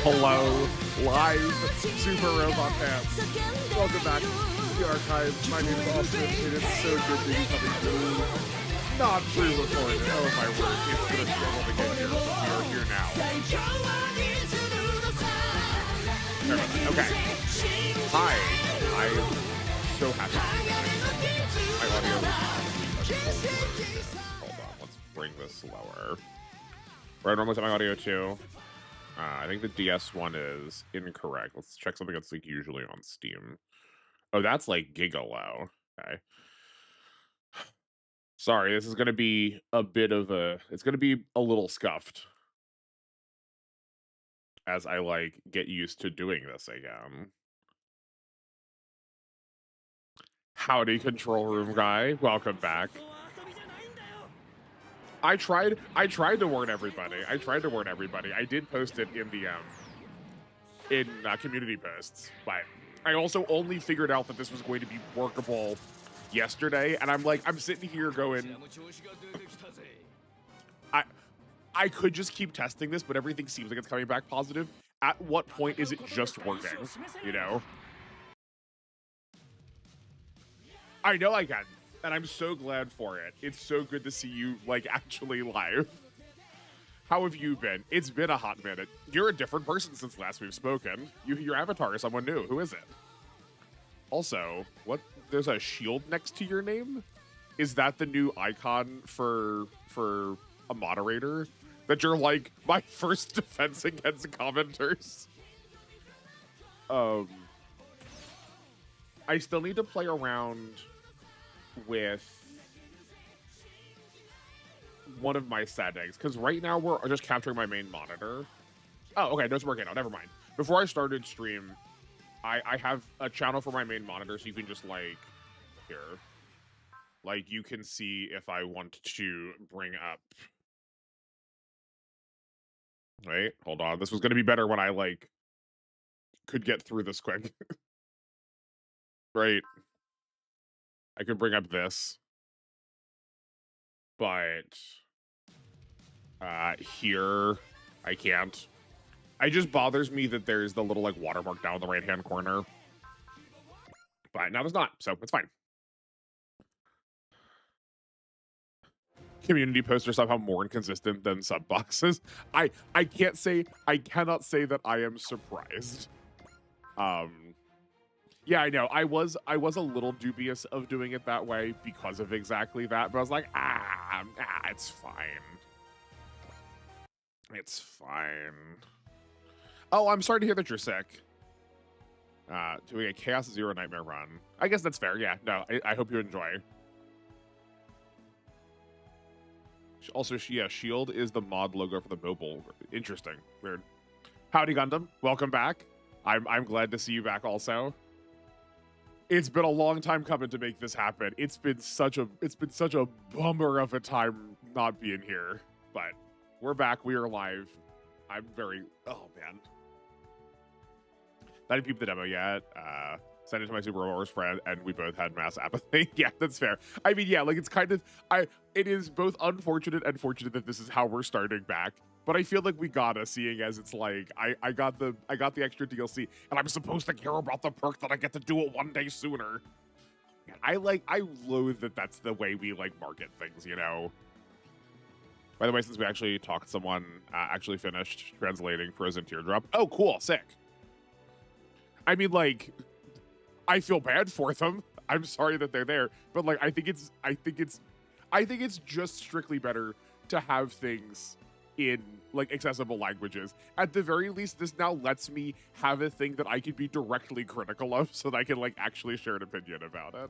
Hello, live Super Robot Fans. Welcome back to the archives. My name is Austin. It is so good to be coming through. Not pre-recorded. Oh my word, it's been a struggle to get here, but we are here now. Okay. Hi. I am so happy. My audio is hold on, let's bring this lower. Right, normally set my audio too. I think the DS one is incorrect. Let's check something that's like usually on Steam. Oh, that's like giga low. Okay. Sorry, this is going to be a bit of a, it's going to be a little scuffed as I like get used to doing this again. Howdy, control room guy. Welcome back. I tried to warn everybody. I did post it in the community posts, but I also only figured out that this was going to be workable yesterday, and I'm sitting here going, I could just keep testing this, but everything seems like it's coming back positive. At what point is it just working? You know? I know I can. And I'm so glad for it. It's so good to see you, like, actually live. How have you been? It's been a hot minute. You're a different person since last we've spoken. Your avatar is someone new. Who is it? Also, what? There's a shield next to your name? Is that the new icon for a moderator? That you're, like, my first defense against commenters? I still need to play around with one of my settings, because right now we're just capturing my main monitor. Oh, okay, no, it's working out. Never mind. Before I started stream, I have a channel for my main monitor, so you can just like here, like you can see if I want to bring up. Wait, hold on. This was going to be better when I like could get through this quick. Right. I could bring up this, but here I can't. It just bothers me that there's the little like watermark down in the right-hand corner, but now there's not, so it's fine. Community posts are somehow more inconsistent than sub boxes. I cannot say that I am surprised. Yeah, I know. I was a little dubious of doing it that way because of exactly that, but I was like, it's fine. It's fine. Oh, I'm sorry to hear that you're sick. Doing a Chaos Zero Nightmare run. I guess that's fair. Yeah, no, I hope you enjoy. Also, yeah, Shield is the mod logo for the mobile. Interesting. Weird. Howdy, Gundam. Welcome back. I'm glad to see you back also. It's been a long time coming to make this happen. It's been such a bummer of a time not being here, but we're back. We are live. I'm very, oh man. I didn't peep the demo yet. Sent it to my Super Wars friend, and we both had mass apathy. Yeah, that's fair. I mean, yeah, like it's kind of, it is both unfortunate and fortunate that this is how we're starting back. But I feel like we gotta, seeing as it's like I got the extra DLC, and I'm supposed to care about the perk that I get to do it one day sooner. I loathe that that's the way we like market things, you know. By the way, since we actually talked, someone actually finished translating Frozen Teardrop. Oh, cool, sick. I mean, like, I feel bad for them. I'm sorry that they're there, but like, I think it's just strictly better to have things in like accessible languages. At the very least, this now lets me have a thing that I can be directly critical of, so that I can like actually share an opinion about it.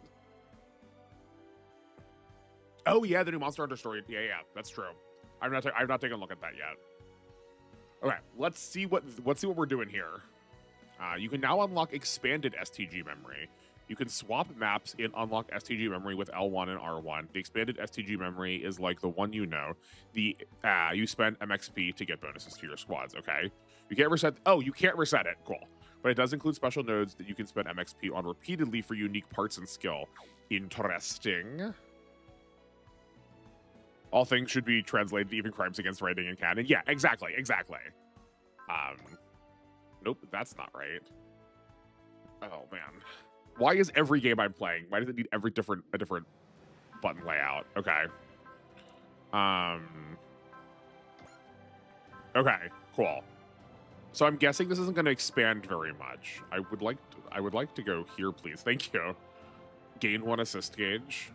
Oh yeah, the new Monster Hunter story. Yeah, that's true. I've not taken a look at that yet. Okay, let's see what we're doing here. You can now unlock expanded STG memory. You can swap maps in unlock STG memory with L1 and R1. The expanded STG memory is like the one you know. You spend MXP to get bonuses to your squads, okay? You can't reset. Oh, you can't reset it. Cool. but it does include special nodes that you can spend MXP on repeatedly for unique parts and skill. Interesting. All things should be translated, even crimes against writing and canon. Yeah, exactly. Nope, that's not right. Oh man, why is every game I'm playing? Why does it need a different button layout? Okay. Okay, cool. So I'm guessing this isn't going to expand very much. I would like to go here, please. Thank you. Gain 1 assist gauge.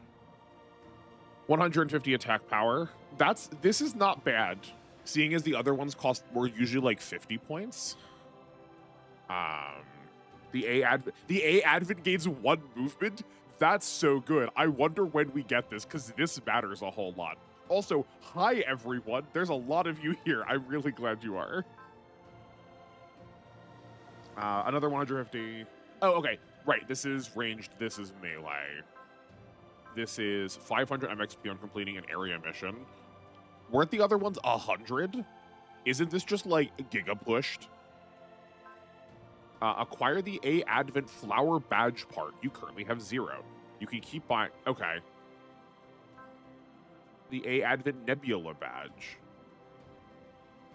150 attack power. This is not bad, seeing as the other ones were usually like 50 points. The A Advent gains 1 movement. That's so good. I wonder when we get this, because this matters a whole lot. Also, hi everyone. There's a lot of you here. I'm really glad you are. Another 150. Oh, okay. Right. This is ranged. This is melee. This is 500 MXP on completing an area mission. Weren't the other ones 100? Isn't this just like giga pushed? Acquire the A Advent flower badge part. You currently have 0. You can keep buying. Okay. The A Advent Nebula badge.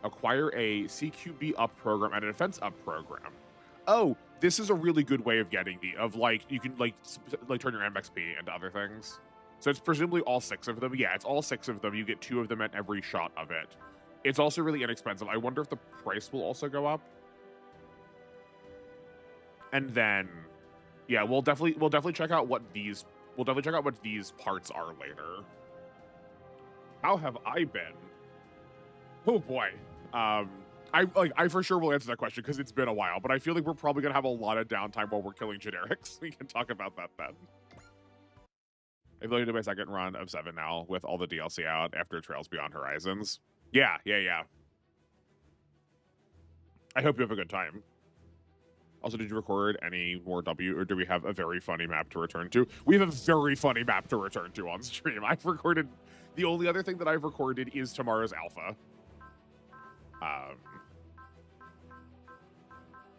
Acquire a CQB up program and a defense up program. Oh, this is a really good way of getting you can turn your MXP into other things. So it's presumably all 6 of them. Yeah, it's all 6 of them. You get 2 of them at every shot of it. It's also really inexpensive. I wonder if the price will also go up. And then, yeah, we'll definitely check out what these parts are later. How have I been? Oh boy. I for sure will answer that question because it's been a while, but I feel like we're probably gonna have a lot of downtime while we're killing generics. We can talk about that then. I've loaded to my second run of 7 now with all the DLC out after Trails Beyond Horizons. Yeah. I hope you have a good time. Also, did you record any more W, or do we have a very funny map to return to? We have a very funny map to return to on stream. I've recorded... The only other thing that I've recorded is tomorrow's alpha.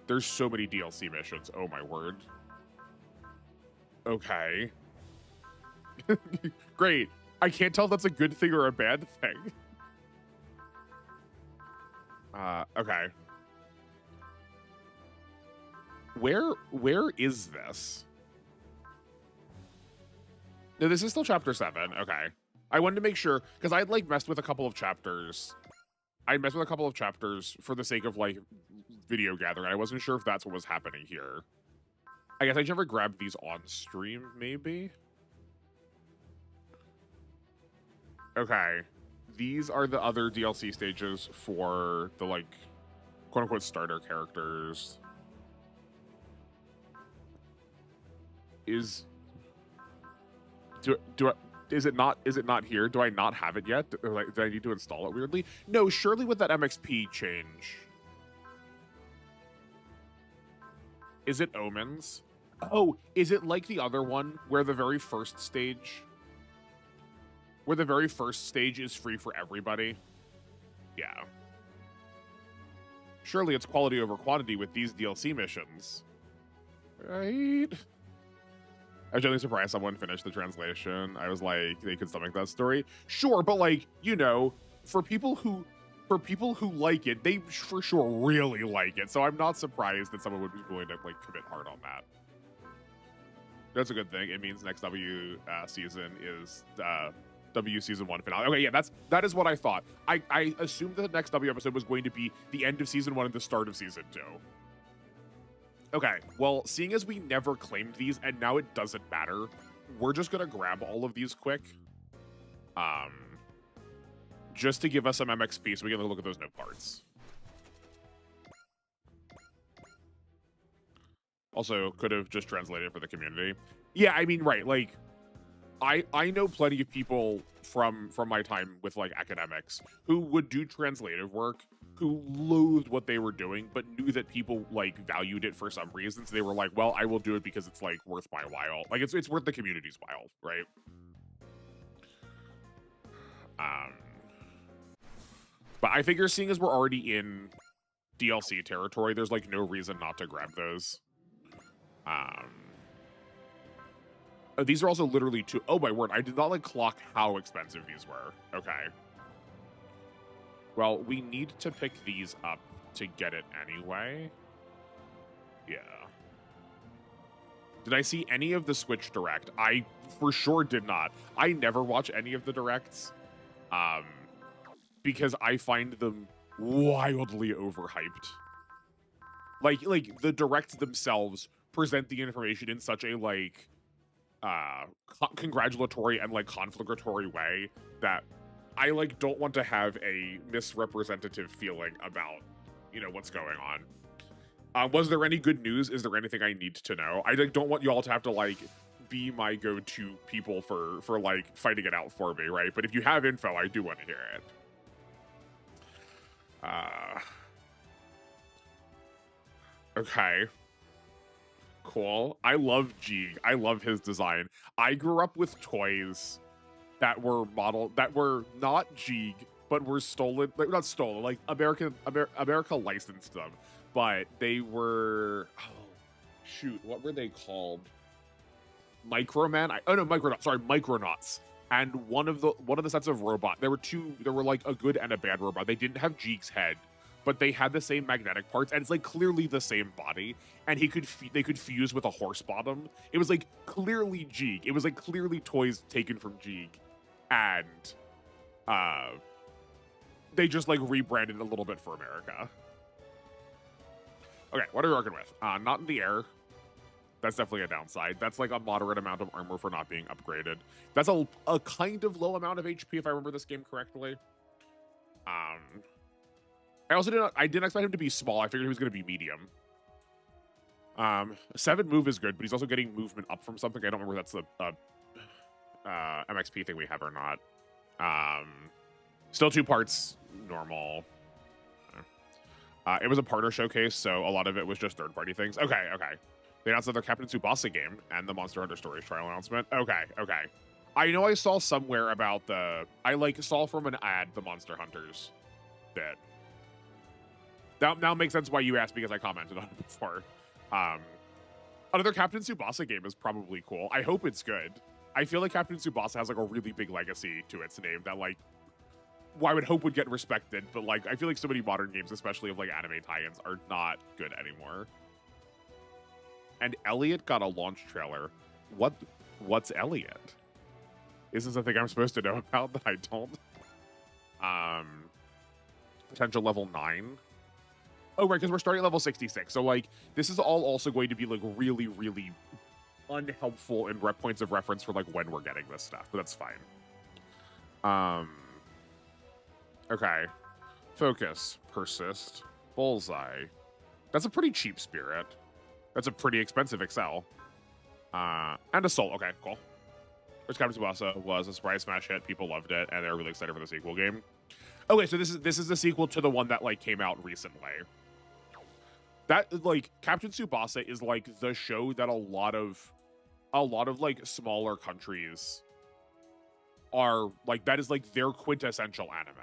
There's so many DLC missions. Oh, my word. Okay. Great. I can't tell if that's a good thing or a bad thing. Okay. Where is this? No, this is still chapter 7. Okay. I wanted to make sure, because I'd messed with a couple of chapters. I messed with a couple of chapters for the sake of video gathering. I wasn't sure if that's what was happening here. I guess I should ever grab these on stream, maybe? Okay. These are the other DLC stages for the, quote-unquote starter characters. Is it not here? Do I not have it yet? Or do I need to install it weirdly? No, surely with that MXP change. Is it Omens? Oh, is it like the other one where the very first stage is free for everybody? Yeah. Surely it's quality over quantity with these DLC missions. Right? I was genuinely surprised someone finished the translation. I was like, they could stomach that story. Sure, but for people who like it, they for sure really like it. So I'm not surprised that someone would be willing to commit hard on that. That's a good thing. It means next W season is W season 1 finale. Okay, yeah, that is what I thought. I assumed that the next W episode was going to be the end of season 1 and the start of season 2. Okay, well, seeing as we never claimed these and now it doesn't matter, we're just gonna grab all of these quick. Just to give us some MXP so we can look at those note parts. Also, could have just translated for the community. Yeah, I mean, right, I know plenty of people from my time with academics who would do translative work, who loathed what they were doing, but knew that people valued it for some reason. So they were like, well, I will do it because it's worth my while. It's worth the community's while, right? But I figure seeing as we're already in DLC territory. There's like no reason not to grab those. These are also literally two. Oh my word! I did not like clock how expensive these were. Okay. Well, we need to pick these up to get it anyway. Yeah. Did I see any of the Switch Direct? I for sure did not. I never watch any of the Directs, because I find them wildly overhyped. Like the Directs themselves present the information in such a like congratulatory and like confligatory way that I like don't want to have a misrepresentative feeling about, you know, what's going on. Was there any good news? Is there anything I need to know? I like don't want y'all to have to like be my go-to people for like fighting it out for me, right? But if you have info, I do want to hear it. Okay. Cool. I love Jeeg. I love his design. I grew up with toys that were modeled, that were not Jeeg, but were stolen, like not stolen, like America licensed them, but they were, oh shoot, what were they called? Micronauts. And one of the sets of robot, there were like a good and a bad robot. They didn't have Jeeg's head, but they had the same magnetic parts, and it's like clearly the same body. And they could fuse with a horse bottom. It was like clearly Jeeg. It was like clearly toys taken from Jeeg, and they just like rebranded a little bit for America. Okay, what are we working with? Not in the air. That's definitely a downside. That's like a moderate amount of armor for not being upgraded. That's a kind of low amount of HP if I remember this game correctly. I didn't expect him to be small. I figured he was going to be medium. 7 move is good, but he's also getting movement up from something. I don't remember if that's the MXP thing we have or not. Still 2 parts normal. It was a partner showcase, so a lot of it was just third-party things. Okay. They announced their Captain Tsubasa game and the Monster Hunter Stories trial announcement. Okay. I know I saw somewhere about I saw from an ad the Monster Hunters bit. That now makes sense why you asked, because I commented on it before. Another Captain Tsubasa game is probably cool. I hope it's good. I feel like Captain Tsubasa has like a really big legacy to its name that like, I would hope would get respected, but like I feel like so many modern games, especially of like anime tie-ins, are not good anymore. And Elliot got a launch trailer. What's Elliot? Is this a thing I'm supposed to know about that I don't? Potential level 9. Oh, right, because we're starting at level 66. So, like, this is all also going to be, like, really, really unhelpful in points of reference for, like, when we're getting this stuff. But that's fine. Okay. Focus. Persist. Bullseye. That's a pretty cheap spirit. That's a pretty expensive Excel. And Assault. Okay, cool. First Captain Tsubasa was a surprise smash hit. People loved it, and they're really excited for the sequel game. Okay, so this is the sequel to the one that like came out recently. That like Captain Tsubasa is like the show that a lot of like smaller countries are like, that is like their quintessential anime.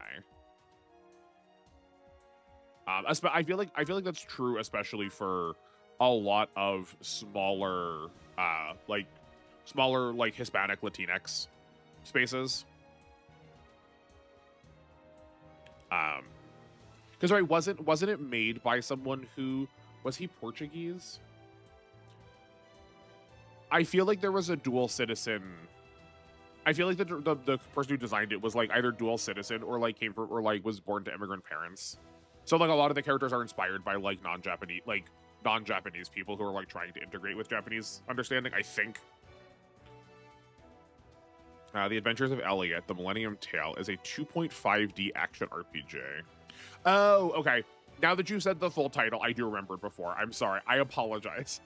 I feel like that's true, especially for a lot of smaller Hispanic Latinx spaces. Because right, wasn't it made by someone who was he Portuguese? I feel like there was a dual citizen. I feel like the person who designed it was like either dual citizen or like came from or like was born to immigrant parents. So like a lot of the characters are inspired by like non-Japanese people who are like trying to integrate with Japanese understanding, I think. The Adventures of Elliot, The Millennium Tale, is a 2.5D action RPG. Oh, okay. Now that you said the full title, I do remember it before. I'm sorry. I apologize.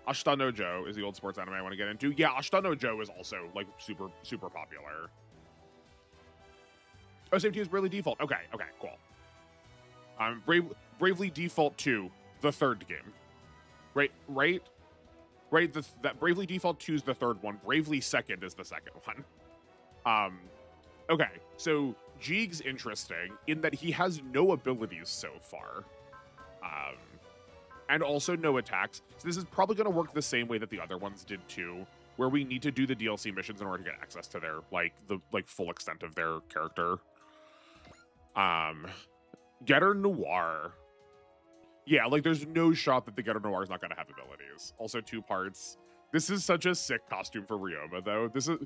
Ashita no Joe is the old sports anime I want to get into. Yeah, Ashita no Joe is also like super, super popular. Oh, same team as Bravely Default. Okay, cool. Bravely Default 2, the third game. Right? That Bravely Default 2 is the third one. Bravely Second is the second one. Okay, so Jeeg's interesting in that he has no abilities so far. Um, and also no attacks. So this is probably going to work the same way that the other ones did too, where we need to do the DLC missions in order to get access to their the full extent of their character. Getter Noir. Yeah, like there's no shot that the Getter Noir is not going to have abilities. Also 2 parts. This is such a sick costume for Ryoma though. This is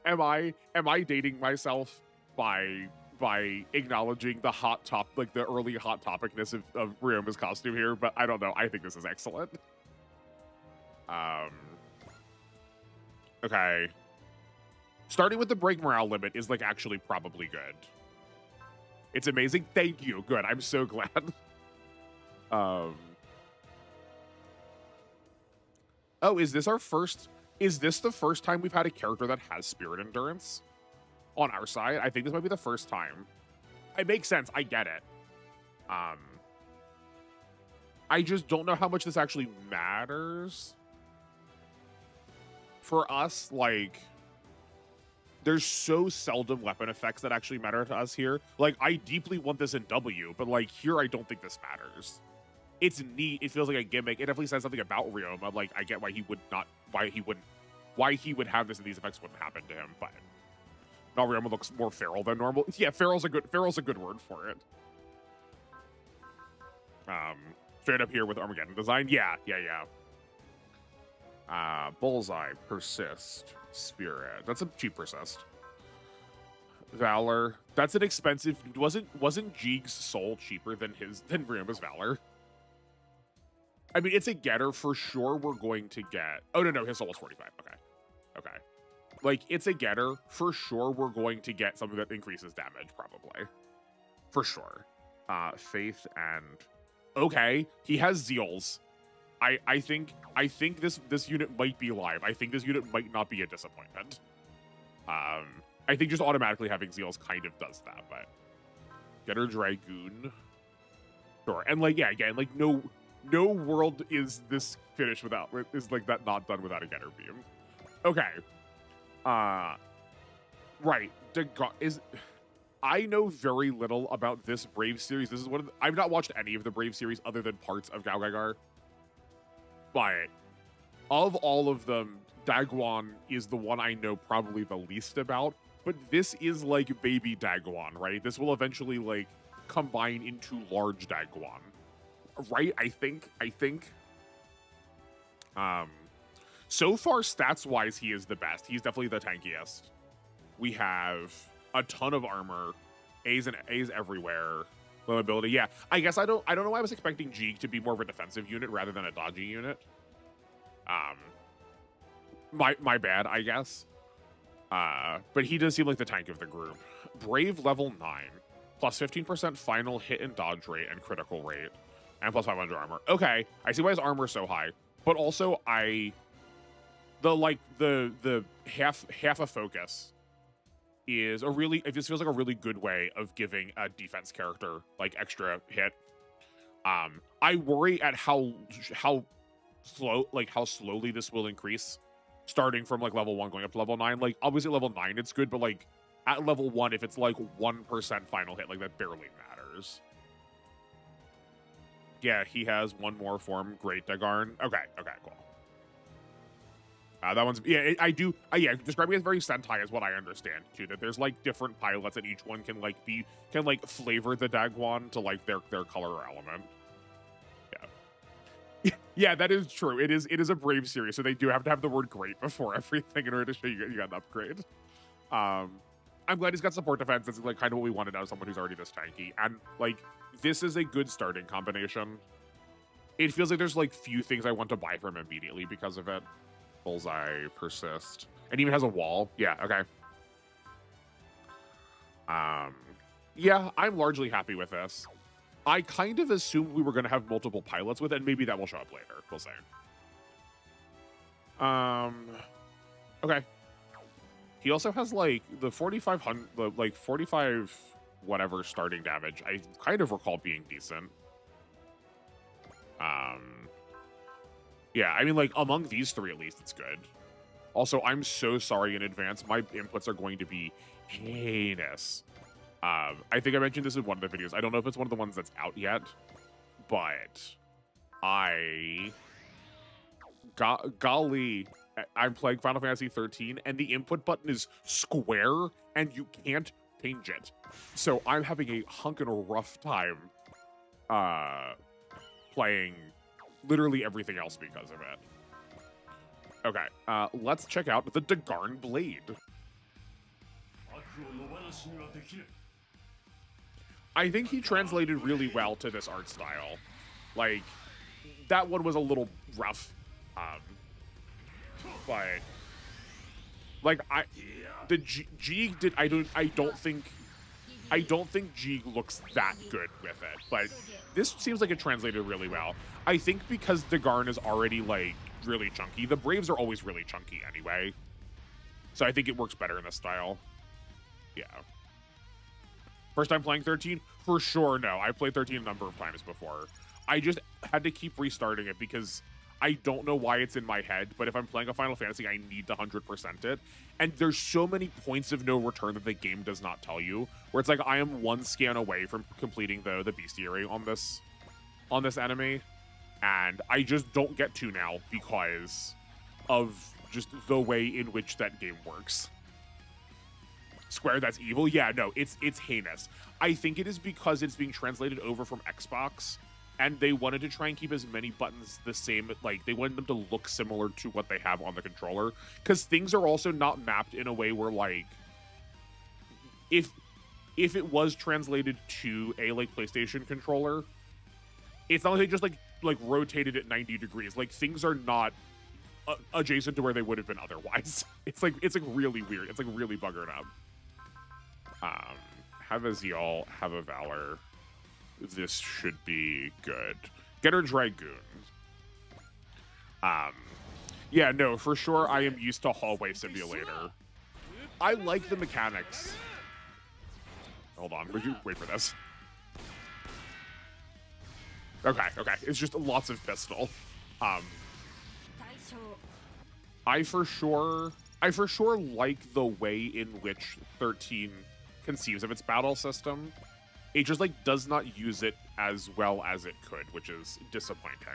am I dating myself by acknowledging the hot top, like the early hot topicness of Ryoma's costume here, but I don't know. I think this is excellent. Okay. Starting with the break morale limit is like actually probably good. It's amazing. Thank you. Good. I'm so glad. Oh, is this our first? Is this the first time we've had a character that has spirit endurance on our side? I think this might be the first time. It makes sense. I get it. I just don't know how much this actually matters for us. Like, there's so seldom weapon effects that actually matter to us here. Like, I deeply want this in W, but like here, I don't think this matters. It's neat. It feels like a gimmick. It definitely says something about Ryoma. Like, I get why he would have this and these effects wouldn't happen to him, but now Ryoma looks more feral than normal. Yeah, feral's a good word for it. Straight up here with Armageddon design. Yeah. Bullseye, persist, spirit. That's a cheap persist. Valor. That's an expensive. Wasn't Jeeg's soul cheaper than Ryoma's Valor? I mean, it's a getter for sure. We're going to get. Oh no, his soul was 45. Okay. Like, it's a getter for sure. We're going to get something that increases damage, probably, for sure. Faith and okay, he has Zeals. I think this unit might be live. I think this unit might not be a disappointment. I think just automatically having Zeals kind of does that, but Getter Dragoon. Sure. And like, yeah, again, like no world is this finished without is like that not done without a Getter Beam. Okay. Right. I know very little about this Brave series. This is I've not watched any of the Brave series other than parts of GaoGaiGar. But of all of them, Dagwon is the one I know probably the least about. But this is like baby Dagwon, right? This will eventually like combine into large Dagwon, right? I think. So far, stats-wise, he is the best. He's definitely the tankiest. We have a ton of armor, A's everywhere. Low ability, yeah. I guess I don't know why I was expecting Jeeg to be more of a defensive unit rather than a dodgy unit. My bad, I guess. But he does seem like the tank of the group. Brave level 9, plus 15% final hit and dodge rate and critical rate, and plus 500 armor. Okay, I see why his armor is so high, but also the half a focus is it just feels like a really good way of giving a defense character like extra hit. I worry at how slowly this will increase, starting from like level 1 going up to level 9. Like obviously level 9 it's good, but like at level 1 if it's like 1% final hit, like that barely matters. Yeah, he has one more form, Great Dagarn. Okay, cool. That one's, yeah, describing it as very Sentai is what I understand too, that there's like different pilots and each one can flavor the Dagwon to like their color or element. Yeah. Yeah, that is true. It is a Brave series, so they do have to have the word great before everything in order to show you got an upgrade. I'm glad he's got support defense. That's like kind of what we wanted out of someone who's already this tanky. And like this is a good starting combination. It feels like there's like few things I want to buy from immediately because of it. Bullseye, persist, and even has a wall. Yeah, okay. Yeah, I'm largely happy with this. I kind of assumed we were going to have multiple pilots with it, and maybe that will show up later. We'll see. Okay. He also has like the 4,500, like 45 whatever starting damage. I kind of recall being decent. Yeah, I mean, like, among these three, at least, it's good. Also, I'm so sorry in advance. My inputs are going to be heinous. I think I mentioned this in one of the videos. I don't know if it's one of the ones that's out yet, but golly, I'm playing Final Fantasy 13 and the input button is square and you can't change it. So I'm having a hunk and a rough time playing literally everything else because of it. Okay, let's check out the Dag'Arn Blade. I think he translated really well to this art style. Like, that one was a little rough. But like Jeeg did I don't think Jeeg looks that good with it, but this seems like it translated really well. I think because Dag'Arn is already like really chunky. The Braves are always really chunky anyway. So I think it works better in this style. Yeah. First time playing 13? For sure, no. I played 13 a number of times before. I just had to keep restarting it because I don't know why it's in my head, but if I'm playing a Final Fantasy, I need to 100% it. And there's so many points of no return that the game does not tell you, where it's like I am one scan away from completing the bestiary on this enemy, and I just don't get to now because of just the way in which that game works. Square, that's evil? Yeah, no, it's heinous. I think it is because it's being translated over from Xbox, and they wanted to try and keep as many buttons the same, like, they wanted them to look similar to what they have on the controller, because things are also not mapped in a way where, like, if it was translated to a, like, PlayStation controller, it's not like they just, like rotated it 90 degrees. Like, things are not adjacent to where they would have been otherwise. It's really weird. It's, like, really buggered up. Have a Zeal, have a Valor. This should be good. Get her Dragoon. Yeah, no, for sure I am used to Hallway Simulator. I like the mechanics. Hold on, would you wait for this? Okay, it's just lots of pistol. I for sure like the way in which 13 conceives of its battle system. It just, like, does not use it as well as it could, which is disappointing.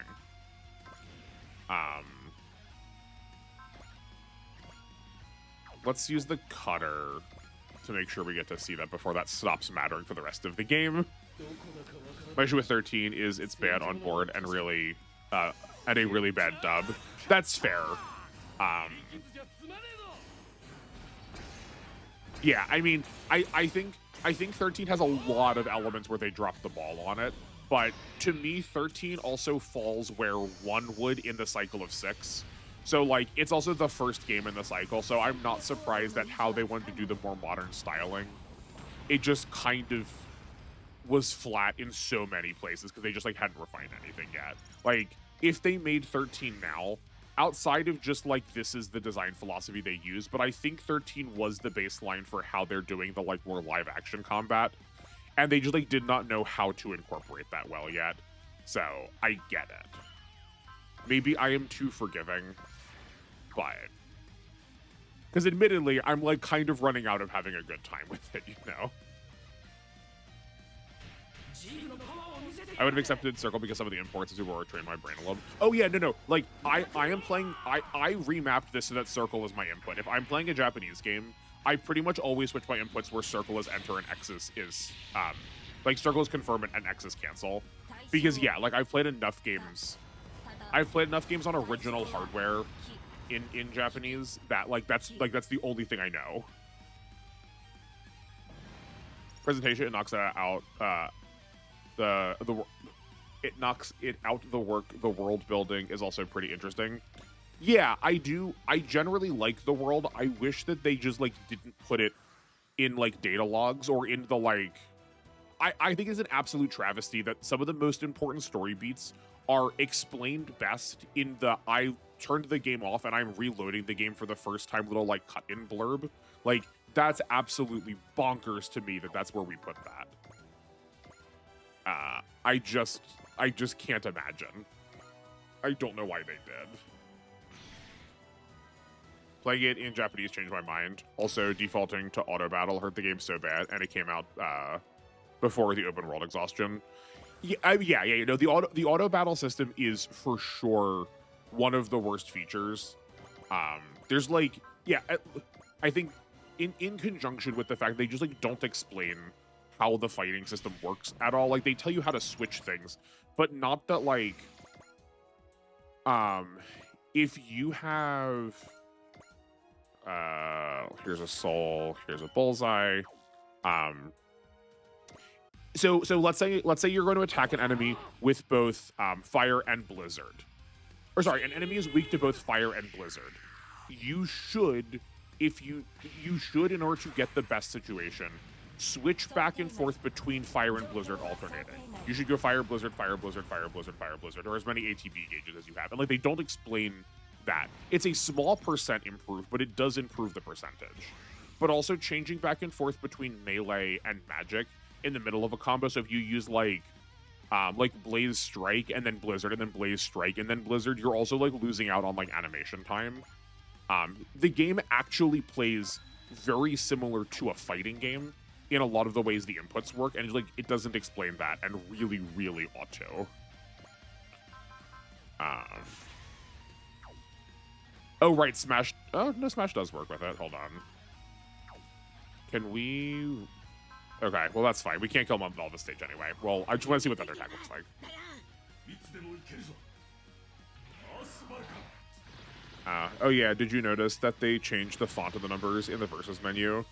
Let's use the cutter to make sure we get to see that before that stops mattering for the rest of the game. My issue with 13 is it's bad on board and really, and a really bad dub. That's fair. Yeah, I mean, I think 13 has a lot of elements where they drop the ball on it, but to me, 13 also falls where 1 would in the cycle of 6. So, like, it's also the first game in the cycle, so I'm not surprised at how they wanted to do the more modern styling. It just kind of was flat in so many places because they just, like, hadn't refined anything yet. Like, if they made 13 now, outside of just, like, this is the design philosophy they use, but I think 13 was the baseline for how they're doing the, like, more live action combat, and they just, like, did not know how to incorporate that well yet. So I get it. Maybe I am too forgiving, but because admittedly I'm, like, kind of running out of having a good time with it, you know. I would have accepted Circle because some of the imports of Super War trained my brain a little. Oh yeah, no. Like, I am playing, I remapped this so that Circle is my input. If I'm playing a Japanese game, I pretty much always switch my inputs where Circle is enter and X is like, Circle is confirm and X is cancel. Because yeah, like, I've played enough games on original hardware in Japanese that, like, that's the only thing I know. Presentation, it knocks it out. It knocks it out the world building is also pretty interesting. Yeah, I generally like the world. I wish that they just, like, didn't put it in, like, data logs or in the, like, I think it's an absolute travesty that some of the most important story beats are explained best in the I turned the game off and I'm reloading the game for the first time little, like, cut in blurb. Like, that's absolutely bonkers to me that that's where we put that. I just can't imagine. I don't know why they did. Playing it in Japanese changed my mind. Also, defaulting to auto battle hurt the game so bad, and it came out before the open world exhaustion. Yeah. You know, the auto battle system is for sure one of the worst features. There's like, yeah, I think in conjunction with the fact they just like don't explain how the fighting system works at all. Like they tell you how to switch things, but not that like, if you have, here's a soul, here's a bullseye. So let's say you're going to attack an enemy with both fire and blizzard. Or sorry, an enemy is weak to both fire and blizzard. You should, in order to get the best situation, switch back and forth between fire and blizzard alternating. You should go fire, blizzard, fire, blizzard, fire, blizzard, fire, blizzard, or as many ATB gauges as you have. And like they don't explain that. It's a small percent improve, but it does improve the percentage. But also changing back and forth between melee and magic in the middle of a combo. So if you use like Blaze Strike and then Blizzard and then Blaze Strike and then Blizzard, you're also like losing out on like animation time. The game actually plays very similar to a fighting game in a lot of the ways the inputs work, and like it doesn't explain that, and really, really ought to. Oh right, Smash. Oh no, Smash does work with it. Hold on. Can we? Okay, well that's fine. We can't kill him on this stage anyway. Well, I just want to see what the other attack looks like. Oh yeah, did you notice that they changed the font of the numbers in the versus menu?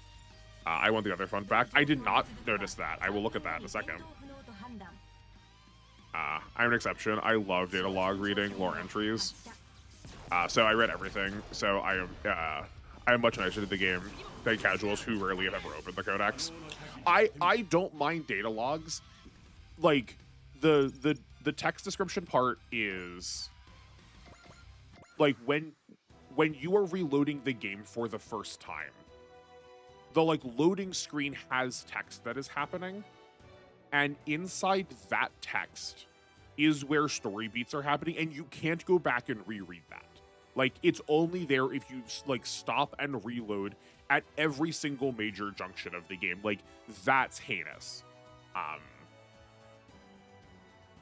I want the other font back. I did not notice that. I will look at that in a second. I'm an exception. I love data log reading lore entries. So I read everything. So I am much nicer to the game than casuals who rarely have ever opened the codex. I don't mind data logs. Like the text description part is like when you are reloading the game for the first time, the like loading screen has text that is happening, and inside that text is where story beats are happening, and you can't go back and reread that. Like it's only there if you like stop and reload at every single major junction of the game. Like that's heinous.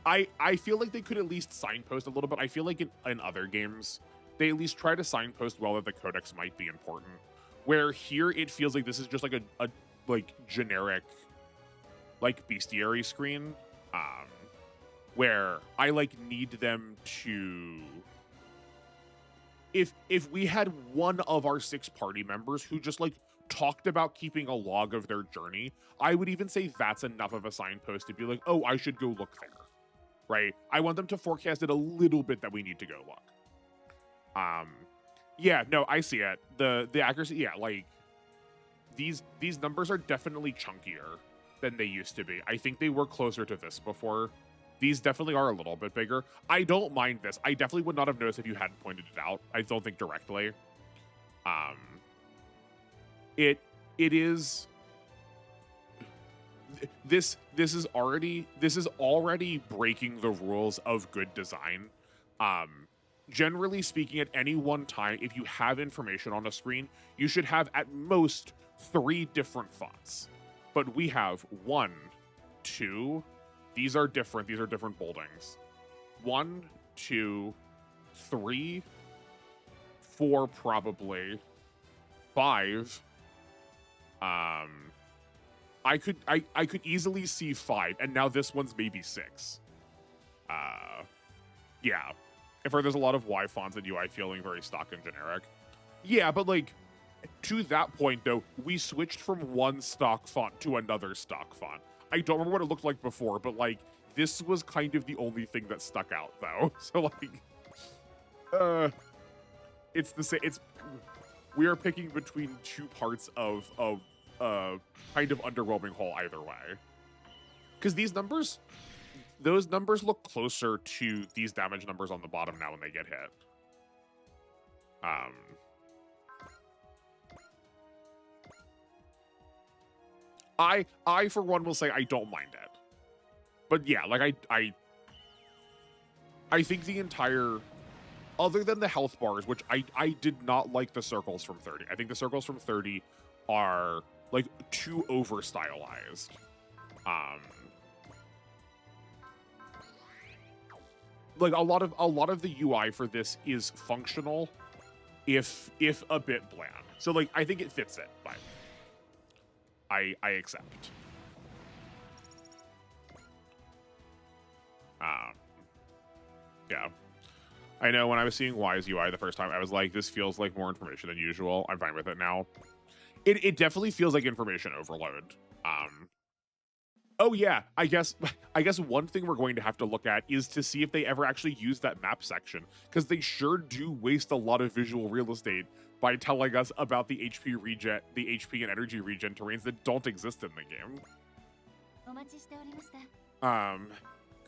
I feel like they could at least signpost a little bit. I feel like in other games they at least try to signpost well that the codex might be important. Where here it feels like this is just like a like generic like bestiary screen, where I like need them to. If we had one of our 6 party members who just like talked about keeping a log of their journey, I would even say that's enough of a signpost to be like, oh, I should go look there, right? I want them to forecast it a little bit that we need to go look. Yeah, no, I see it. The accuracy, yeah, like these numbers are definitely chunkier than they used to be. I think they were closer to this before. These definitely are a little bit bigger. I don't mind this. I definitely would not have noticed if you hadn't pointed it out. I don't think directly. It is this is already breaking the rules of good design. Generally speaking, at any one time, if you have information on a screen, you should have at most 3 different fonts. But we have 1, 2. These are different. These are different boldings. 1, 2, 3, 4, probably 5. I could easily see 5, and now this one's maybe 6. Yeah. If there's a lot of Y fonts and UI feeling very stock and generic. Yeah, but like to that point though, we switched from one stock font to another stock font. I don't remember what it looked like before, but like this was kind of the only thing that stuck out though. So like, it's the same. We are picking between 2 parts of kind of underwhelming whole either way. Because those numbers look closer to these damage numbers on the bottom now when they get hit. I for one will say I don't mind it. But yeah, like I think the entire, other than the health bars, which I did not like the circles from 30. I think the circles from 30 are like too over stylized. like a lot of the UI for this is functional, if a bit bland. So like I think it fits it, but I accept. Yeah. I know when I was seeing Y's UI the first time, I was like, this feels like more information than usual. I'm fine with it now. It definitely feels like information overload. Oh yeah, I guess one thing we're going to have to look at is to see if they ever actually use that map section, because they sure do waste a lot of visual real estate by telling us about the HP regen, the HP and energy regen terrains that don't exist in the game.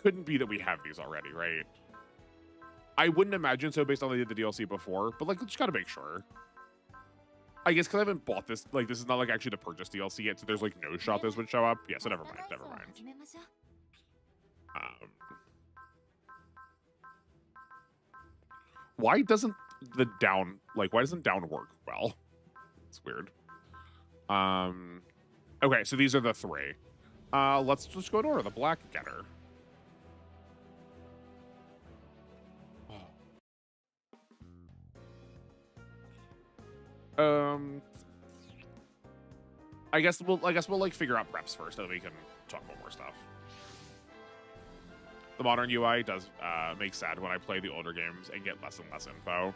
Couldn't be that we have these already, right? I wouldn't imagine so based on they did the DLC before, but like, just gotta make sure. I guess because I haven't bought this, like, this is not like actually the purchase DLC yet, so there's like no shot this would show up. Yeah, so never mind, never mind. Why doesn't the down, like, why doesn't down work well? It's weird. Okay, so these are the three. Let's just go to order the Black Getter. I guess we'll like figure out preps first, so that we can talk about more stuff. The modern UI does make sad when I play the older games and get less and less info.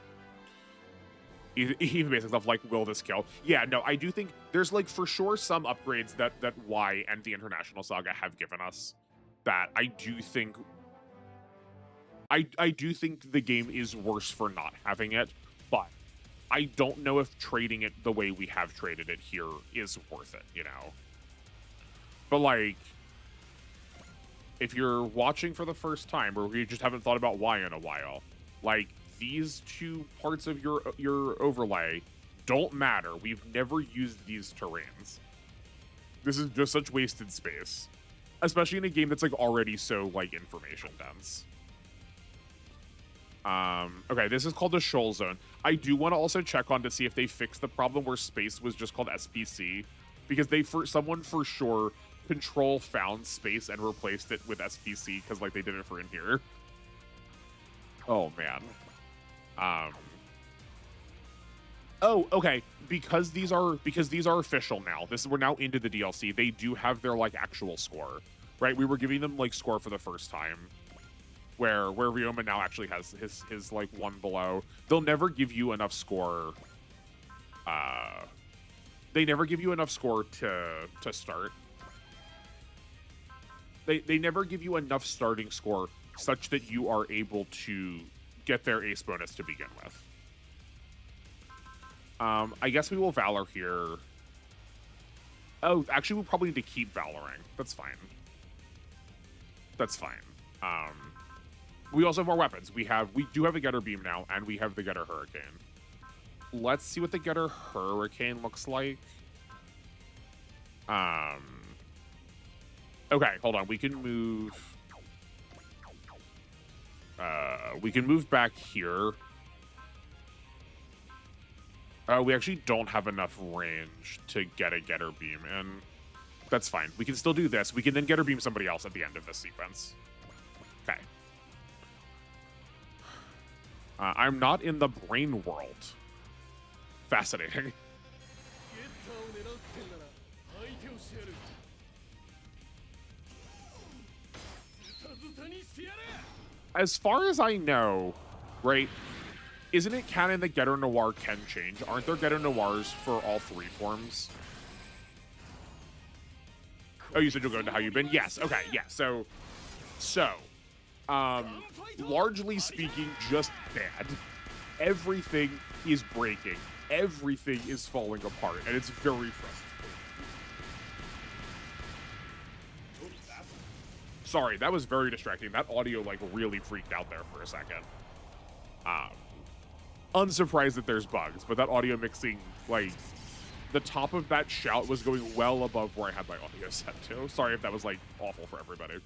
Even basic stuff like, will this kill? Yeah, no, I do think there's like for sure some upgrades that Y and the International Saga have given us that I do think the game is worse for not having it, but I don't know if trading it the way we have traded it here is worth it, you know? But like, if you're watching for the first time or you just haven't thought about Y in a while, like, these two parts of your overlay don't matter. We've never used these terrains. This is just such wasted space, especially in a game that's like already so like information dense. Okay, this is called the Shoal Zone. I do want to also check on to see if they fixed the problem where space was just called SPC, because someone for sure Control found space and replaced it with SPC because like they did it for in here. Oh man. Oh, okay. Because these are official now. We're now into the DLC. They do have their like actual score, right? We were giving them like score for the first time, where Ryoma now actually has his like one below. They'll never give you enough score. They never give you enough score to start. They never give you enough starting score such that you are able to get their ace bonus to begin with. I guess we will Valor here. Oh, actually, we'll probably need to keep Valoring. That's fine. That's fine. We also have more weapons. We do have a Getter Beam now, and we have the Getter Hurricane. Let's see what the Getter Hurricane looks like. Okay, hold on. We can move. We can move back here. We actually don't have enough range to get a Getter Beam in. That's fine. We can still do this. We can then Getter Beam somebody else at the end of this sequence. Okay. I'm not in the brain world. Fascinating. As far as I know, right, isn't it canon that Getter Noir can change? Aren't there Getter Noirs for all three forms? Oh, you said you'll go into how you've been? Yes, okay, yeah, so, largely speaking, just bad. Everything is breaking. Everything is falling apart, and it's very frustrating. Sorry, that was very distracting. That audio, like, really freaked out there for a second. Unsurprised that there's bugs, but that audio mixing, like, the top of that shout was going well above where I had my audio set to. Sorry if that was, like, awful for everybody.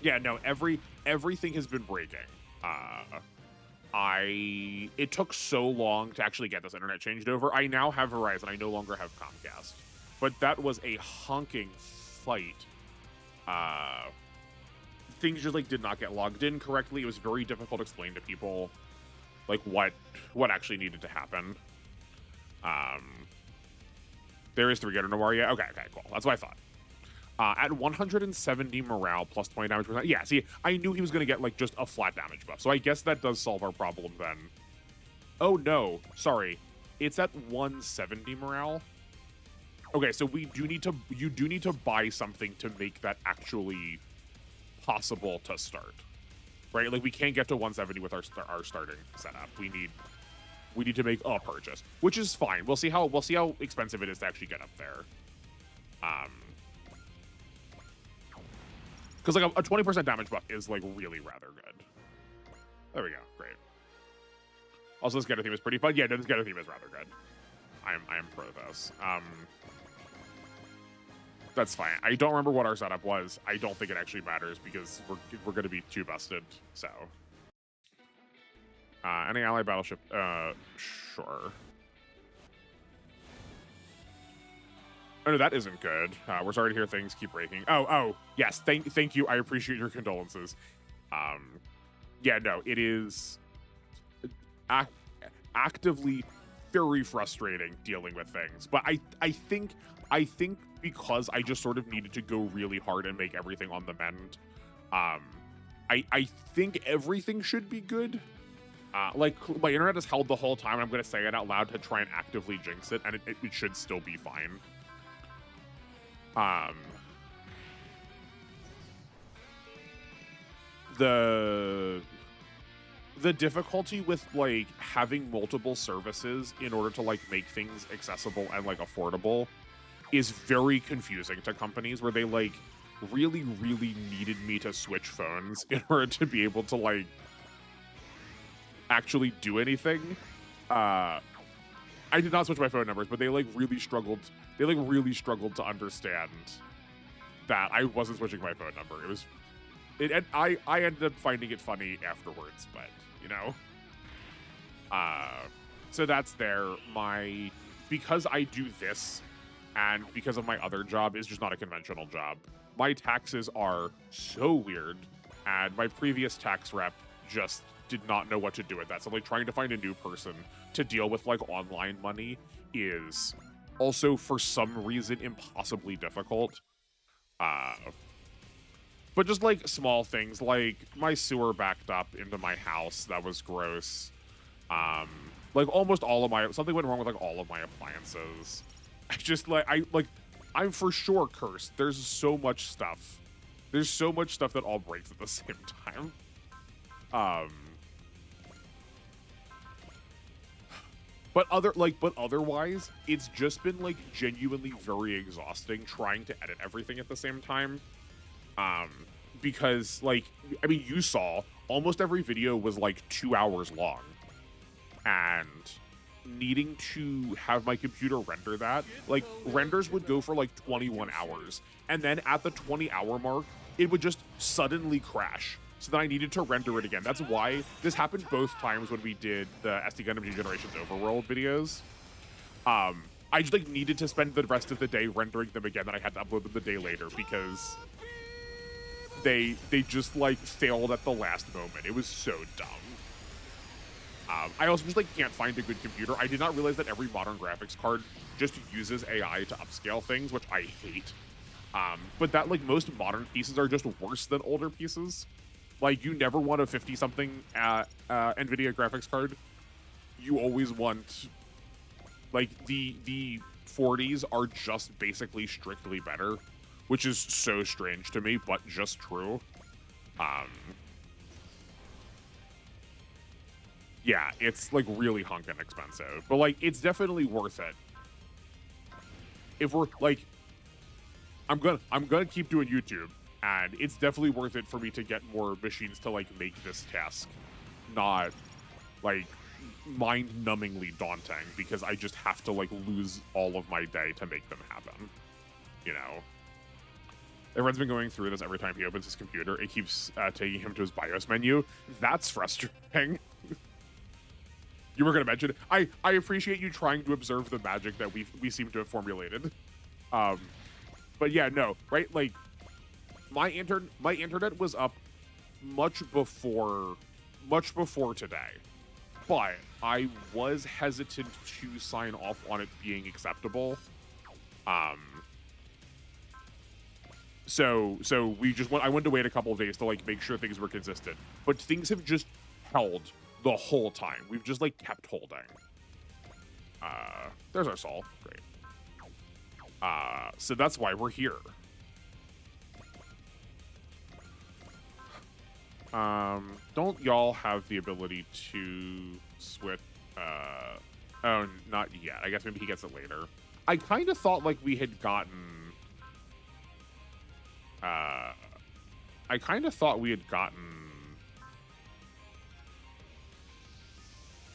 Yeah, no, everything has been breaking. It took so long to actually get this internet changed over. I now have Verizon. I no longer have Comcast. But that was a honking fight. things just like did not get logged in correctly. It was very difficult to explain to people like what actually needed to happen. There is 3 no more. Yeah, okay, cool. That's what I thought. At 170 morale plus 20 damage percent. Yeah, see, I knew he was going to get like just a flat damage buff. So I guess that does solve our problem then. Oh no, sorry. It's at 170 morale. Okay, so you do need to buy something to make that actually possible to start. Right? Like we can't get to 170 with our starting setup. We need to make a purchase, which is fine. We'll see how expensive it is to actually get up there. Because like a 20% damage buff is like really rather good. There we go. Great. Also, this Getter theme is pretty fun. Yeah, no, this Getter theme is rather good. I am pro this. That's fine. I don't remember what our setup was. I don't think it actually matters because we're going to be too busted. So, any ally battleship? Sure. Oh no, that isn't good. We're sorry to hear things keep breaking. Oh, yes. Thank you. I appreciate your condolences. Yeah, no, it is actively very frustrating dealing with things. But I think because I just sort of needed to go really hard and make everything on the mend, I think everything should be good. Like my internet has held the whole time, and I'm gonna say it out loud to try and actively jinx it, and it should still be fine. The difficulty with like having multiple services in order to like make things accessible and like affordable is very confusing to companies where they like really needed me to switch phones in order to be able to like actually do anything. I did not switch my phone numbers, but they like really struggled. They like really struggled to understand that I wasn't switching my phone number. And I ended up finding it funny afterwards, but you know. So that's there. Because I do this, and because of my other job is just not a conventional job, my taxes are so weird, and my previous tax rep just did not know what to do with that. So like trying to find a new person to deal with like online money is also for some reason impossibly difficult. But just like small things, like my sewer backed up into my house. That was gross. Like almost all of something went wrong with like all of my appliances. I'm for sure cursed. There's so much stuff. There's so much stuff that all breaks at the same time. But otherwise, it's just been like genuinely very exhausting trying to edit everything at the same time. Because like, I mean, you saw almost every video was like 2 hours long, and needing to have my computer render that, like renders would go for like 21 hours. And then at the 20-hour mark, it would just suddenly crash. So then I needed to render it again. That's why this happened both times when we did the SD Gundam New Generations Overworld videos. I just like needed to spend the rest of the day rendering them again, then I had to upload them the day later because they just like failed at the last moment. It was so dumb. I also just like can't find a good computer. I did not realize that every modern graphics card just uses AI to upscale things, which I hate. But that like most modern pieces are just worse than older pieces. Like you never want a 50-something NVIDIA graphics card. You always want like the 40s are just basically strictly better, which is so strange to me, but just true. Yeah, it's like really hunkin' expensive, but like it's definitely worth it. If we're like, I'm gonna keep doing YouTube, and it's definitely worth it for me to get more machines to like make this task not like mind-numbingly daunting, because I just have to like lose all of my day to make them happen, you know. Everyone's been going through this every time he opens his computer. It keeps taking him to his BIOS menu. That's frustrating. You were going to mention it. I appreciate you trying to observe the magic that we seem to have formulated. But yeah, no, right? Like my internet was up much before today. But I was hesitant to sign off on it being acceptable. So I wanted to wait a couple of days to like make sure things were consistent. But things have just held the whole time. We've just like kept holding. There's our Sol. Great. So that's why we're here. Don't y'all have the ability to switch? Oh, not yet. I guess maybe he gets it later. I kind of thought like we had gotten. I kind of thought we had gotten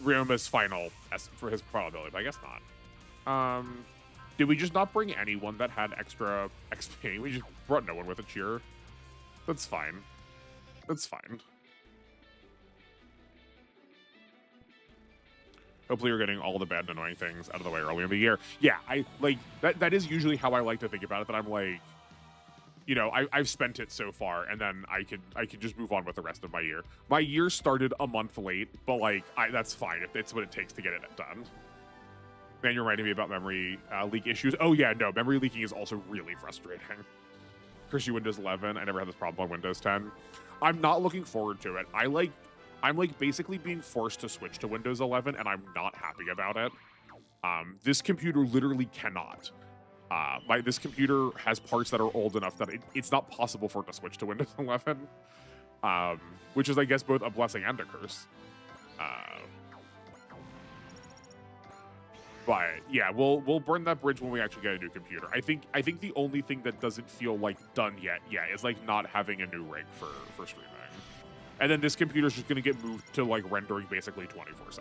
Ryoma's final for his probability, but I guess not. Did we just not bring anyone that had extra XP? We just brought no one with a cheer. That's fine. That's fine. Hopefully you're getting all the bad and annoying things out of the way early in the year. Yeah, I like that is usually how I like to think about it, that I'm like, you know, I've spent it so far, and then I can just move on with the rest of my year. My year started a month late, but like that's fine if it's what it takes to get it done. Man, you're writing me about memory leak issues. Oh yeah, no, memory leaking is also really frustrating. Especially Windows 11. I never had this problem on Windows 10. I'm not looking forward to it. I'm like basically being forced to switch to Windows 11, and I'm not happy about it. This computer literally cannot. This computer has parts that are old enough that it's not possible for it to switch to Windows 11, which is, I guess, both a blessing and a curse. But yeah, we'll burn that bridge when we actually get a new computer. I think the only thing that doesn't feel like done yet, is like not having a new rig for streaming, and then this computer's just gonna get moved to like rendering basically 24/7,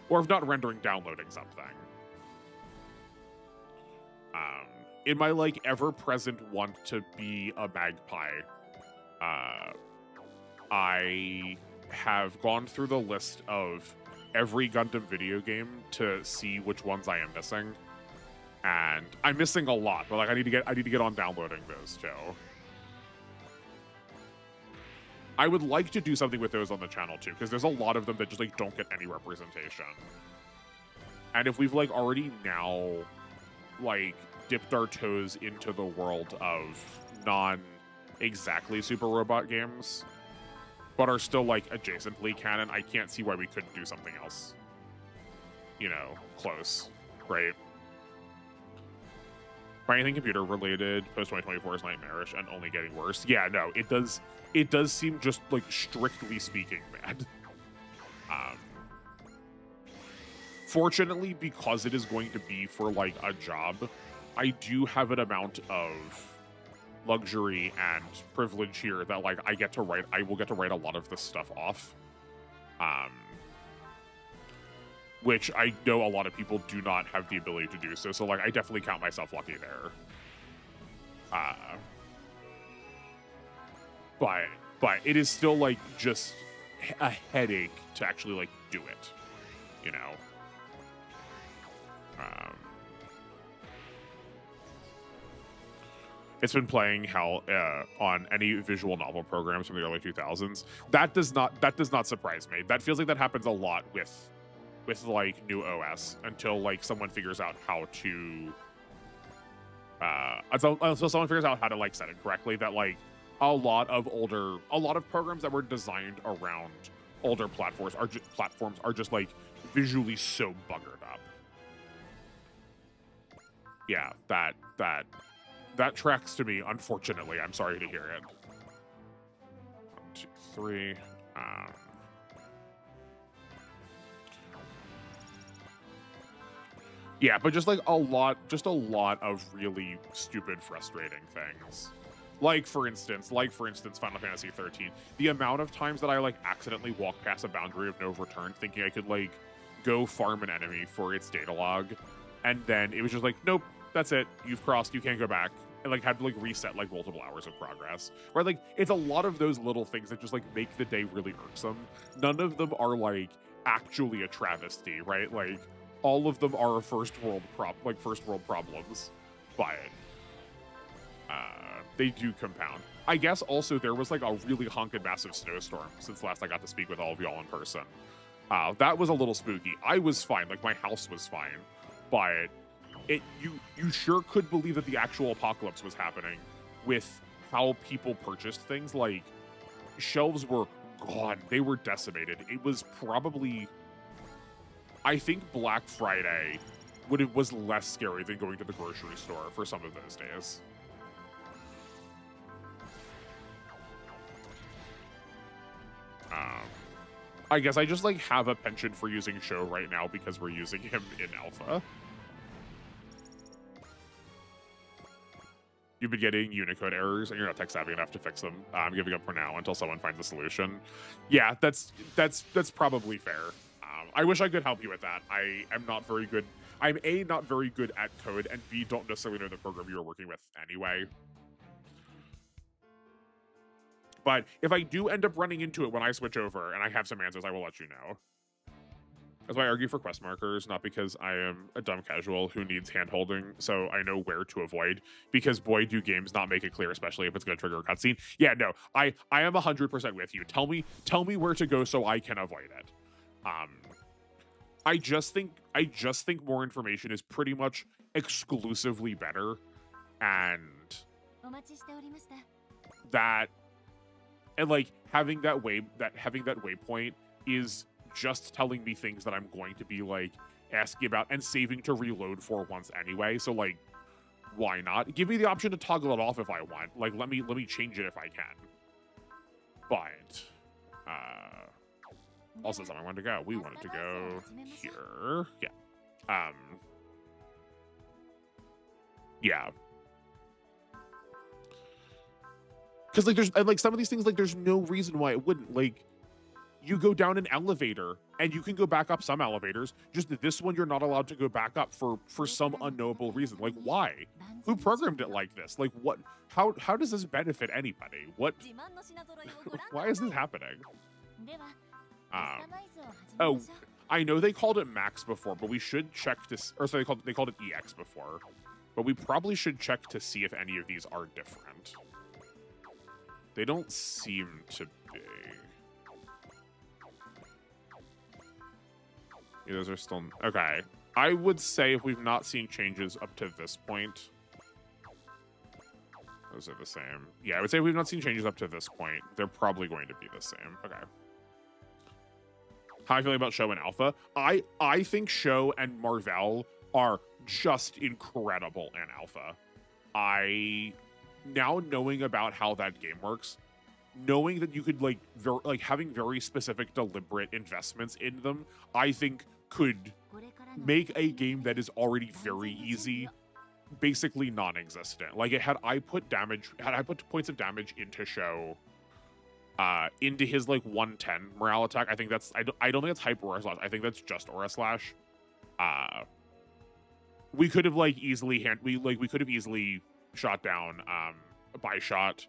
or if not rendering, downloading something. In my like ever-present want to be a magpie, I have gone through the list of every Gundam video game to see which ones I am missing, and I'm missing a lot. But like I need to get on downloading those too. I would like to do something with those on the channel too, because there's a lot of them that just like don't get any representation. And if we've like already now like dipped our toes into the world of non-exactly Super Robot games, but are still like adjacently canon, I can't see why we couldn't do something else, you know, close, right? Anything computer related post 2024 is nightmarish and only getting worse. Yeah, no, it does seem, just like strictly speaking, bad. Fortunately, because it is going to be for like a job, I do have an amount of luxury and privilege here that like I will get to write a lot of this stuff off, which I know a lot of people do not have the ability to do so like I definitely count myself lucky there. But it is still like just a headache to actually like do it, you know. It's been playing hell on any visual novel programs from the early 2000s. That does not surprise me. That feels like that happens a lot with like new OS until like someone figures out how to until someone figures out how to like set it correctly. That like a lot of programs that were designed around older platforms are just like visually so buggered up. Yeah, that tracks to me, unfortunately. I'm sorry to hear it. 1, 2, 3. Yeah, but just like a lot of really stupid, frustrating things. Like for instance, Final Fantasy 13. The amount of times that I like accidentally walked past a boundary of no return, thinking I could like go farm an enemy for its data log, and then it was just like, nope, that's it. You've crossed. You can't go back. And like had to like reset like multiple hours of progress. Right? Like it's a lot of those little things that just like make the day really irksome. None of them are like actually a travesty, right? Like all of them are first world problems, but they do compound. I guess also there was like a really honking massive snowstorm since last I got to speak with all of y'all in person. That was a little spooky. I was fine, like my house was fine, but you sure could believe that the actual apocalypse was happening with how people purchased things. Like shelves were gone, they were decimated. It was probably, I think Black Friday was less scary than going to the grocery store for some of those days. I guess I just like have a penchant for using Show right now because we're using him in alpha. You've been getting Unicode errors and you're not tech savvy enough to fix them. I'm giving up for now until someone finds a solution. Yeah, that's probably fair. I wish I could help you with that. I am not very good. I'm A, not very good at code, and B, don't necessarily know the program you were working with anyway. But if I do end up running into it when I switch over and I have some answers, I will let you know. That's why I argue for quest markers, not because I am a dumb casual who needs hand-holding, so I know where to avoid, because boy, do games not make it clear, especially if it's going to trigger a cutscene. Yeah, no, I am 100% with you. Tell me where to go so I can avoid it. I just think more information is pretty much exclusively better, and like having that waypoint is just telling me things that I'm going to be like asking about and saving to reload for once anyway. So like, why not? Give me the option to toggle it off if I want. Like, let me change it if I can. But also somewhere I wanted to go. We wanted to go here. Yeah. Yeah. Because like there's like some of these things, like there's no reason why it wouldn't. Like you go down an elevator and you can go back up some elevators, just this one you're not allowed to go back up for some unknowable reason. Like why? Who programmed it like this? Like what, how does this benefit anybody? What, why is this happening? Oh, I know they called it Max before, but we should check this, or sorry, they called it EX before, but we probably should check to see if any of these are different. They don't seem to be. Yeah, those are still okay. I would say if we've not seen changes up to this point, those are the same. Yeah, I would say if we've not seen changes up to this point, they're probably going to be the same. Okay. How I feeling about Show and Alpha? I think Show and Marvel are just incredible in Alpha. Now knowing about how that game works, knowing that you could like having very specific deliberate investments in them, I think could make a game that is already very easy basically non-existent. Like I put points of damage into Show into his like 110 morale attack, I think that's I don't think that's hyper aura slash. I think that's just aura slash. We could have like easily we could have easily shot down by shot.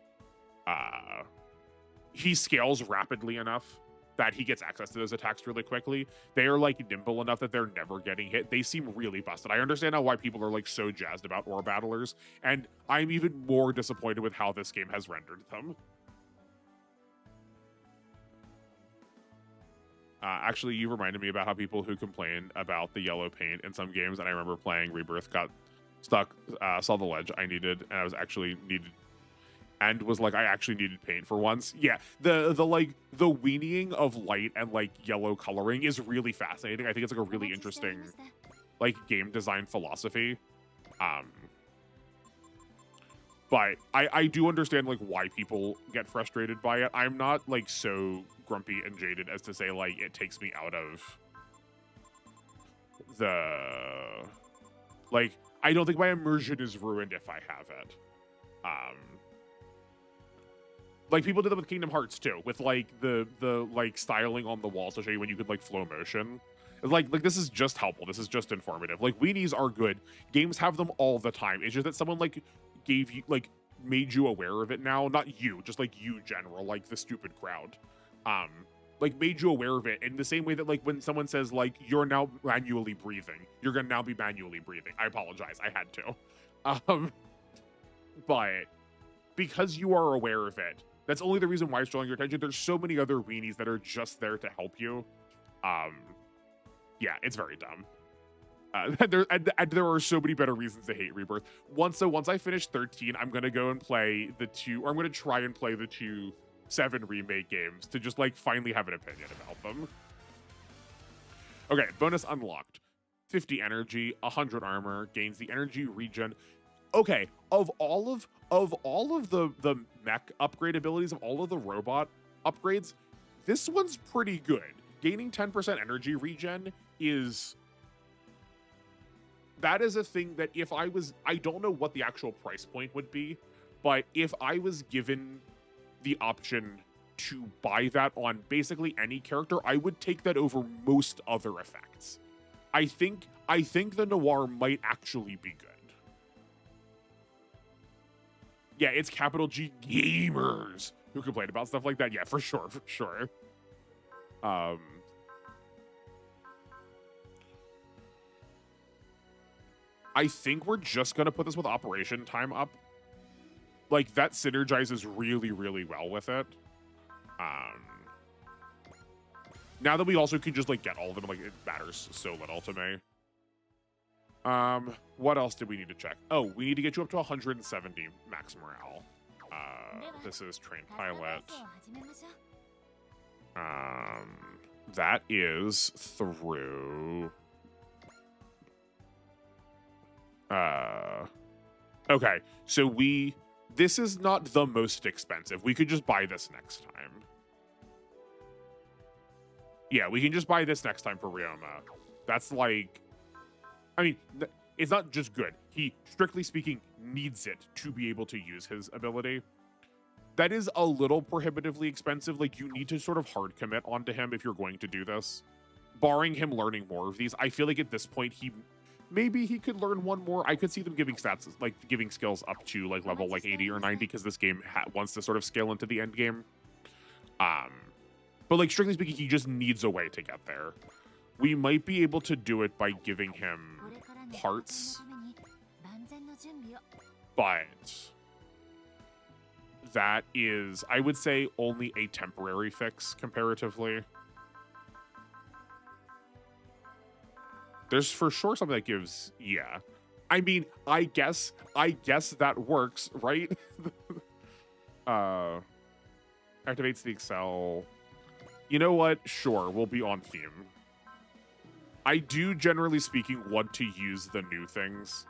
He scales rapidly enough that he gets access to those attacks really quickly. They are like nimble enough that they're never getting hit. They seem really busted. I understand now why people are like so jazzed about Aura Battlers, and I'm even more disappointed with how this game has rendered them. Actually, you reminded me about how people who complain about the yellow paint in some games, and I remember playing Rebirth, got stuck, saw the ledge I needed, and I was actually needed, and was like, I actually needed paint for once. Yeah, the weaning of light and like yellow coloring is really fascinating. I think it's like a really interesting like game design philosophy. But I do understand like why people get frustrated by it. I'm not like so grumpy and jaded as to say like it takes me out of the like I don't think my immersion is ruined if I have it. Like people did that with Kingdom Hearts too, with like the like styling on the walls to show you when you could like flow motion. Like this is just helpful. This is just informative. Like weenies are good. Games have them all the time. It's just that someone like gave you like made you aware of it now. Not you, just like you general, like the stupid crowd. Like made you aware of it in the same way that like when someone says like you're now manually breathing, you're gonna now be manually breathing. I apologize. I had to. But because you are aware of it. That's only the reason why it's drawing your attention. There's so many other weenies that are just there to help you. Yeah, it's very dumb. There are so many better reasons to hate Rebirth. Once I finish 13, I'm gonna go and play I'm gonna try and play the 7 remake games to just like finally have an opinion about them. Okay, bonus unlocked. 50 energy, 100 armor, gains the energy regen. Okay, of all of the mech upgrade abilities, of all of the robot upgrades, this one's pretty good. Gaining 10% energy regen that is a thing that if I don't know what the actual price point would be, but if I was given the option to buy that on basically any character, I would take that over most other effects. I think the Noir might actually be good. Yeah, it's capital G gamers who complain about stuff like that. Yeah, for sure. I think we're just gonna put this with operation time up. Like, that synergizes really, really well with it. Now that we also can just like get all of them, like, it matters so little to me. What else did we need to check? Oh, we need to get you up to 170 max morale. This is trained pilot. That is through. Okay, so this is not the most expensive. We could just buy this next time. Yeah, we can just buy this next time for Ryoma. That's like, I mean, it's not just good. He, strictly speaking, needs it to be able to use his ability. That is a little prohibitively expensive. Like, you need to sort of hard commit onto him if you're going to do this. Barring him learning more of these, I feel like at this point, maybe he could learn one more. I could see them giving stats, like giving skills up to like level like 80 or 90 because this game wants to sort of scale into the end game. But like strictly speaking, he just needs a way to get there. We might be able to do it by giving him parts, but that is, I would say, only a temporary fix comparatively. Theres for sure something that gives, yeah. I mean, I guess that works, right? Activates the Excel. You know what? Sure, we'll be on theme. I do, generally speaking, want to use the new things.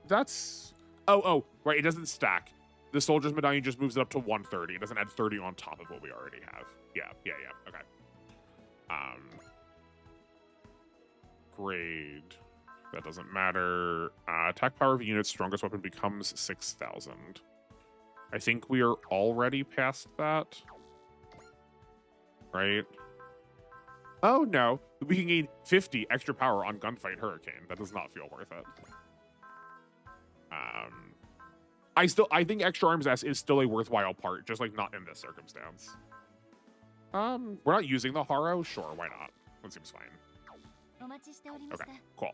That's... Oh, right, it doesn't stack. The Soldier's Medallion just moves it up to 130. It doesn't add 30 on top of what we already have. Yeah, okay. Grade. That doesn't matter. Attack power of the unit's strongest weapon becomes 6,000. I think we are already past that. Right? Oh, no. We can gain 50 extra power on Gunfight Hurricane. That does not feel worth it. I think Extra Arms S is still a worthwhile part, just like not in this circumstance. We're not using the Haro? Sure, why not? That seems fine. Okay, cool.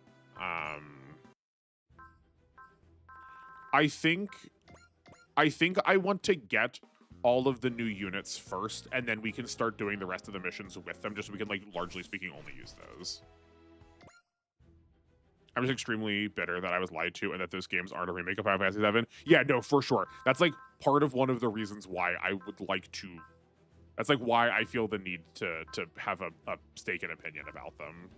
I think I want to get all of the new units first, and then we can start doing the rest of the missions with them, just so we can, like, largely speaking, only use those. I'm just extremely bitter that I was lied to and that those games aren't a remake of Final Fantasy VII. Yeah, no, for sure. That's, like, part of one of the reasons why I would like to... That's, like, why I feel the need to have a stake and opinion about them.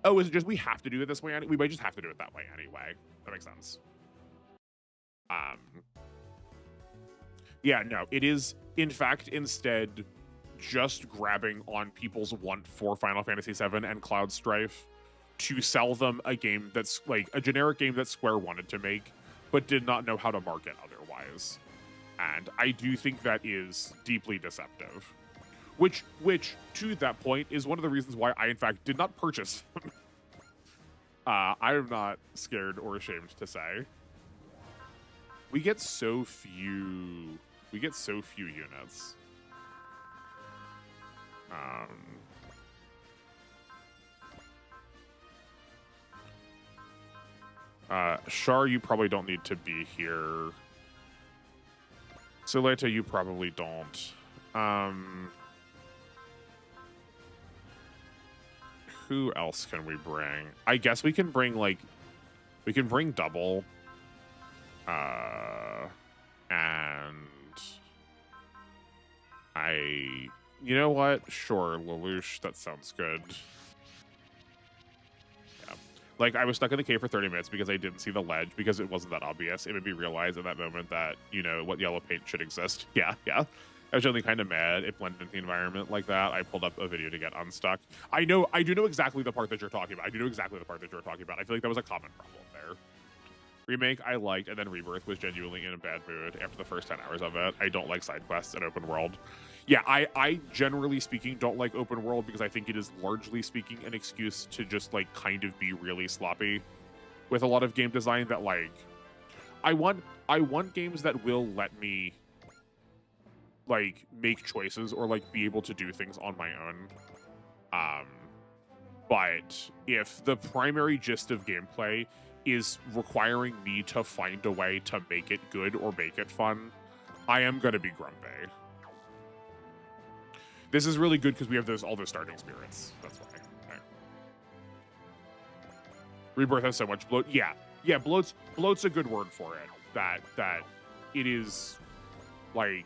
Oh, is it just we have to do it this way? We might just have to do it that way anyway. That makes sense. Yeah, no, it is, in fact, instead... just grabbing on people's want for Final Fantasy VII and Cloud Strife to sell them a game that's like a generic game that Square wanted to make, but did not know how to market otherwise. And I do think that is deeply deceptive. Which, to that point, is one of the reasons why I, in fact, did not purchase them. I am not scared or ashamed to say. We get so few units. Char, you probably don't need to be here. Soleta, you probably don't. Who else can we bring? I guess we can bring, like, we can bring Double. And you know what? Sure, Lelouch, that sounds good. Yeah. Like, I was stuck in the cave for 30 minutes because I didn't see the ledge because it wasn't that obvious. It made me realize at that moment that, you know, what yellow paint should exist. Yeah. I was only kind of mad it blended into the environment like that. I pulled up a video to get unstuck. I do know exactly the part that you're talking about. I feel like that was a common problem there. Remake I liked, and then Rebirth was genuinely in a bad mood after the first 10 hours of it. I don't like side quests and open world. Yeah, I generally speaking don't like open world because I think it is largely speaking an excuse to just like kind of be really sloppy with a lot of game design that like I want games that will let me like make choices or like be able to do things on my own. But if the primary gist of gameplay is requiring me to find a way to make it good or make it fun, I am going to be grumpy. This is really good because we have all those starting spirits. That's why. Okay. Rebirth has so much bloat. Yeah, bloat's a good word for it. That it is like,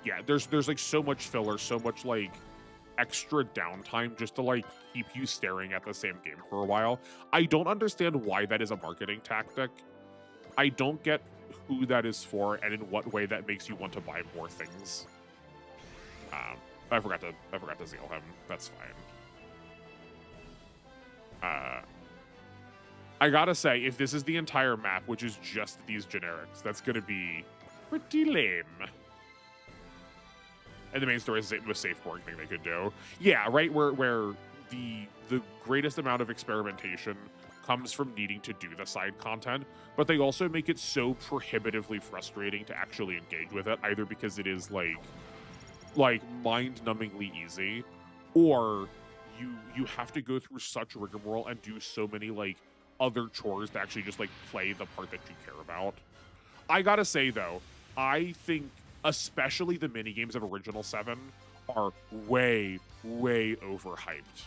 yeah, there's like so much filler, so much like extra downtime just to like keep you staring at the same game for a while. I don't understand why that is a marketing tactic. I don't get who that is for and in what way that makes you want to buy more things. I forgot to zeal him. That's fine. I gotta say, if this is the entire map, which is just these generics, that's gonna be pretty lame. And the main story is the safe boarding thing they could do. Yeah, right, where the greatest amount of experimentation comes from needing to do the side content, but they also make it so prohibitively frustrating to actually engage with it, either because it is like mind-numbingly easy, or you have to go through such rigmarole and do so many like other chores to actually just like play the part that you care about. I gotta say though, I think especially the minigames of Original 7 are way overhyped.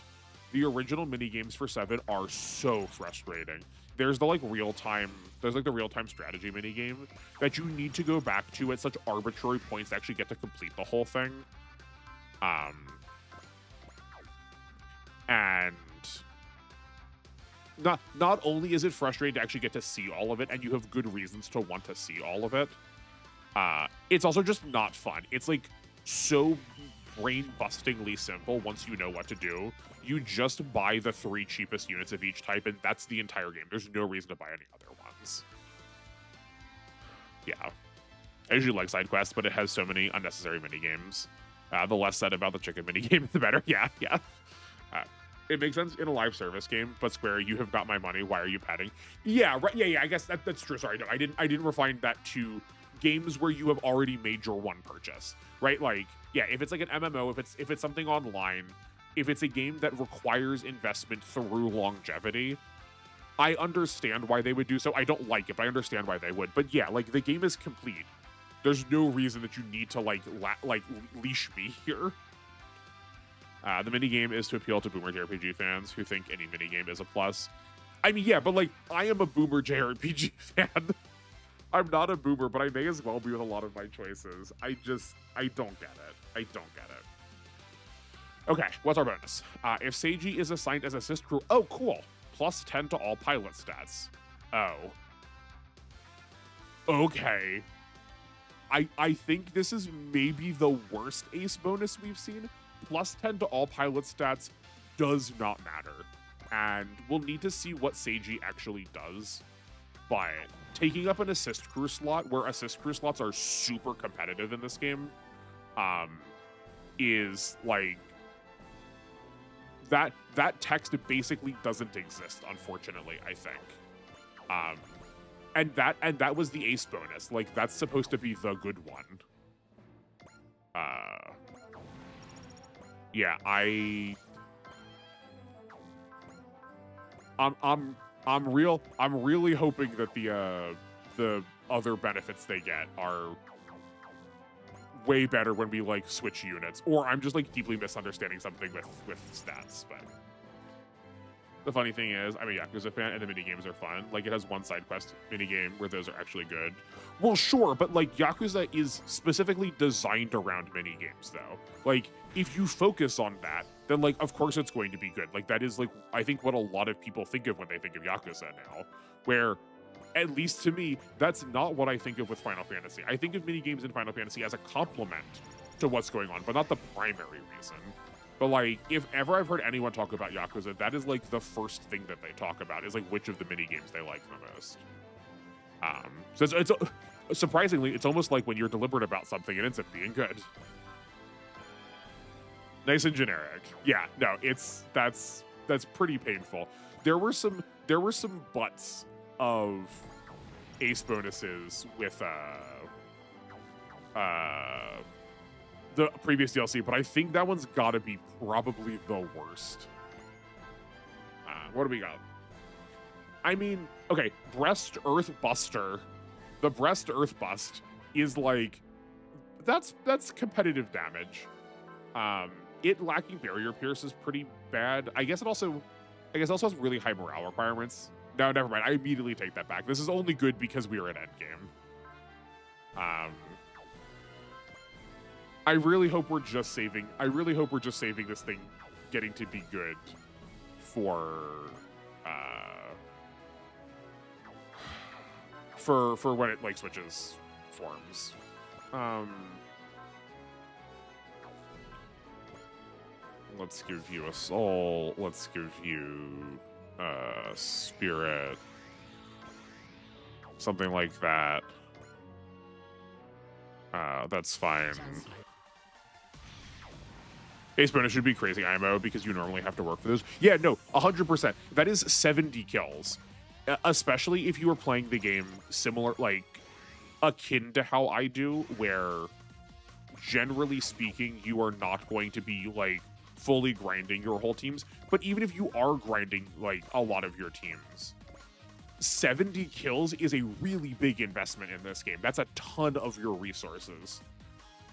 The original minigames for 7 are so frustrating. There's the real-time strategy minigame that you need to go back to at such arbitrary points to actually get to complete the whole thing. And not only is it frustrating to actually get to see all of it, and you have good reasons to want to see all of it, it's also just not fun. It's like so brain-bustingly simple once you know what to do. You just buy the 3 cheapest units of each type, and that's the entire game. There's no reason to buy any other ones. Yeah. I usually like side quests, but it has so many unnecessary minigames. The less said about the chicken minigame, the better. Yeah. It makes sense in a live service game, but Square, you have got my money. Why are you padding? Yeah, right. Yeah. I guess that's true. Sorry, no, I didn't refine that to games where you have already made your one purchase, right? Like, yeah, if it's like an MMO, if it's something online, if it's a game that requires investment through longevity, I understand why they would do so. I don't like it, but I understand why they would. But yeah, like the game is complete. There's no reason that you need to like leash me here. The minigame is to appeal to boomer JRPG fans who think any minigame is a plus. I mean, yeah, but like I am a boomer JRPG fan. I'm not a boomer, but I may as well be with a lot of my choices. I don't get it. I don't get it. Okay, what's our bonus? If Seiji is assigned as assist crew, oh, cool. Plus 10 to all pilot stats. Oh. Okay. I think this is maybe the worst ace bonus we've seen. Plus 10 to all pilot stats does not matter. And we'll need to see what Seiji actually does. But taking up an assist crew slot, where assist crew slots are super competitive in this game, is like that text basically doesn't exist, unfortunately, I think. And that was the ace bonus. Like that's supposed to be the good one. Yeah, I'm really hoping that the other benefits they get are way better when we like switch units, or I'm just like deeply misunderstanding something with stats. But the funny thing is, I'm a Yakuza fan, and the minigames are fun. Like, it has one side quest minigame where those are actually good. Well, sure, but like Yakuza is specifically designed around minigames, though. Like, if you focus on that, then like of course it's going to be good. Like, that is like I think what a lot of people think of when they think of Yakuza now, where at least to me, that's not what I think of with Final Fantasy. I think of minigames in Final Fantasy as a complement to what's going on, but not the primary reason. But like, if ever I've heard anyone talk about Yakuza, that is like the first thing that they talk about is like which of the mini games they like the most. So it's surprisingly, it's almost like when you're deliberate about something, it ends up being good. Nice and generic. Yeah, no, that's pretty painful. There were some butts of ace bonuses with the previous DLC, but I think that one's got to be probably the worst. What do we got? I mean, okay, Breast Earth Buster. The Breast Earth Bust is like that's competitive damage. It lacking Barrier Pierce is pretty bad. I guess it also has really high morale requirements. No, never mind. I immediately take that back. This is only good because we are at endgame. I really hope we're just saving this thing getting to be good for when it like switches forms. Let's give you a soul. Let's give you spirit. Something like that. That's fine. Ace bonus should be crazy IMO because you normally have to work for those. Yeah, no, 100%. That is 70 kills. Especially if you were playing the game similar, like, akin to how I do, where, generally speaking, you are not going to be, like, fully grinding your whole teams. But even if you are grinding, like, a lot of your teams, 70 kills is a really big investment in this game. That's a ton of your resources.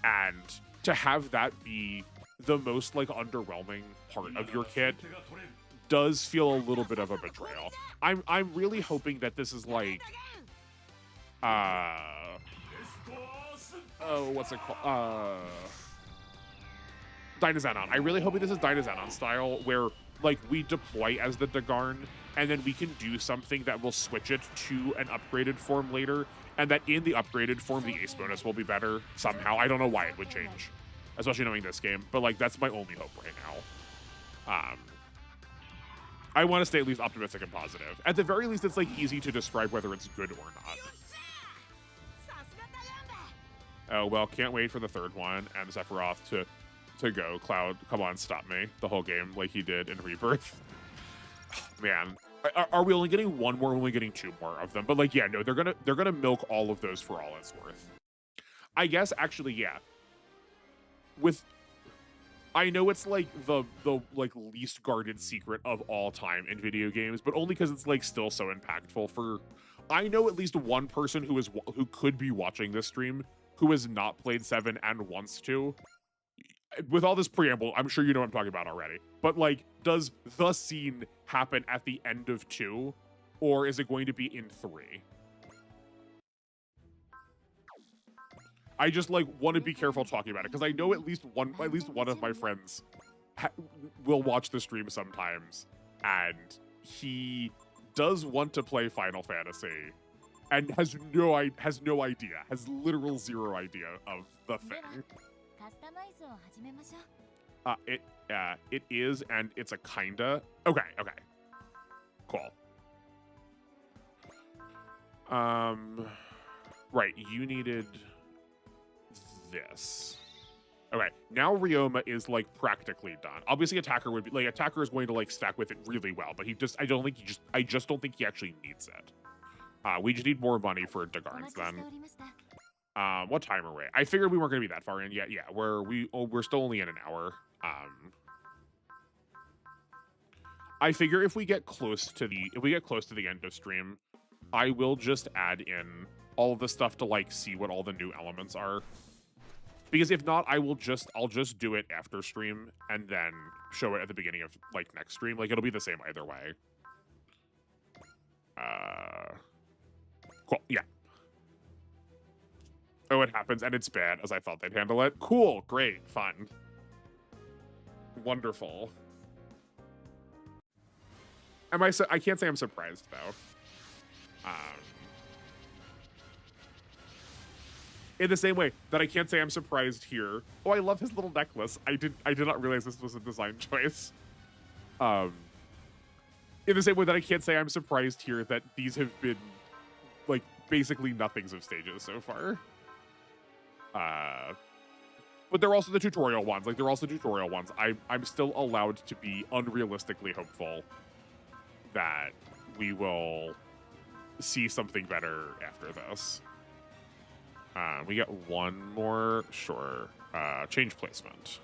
And to have that be the most like underwhelming part of your kit does feel a little bit of a betrayal. I'm really hoping that this is like what's it called? Dynazenon. I really hope this is Dynazenon style where like we deploy as the Dagarn and then we can do something that will switch it to an upgraded form later, and that in the upgraded form the ace bonus will be better somehow. I don't know why it would change, especially knowing this game, but like that's my only hope right now. I want to stay at least optimistic and positive. At the very least, it's like easy to describe whether it's good or not. Oh well, can't wait for the third one and Sephiroth to go. Cloud, come on, stop me the whole game like he did in Rebirth. Man, are we only getting one more? We're only getting two more of them, but like, yeah, no, they're gonna milk all of those for all it's worth. I guess actually, yeah. I know it's like the like least guarded secret of all time in video games, but only because it's like still so impactful for. I know at least one person who could be watching this stream who has not played 7 and wants to. With all this preamble, I'm sure you know what I'm talking about already. But like, does the scene happen at the end of 2, or is it going to be in 3? I just like want to be careful talking about it because I know at least one of my friends will watch the stream sometimes, and he does want to play Final Fantasy, and has literal zero idea of the thing. It is, and it's a kinda. Okay. Cool. Right, you needed this. Okay, now Ryoma is like practically done. Obviously, attacker is going to like stack with it really well, but I just don't think he actually needs it. We just need more money for Dagarns then. What time are we? I figured we weren't gonna be that far in yet. Yeah, we're still only in an hour. Um, I figure if we get close to the end of stream, I will just add in all of the stuff to like see what all the new elements are. Because if not, I'll just do it after stream and then show it at the beginning of like next stream. Like it'll be the same either way. Cool. Yeah. Oh, it happens and it's bad as I thought they'd handle it. Cool. Great. Fun. Wonderful. I can't say I'm surprised though. In the same way that I can't say I'm surprised here. Oh, I love his little necklace. I did not realize this was a design choice. In the same way that I can't say I'm surprised here that these have been like basically nothings of stages so far. But they're also the tutorial ones. Like they're also tutorial ones. I'm still allowed to be unrealistically hopeful that we will see something better after this. We get one more, sure. Change placement.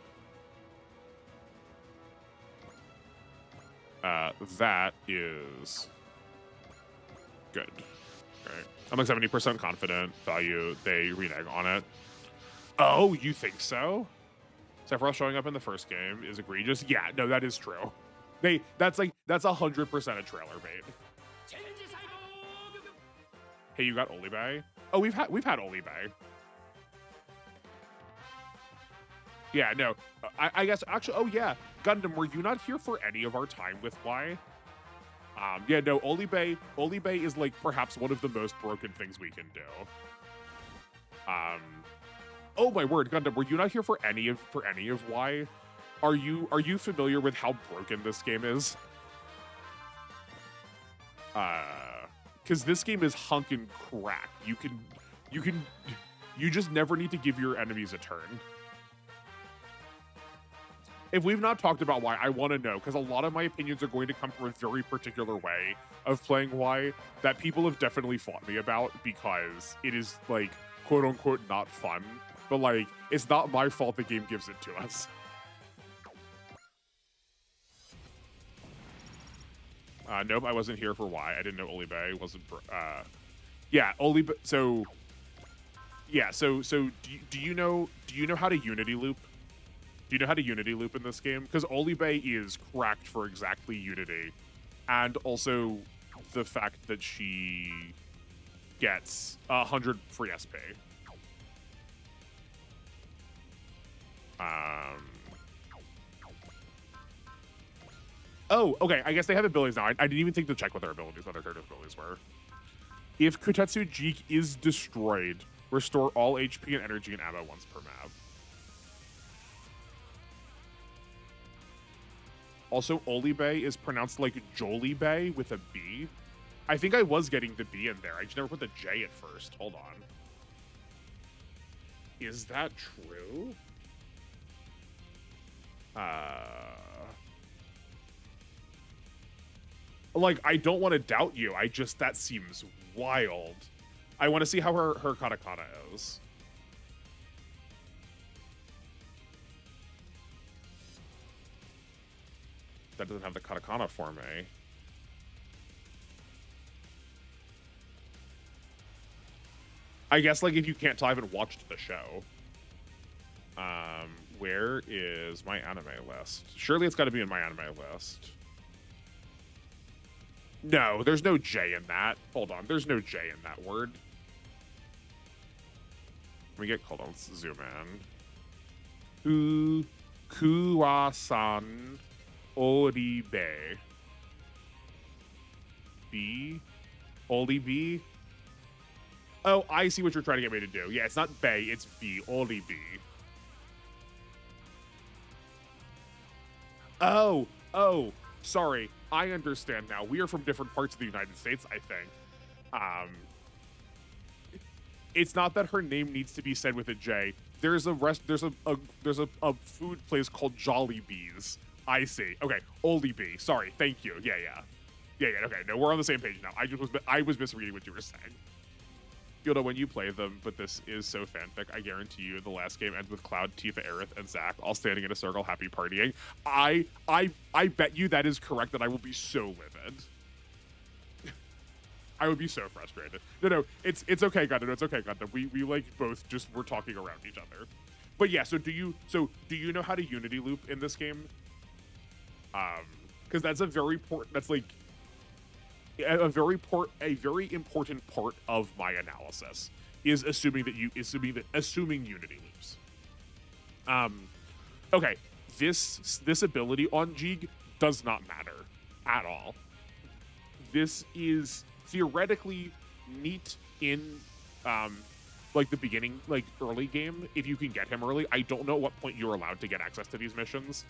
That is good. Right. I'm like 70% confident value they renege on it. Oh, you think so? Sephiroth showing up in the first game is egregious. Yeah, no, that is true. That's 100% a trailer bait. Hey, you got Olibe? Oh, we've had Olibe. Yeah, no. I guess actually. Oh yeah, Gundam. Were you not here for any of our time with Y? Yeah, no. Olibe is like perhaps one of the most broken things we can do. Oh my word, Gundam. Were you not here for any of Y? Are you familiar with how broken this game is? Because this game is hunkin' crack. You just never need to give your enemies a turn. If we've not talked about Y, I want to know, because a lot of my opinions are going to come from a very particular way of playing Y that people have definitely fought me about because it is, like, quote-unquote not fun. But, like, it's not my fault the game gives it to us. Nope, I wasn't here for Y. I didn't know Olibe wasn't. Yeah, Olibe. So, yeah. So do you know how to Unity loop? Do you know how to Unity loop in this game? Because Olibe is cracked for exactly Unity, and also the fact that she gets 100 free SP. Oh, okay. I guess they have abilities now. I didn't even think to check what their character's abilities were. If Kutetsu Jeek is destroyed, restore all HP and energy and ammo once per map. Also, Olibe is pronounced like Jolibe with a B. I think I was getting the B in there. I just never put the J at first. Hold on. Is that true? Like, I don't want to doubt you. That seems wild. I want to see how her katakana is. That doesn't have the katakana for me. I guess, like, if you can't tell, I haven't watched the show. Where is my anime list? Surely it's got to be in my anime list. No, there's no J in that. Hold on, there's no J in that word. Hold on, let's zoom in. Kuwasan Oribe. B? Olibe? Oh, I see what you're trying to get me to do. Yeah, it's not Bay, it's B. Olibe. Oh, sorry. I understand now. We are from different parts of the United States, I think. It's not that her name needs to be said with a J. There's a food place called Jolly Bees. I see. Okay, Olibe. Sorry. Thank you. Yeah. Okay. No, we're on the same page now. I was misreading what you were saying. Yoda, when you play them, but this is so fanfic, I guarantee you the last game ends with Cloud, Tifa, Aerith, and Zack all standing in a circle, happy partying. I bet you that is correct, that I will be so livid. I would be so frustrated. No, it's okay, Gundam. It's okay, Gundam. We like both just were talking around each other. But yeah, so do you know how to Unity loop in this game? Because that's a very important. That's like a very important part of my analysis is assuming Unity loops. Okay, this ability on Jeeg does not matter at all. This is theoretically neat in like the beginning, like early game, if you can get him early. I don't know at what point you're allowed to get access to these missions.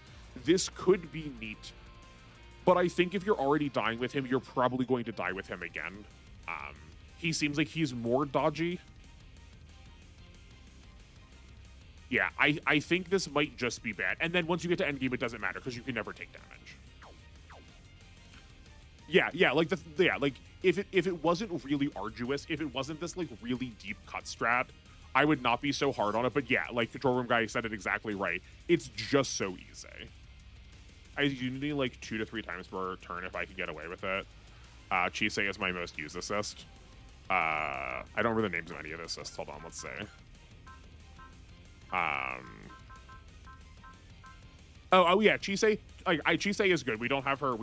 This could be neat, but I think if you're already dying with him, you're probably going to die with him again. He seems like he's more dodgy. Yeah, I think this might just be bad. And then once you get to endgame, it doesn't matter because you can never take damage. Yeah, like like if it wasn't really arduous, if it wasn't this like really deep cut strat, I would not be so hard on it. But yeah, like Control Room Guy said it exactly right. It's just so easy. I Unity like 2 to 3 times per turn if I can get away with it. Chisei is my most used assist. I don't remember the names of any of the assists. Hold on, let's see. Oh yeah, Chisei. Like Chisei is good. We don't have her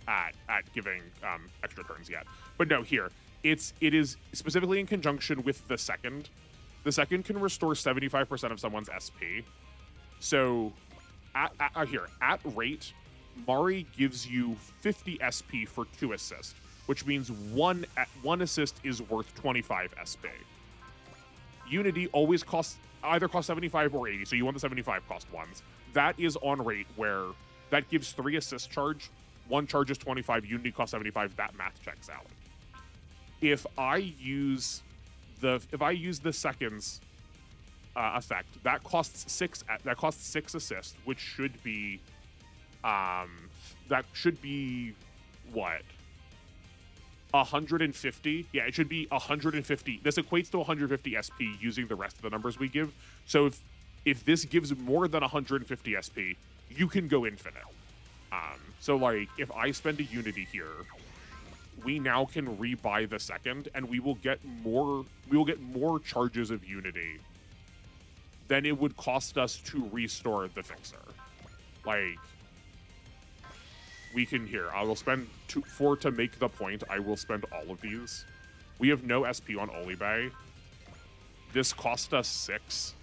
at giving extra turns yet. But no, here it is specifically in conjunction with the second. The second can restore 75% of someone's SP. So at rate, Mari gives you 50 SP for 2 assists, which means one assist is worth 25 SP. Unity always either costs 75 or 80, so you want the 75 cost ones. That is on rate where that gives 3 assist charge. 1 charge is 25, Unity costs 75, that math checks out. If I use the seconds effect, that costs 6 assists, which should be what? 150. Yeah, it should be 150. This equates to 150 SP using the rest of the numbers we give. So if this gives more than 150 SP, you can go infinite. So like if I spend a Unity here, we now can rebuy the second, and we will get more charges of Unity than it would cost us to restore the fixer. Like, we can here. I will spend 4 to make the point. I will spend all of these. We have no SP on Olibe. This cost us 6.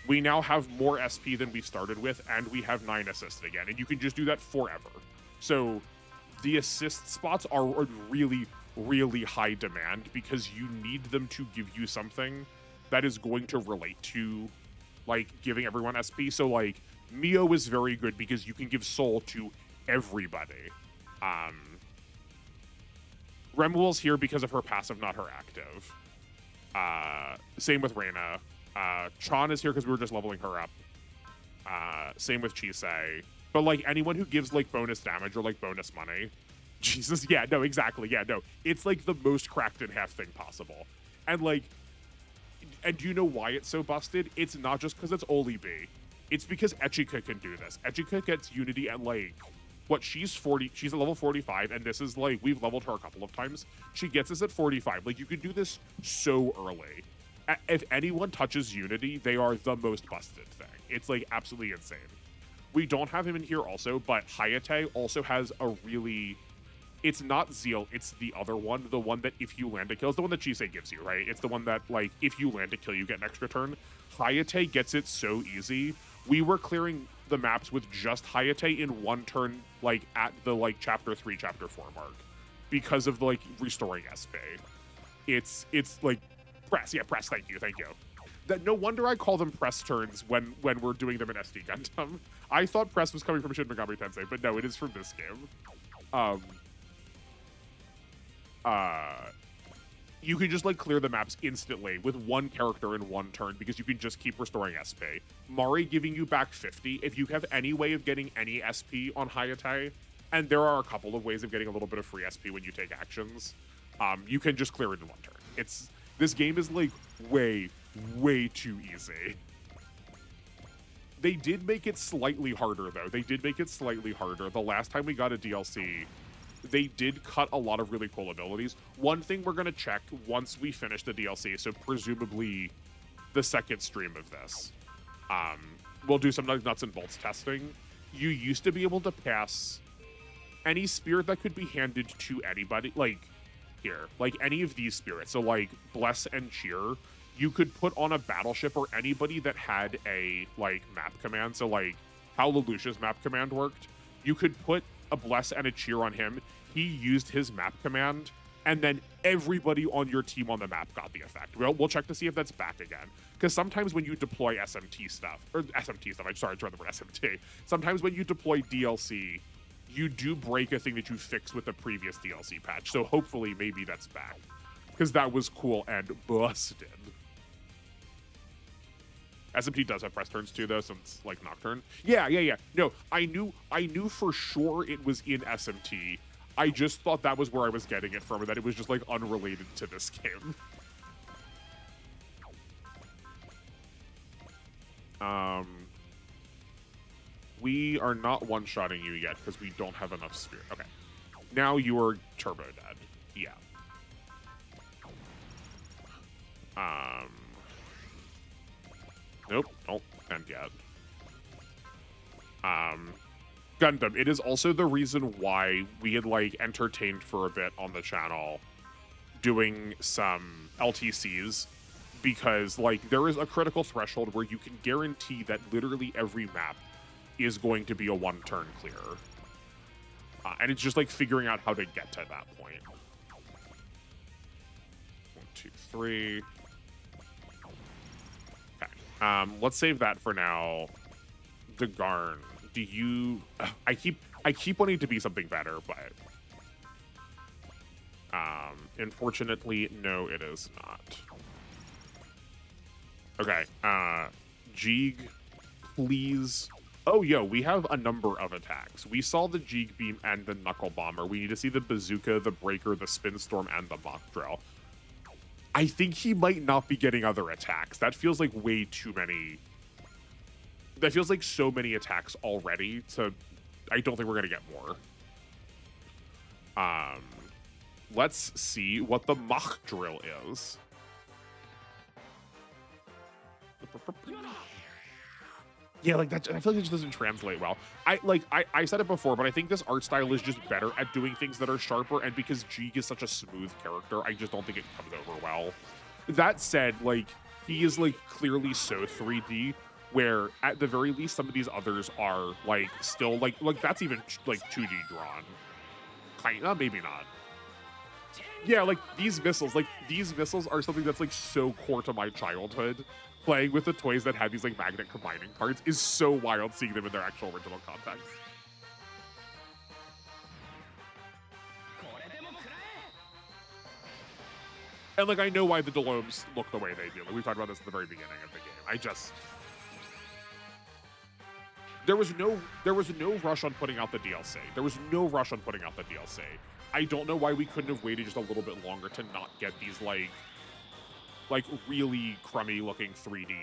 We now have more SP than we started with, and we have 9 assists again, and you can just do that forever. So the assist spots are really, really high demand because you need them to give you something that is going to relate to, like, giving everyone SP. So, like, Mio is very good because you can give Soul to everybody. Remuel's here because of her passive, not her active. Same with Reina. Chan is here because we were just leveling her up. Same with Chisei. But, like, anyone who gives, like, bonus damage or, like, bonus money. Jesus, yeah, no, exactly, yeah, no. It's, like, the most cracked in half thing possible. And, like, and do you know why it's so busted? It's not just because it's Olibe. It's because Echika can do this. Echika gets Unity at, like, what, she's at level 45, and this is, like, we've leveled her a couple of times. She gets us at 45. Like, you can do this so early. If anyone touches Unity, they are the most busted thing. It's, like, absolutely insane. We don't have him in here also, but Hayate also has a really... It's not Zeal, it's the other one. The one that if you land a kill, it's the one that Chisei gives you, right? It's the one that, like, if you land a kill, you get an extra turn. Hayate gets it so easy. We were clearing the maps with just Hayate in 1 turn, like, at the, like, chapter 3, chapter 4 mark. Because of, like, restoring SP. It's like... Press, thank you. That no wonder I call them press turns when we're doing them in SD Gundam. I thought press was coming from Shin Megami Tensei, but no, it is from this game. You can just, like, clear the maps instantly with 1 character in 1 turn because you can just keep restoring SP. Mari giving you back 50. If you have any way of getting any SP on Hayate, And there are a couple of ways of getting a little bit of free SP when you take actions. You can just clear it in one turn. This game is like way too easy. They did make it slightly harder though. They did make it slightly harder. The last time we got a DLC, they did cut a lot of really cool abilities. One thing we're gonna check once we finish the DLC, so presumably the second stream of this, we'll do some nuts and bolts testing. You used to be able to pass any spirit that could be handed to anybody, like here, like any of these spirits. So like Bless and Cheer, you could put on a battleship or anybody that had a like map command. So like how Lelouch's map command worked, you could put a Bless and a Cheer on him. He used his map command, and then everybody on your team on the map got the effect. We'll check to see if that's back again. Because sometimes when you deploy SMT stuff, I'm sorry, I tried the word SMT. Sometimes when you deploy DLC, you do break a thing that you fixed with the previous DLC patch. So hopefully maybe that's back. Because that was cool and busted. SMT does have press turns too, though, since like Nocturne. Yeah. No, I knew for sure it was in SMT. I just thought that was where I was getting it from, and that it was just like unrelated to this game. We are not one-shotting you yet because we don't have enough spirit. Okay. Now you are turbo dead. Yeah. Nope, don't end yet. Gundam, it is also the reason why we had like entertained for a bit on the channel doing some LTCs, because like there is a critical threshold where you can guarantee that literally every map is going to be a one-turn clear. And it's just like figuring out how to get to that point. 1, 2, 3. Okay. Let's save that for now. The Garn. Do you... I keep wanting to be something better, but... unfortunately, no, it is not. Okay. Jeeg, please... Oh, yo, we have a number of attacks. We saw the Jeeg Beam and the Knuckle Bomber. We need to see the Bazooka, the Breaker, the Spin Storm, and the Mock Drill. I think he might not be getting other attacks. That feels like way too many. That feels like so many attacks already, so I don't think we're going to get more. Let's see what the Mock Drill is. Yeah, like that, I feel like it just doesn't translate well. I said it before, but I think this art style is just better at doing things that are sharper, and because Jeeg is such a smooth character, I just don't think it comes over well. That said, like, he is like clearly so 3D, where at the very least some of these others are like still like that's even like 2D drawn. Kinda, maybe not. Yeah, like these missiles are something that's like so core to my childhood. Playing with the toys that had these like magnet combining parts is so wild, seeing them in their actual original context. And like I know why the Delomes look the way they do. Like we talked about this at the very beginning of the game. There was no rush on putting out the DLC. There was no rush on putting out the DLC. I don't know why we couldn't have waited just a little bit longer to not get these like really crummy looking 3D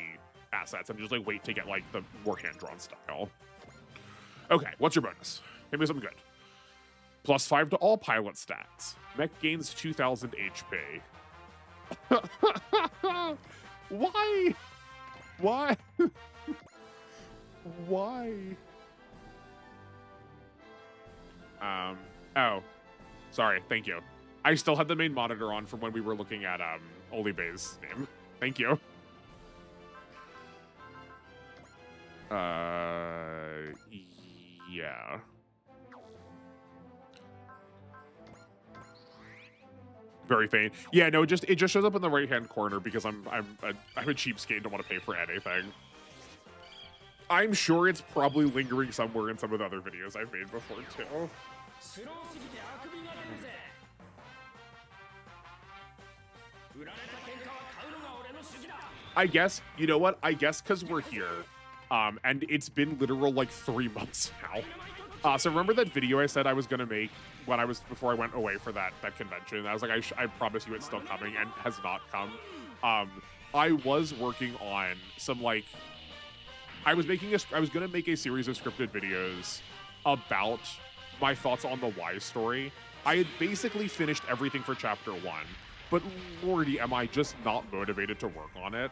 assets and just like wait to get like the more hand-drawn style. Okay, what's your bonus? Give me something good. +5 to all pilot stats. Mech gains 2000 HP. Why? Why? Why? Oh. Sorry, thank you. I still had the main monitor on from when we were looking at Olibe's name. Thank you. Yeah. Very faint. Yeah, no, it just shows up in the right-hand corner because I'm a cheapskate and don't want to pay for anything. I'm sure it's probably lingering somewhere in some of the other videos I've made before too. I guess, you know what? I guess because we're here, and it's been literal like 3 months now. So remember that video I said I was gonna make when before I went away for that convention? I was like, I promise you it's still coming, and has not come. I was working on some like, I was gonna make a series of scripted videos about my thoughts on the Y story. I had basically finished everything for chapter 1, but lordy, am I just not motivated to work on it.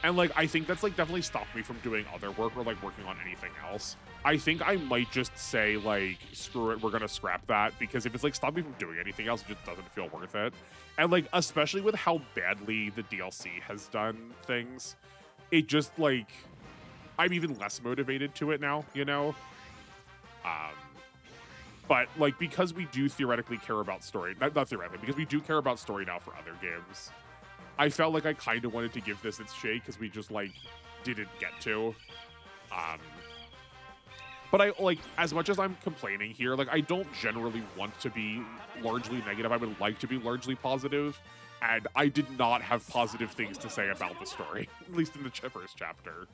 And like, I think that's like definitely stopped me from doing other work or like working on anything else. I think I might just say like, screw it, we're gonna scrap that, because if it's like stopped me from doing anything else, it just doesn't feel worth it. And like, especially with how badly the DLC has done things, it just like, I'm even less motivated to it now, you know? But like, because we do theoretically care about story, not theoretically, because we do care about story now for other games, I felt like I kind of wanted to give this its shake because we just like didn't get to. But I like, as much as I'm complaining here, like I don't generally want to be largely negative. I would like to be largely positive, and I did not have positive things to say about the story, at least in the first chapter.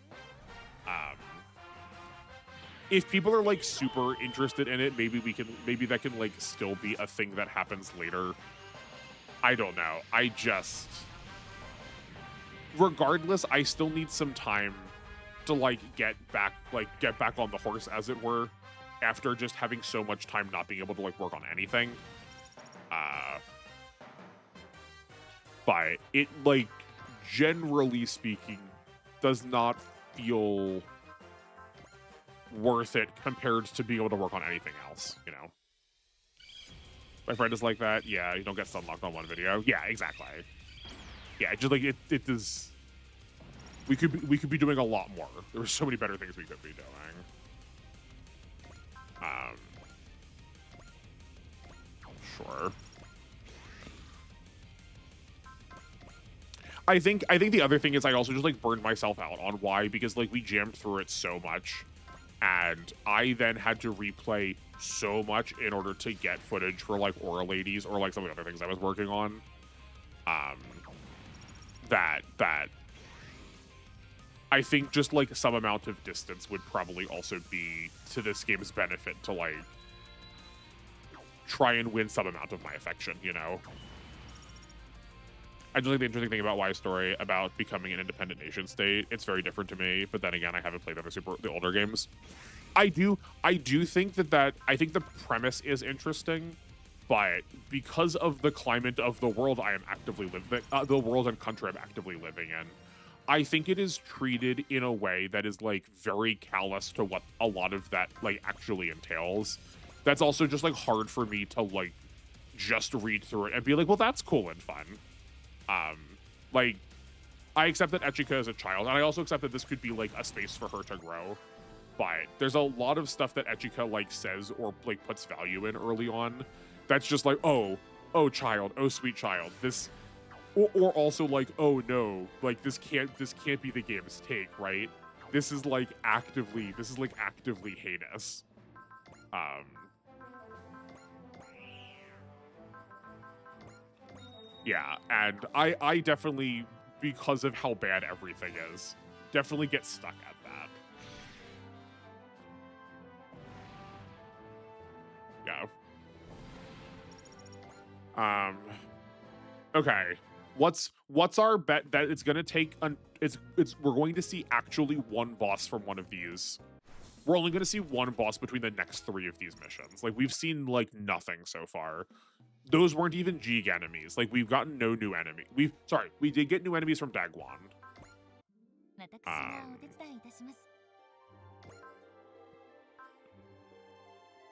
If people are like super interested in it, maybe that can like still be a thing that happens later. I don't know. Regardless, I still need some time to like get back on the horse, as it were, after just having so much time not being able to like work on anything. But it, like, generally speaking, does not feel worth it compared to being able to work on anything else, you know? My friend is like that. Yeah, you don't get stunlocked on one video. Yeah, exactly. Yeah, just like it does. We could be doing a lot more. There were so many better things we could be doing. Sure. I think the other thing is I also just like burned myself out on Y, because like we jammed through it so much, and I then had to replay so much in order to get footage for like Aura Ladies or like some of the other things I was working on. That I think just like some amount of distance would probably also be to this game's benefit to like try and win some amount of my affection, you know? I just think the interesting thing about Y story, about becoming an independent nation state, it's very different to me, but then again, I haven't played the older games. I do think I think the premise is interesting, but because of the climate of the world I am actively living, the world and country I'm actively living in, I think it is treated in a way that is like very callous to what a lot of that like actually entails. That's also just like hard for me to like just read through it and be like, well, that's cool and fun. Like, I accept that Echika is a child, and I also accept that this could be like a space for her to grow. But there's a lot of stuff that Echika like says or like puts value in early on that's just like, oh child, oh sweet child, this, or also like, oh no, like this can't be the game's take, right? This is like actively heinous. Yeah, and I definitely, because of how bad everything is, definitely get stuck at that. Yeah. Okay. What's our bet that it's gonna take we're going to see actually one boss from one of these. We're only gonna see one boss between the next 3 of these missions. Like, we've seen like nothing so far. Those weren't even Jeeg enemies. Like, we've gotten no new enemy. We did get new enemies from Dagwon.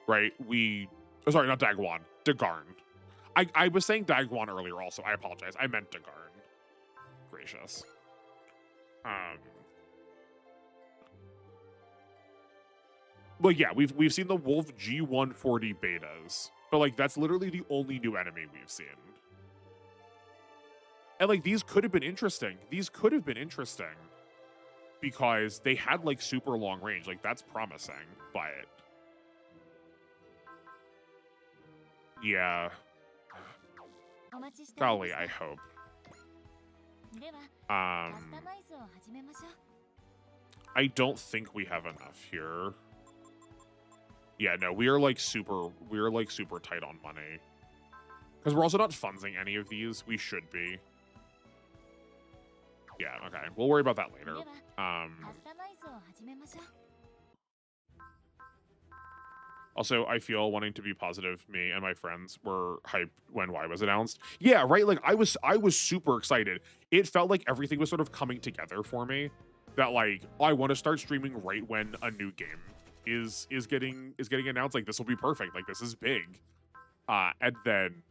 Right? Sorry, not Dagwon. Dagarn. I was saying Dagwon earlier also. I apologize. I meant Dagarn. Gracious. But yeah, we've seen the Wolf G140 betas. But like, that's literally the only new enemy we've seen. And like, these could have been interesting. Because they had like super long range. Like, that's promising, but yeah. Golly, I hope. I don't think we have enough here. Yeah, no, we are like super tight on money. Because we're also not funding any of these. We should be. Yeah, okay. We'll worry about that later. Also, I feel wanting to be positive, me and my friends were hyped when Y was announced. Yeah, right? Like I was super excited. It felt like everything was sort of coming together for me. That like I want to start streaming right when a new game is getting announced. Like this will be perfect. Like this is big. And then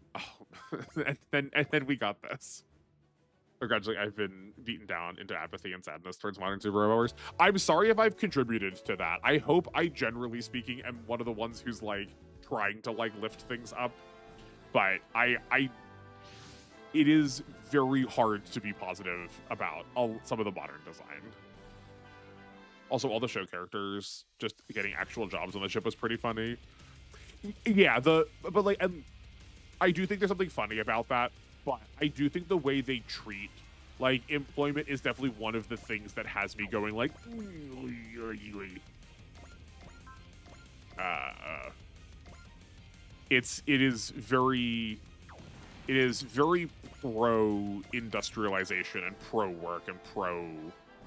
and then we got this. Gradually, I've been beaten down into apathy and sadness towards modern superheroes. I'm sorry if I've contributed to that. I hope I, generally speaking, am one of the ones who's like trying to like lift things up. But it is very hard to be positive about some of the modern design. Also, all the show characters just getting actual jobs on the ship was pretty funny. Yeah, but like, and I do think there's something funny about that. But I do think the way they treat, like, employment is definitely one of the things that has me going, like, it is very pro industrialization and pro work and pro,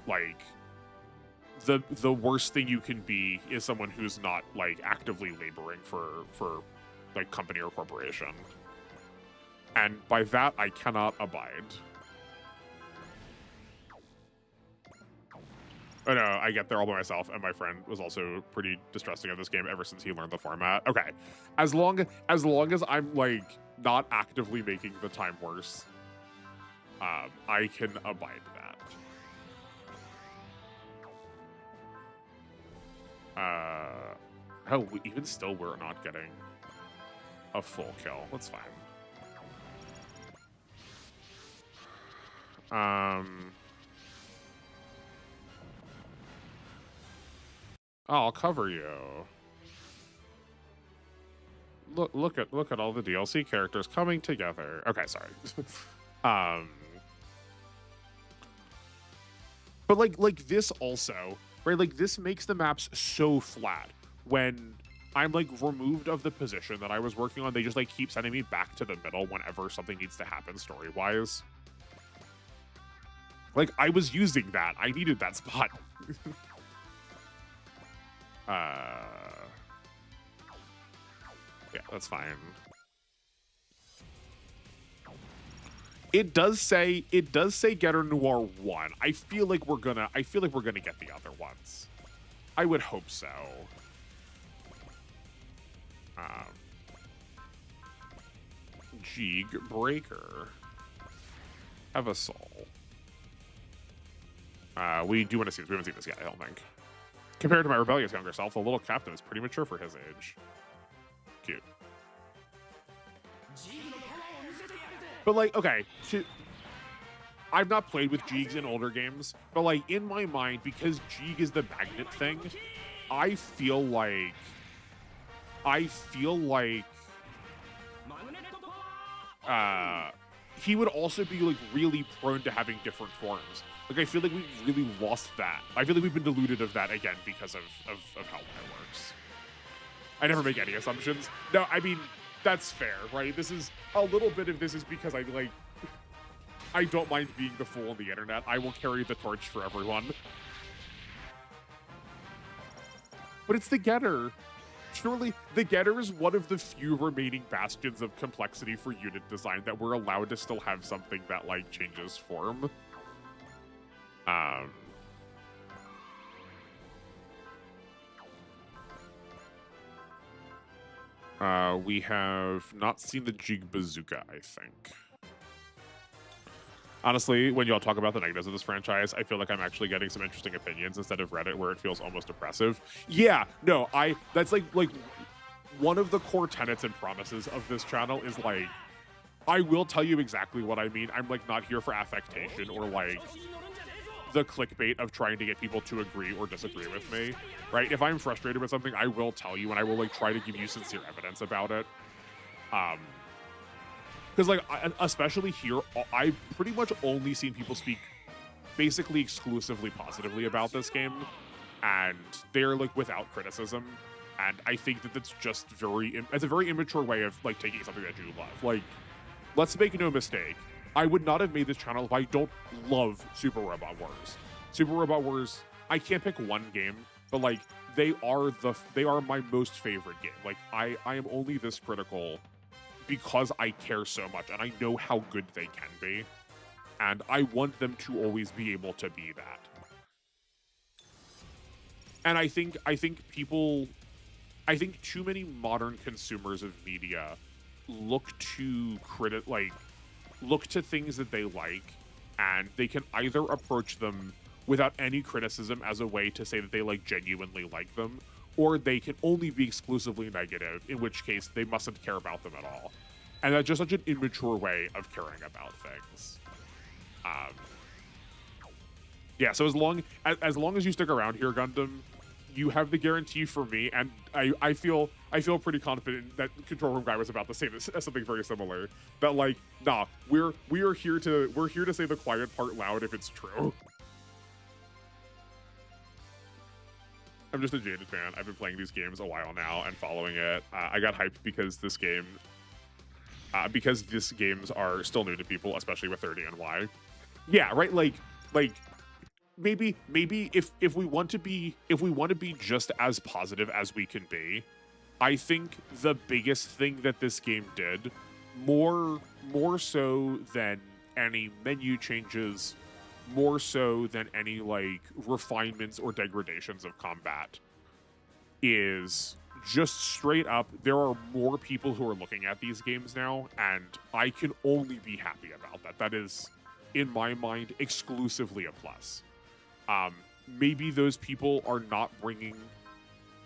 like, the worst thing you can be is someone who's not like actively laboring for like company or corporation. And by that, I cannot abide. Oh no, I get there all by myself, and my friend was also pretty distrusting of this game ever since he learned the format. Okay, as long as I'm like not actively making the time worse, I can abide that. Hell, even still, we're not getting a full kill. That's fine. I'll cover you. Look at all the DLC characters coming together. Okay, sorry. But like this also, right? Like this makes the maps so flat when I'm like removed of the position that I was working on. They just like keep sending me back to the middle whenever something needs to happen story-wise. Like, I was using that. I needed that spot. Yeah, that's fine. It does say Getter Noir 1. I feel like we're gonna get the other ones. I would hope so. Jig Breaker. Have a soul. We do want to see this. We haven't seen this yet, I don't think. Compared to my rebellious younger self, the little captain is pretty mature for his age. Cute. But like, okay, I've not played with Jigs in older games, but like in my mind, because Jig is the magnet thing, I feel like he would also be like really prone to having different forms. Like, I feel like we've really lost that. I feel like we've been deluded of that again because of how that works. I never make any assumptions. No, I mean, that's fair, right? This is, a little bit of this is because I don't mind being the fool on the internet. I will carry the torch for everyone. But it's the Getter. Surely, the Getter is one of the few remaining bastions of complexity for unit design that we're allowed to still have something that, like, changes form. We have not seen the Jig Bazooka, I think. Honestly, when y'all talk about the negatives of this franchise, I feel like I'm actually getting some interesting opinions instead of Reddit, where it feels almost oppressive. Yeah, no, that's like one of the core tenets and promises of this channel is like, I will tell you exactly what I mean. I'm like not here for affectation or like the clickbait of trying to get people to agree or disagree with me, right? If I'm frustrated with something, I will tell you and I will like try to give you sincere evidence about it. Because like, especially here, I've pretty much only seen people speak basically exclusively positively about this game. and they're like without criticism. And I think that that's just it's a very immature way of like taking something that you love. Like, let's make no mistake, I would not have made this channel if I don't love Super Robot Wars. Super Robot Wars, I can't pick one game, but like they are my most favorite game. Like I am only this critical because I care so much and I know how good they can be. And I want them to always be able to be that. And I think too many modern consumers of media look to look to things that they like, and they can either approach them without any criticism as a way to say that they like genuinely like them, or they can only be exclusively negative, in which case they mustn't care about them at all. And that's just such an immature way of caring about things. Yeah, so as long as you stick around here, Gundam, you have the guarantee for me, and I feel pretty confident that Control Room Guy was about to say this something very similar. That like, nah, we are here to say the quiet part loud if it's true. I'm just a jaded fan. I've been playing these games a while now and following it. I got hyped because this games are still new to people, especially with 30NY. Yeah, right. Like maybe if we want to be just as positive as we can be, I think the biggest thing that this game did, more so than any menu changes, more so than any like refinements or degradations of combat, is just straight up there are more people who are looking at these games now, and I can only be happy about that. That is, in my mind, exclusively a plus. Maybe those people are not bringing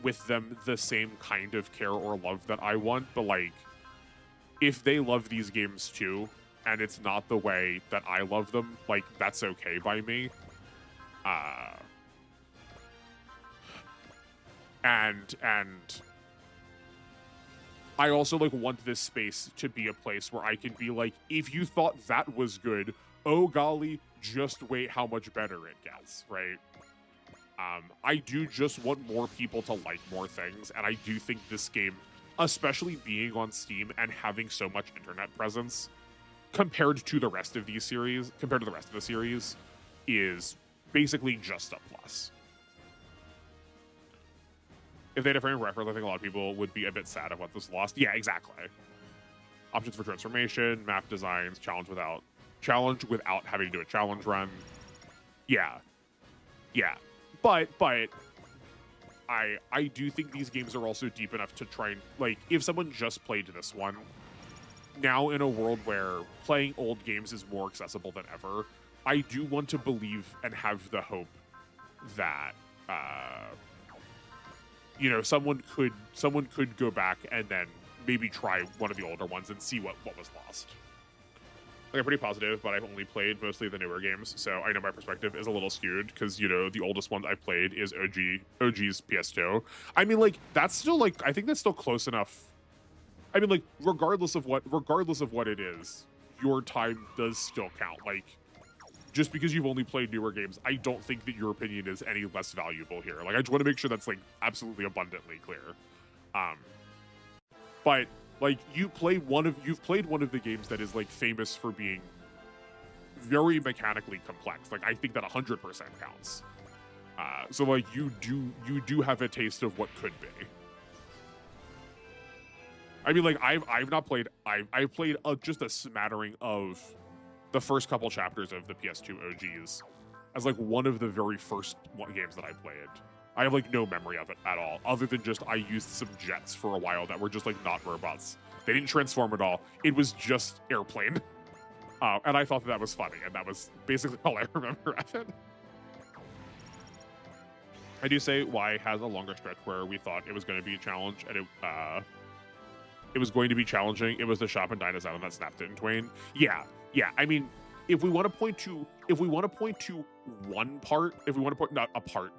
with them the same kind of care or love that I want, but like, if they love these games too, and it's not the way that I love them, like, that's okay by me. And I also like want this space to be a place where I can be like, if you thought that was good, oh golly, just wait how much better it gets, right? I do just want more people to like more things, and I do think this game, especially being on Steam and having so much internet presence, compared to the rest of the series, is basically just a plus. If they had a frame of reference, I think a lot of people would be a bit sad of what this lost. Yeah, exactly. Options for transformation, map designs, challenge without having to do a challenge run. Yeah. But I do think these games are also deep enough to try and, like, if someone just played this one, now in a world where playing old games is more accessible than ever, I do want to believe and have the hope that someone could go back and then maybe try one of the older ones and see what was lost. Like, I'm pretty positive, but I've only played mostly the newer games, so I know my perspective is a little skewed because, the oldest one I've played is OG's PS2. I mean, like, that's still, like, I think that's still close enough. I mean, like, regardless of what it is, your time does still count. Like, just because you've only played newer games, I don't think that your opinion is any less valuable here. Like, I just want to make sure that's, like, absolutely abundantly clear. But like, you've played one of the games that is like famous for being very mechanically complex. Like, I think that 100% counts. So like, you do have a taste of what could be. I mean, like, I've not played. I've played just a smattering of the first couple chapters of the PS2 OGs as like one of the very first games that I played. I have like no memory of it at all, other than just I used some jets for a while that were just like not robots. They didn't transform at all. It was just airplane. And I thought that was funny, and that was basically all I remember of it. I do say Y has a longer stretch where we thought it was going to be a challenge, and it was going to be challenging. It was the shop and Dinah's Island that snapped it in twain. Yeah. I mean, if we want to point to one part, not a part,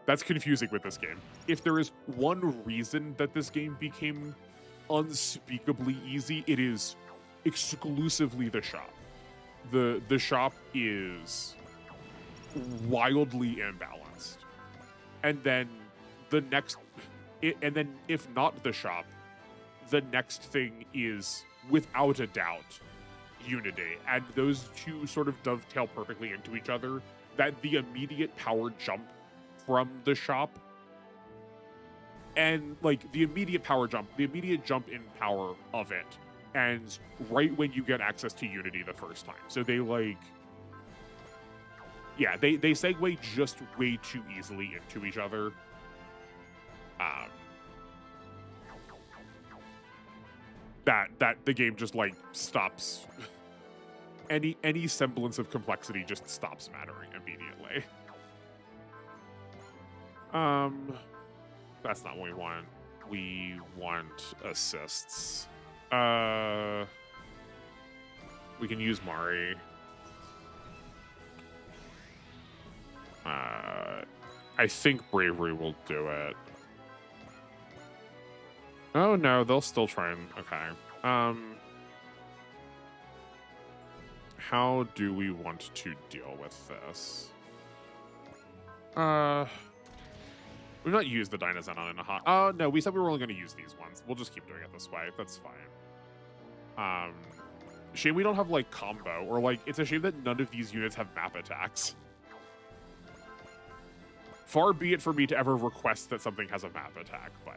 that's confusing with this game. If there is one reason that this game became unspeakably easy, it is exclusively the shop. The shop is wildly imbalanced. and then the next, and then if not the shop, the next thing is without a doubt Unity, and those two sort of dovetail perfectly into each other. That the immediate power jump from the shop, and like the immediate jump in power of it, and right when you get access to Unity the first time. So they like, yeah, they segue just way too easily into each other. That the game just like stops. Any semblance of complexity just stops mattering immediately. That's not what we want. We want assists. We can use Mari. I think Bravery will do it. Oh no, they'll still try and okay. How do we want to deal with this? We've not used the Dynazenon in a hot. Oh no, we said we were only going to use these ones. We'll just keep doing it this way. That's fine. Shame we don't have like combo, or like it's a shame that none of these units have map attacks. Far be it for me to ever request that something has a map attack, but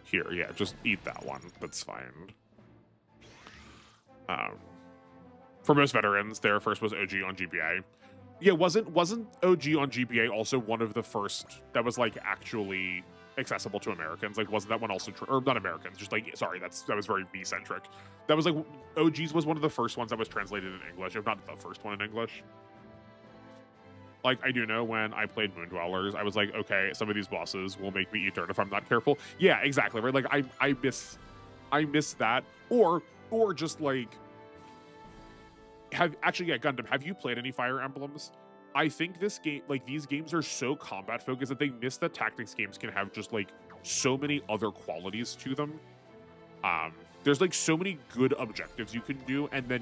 here, yeah, just eat that one. That's fine. For most veterans, their first was OG on GBA. Yeah, wasn't OG on GBA also one of the first that was like actually accessible to Americans? Like, wasn't that one also or not Americans? Just like, sorry, that was very me centric. That was like OG's was one of the first ones that was translated in English, if not the first one in English. Like, I do know when I played Moondwellers, I was like, okay, some of these bosses will make me eat dirt if I'm not careful. Yeah, exactly, right? Like, I miss that. Or just like, Gundam, have you played any Fire Emblems? I think this game, like, these games are so combat focused that they miss that tactics games can have just like so many other qualities to them. There's like so many good objectives you can do, and then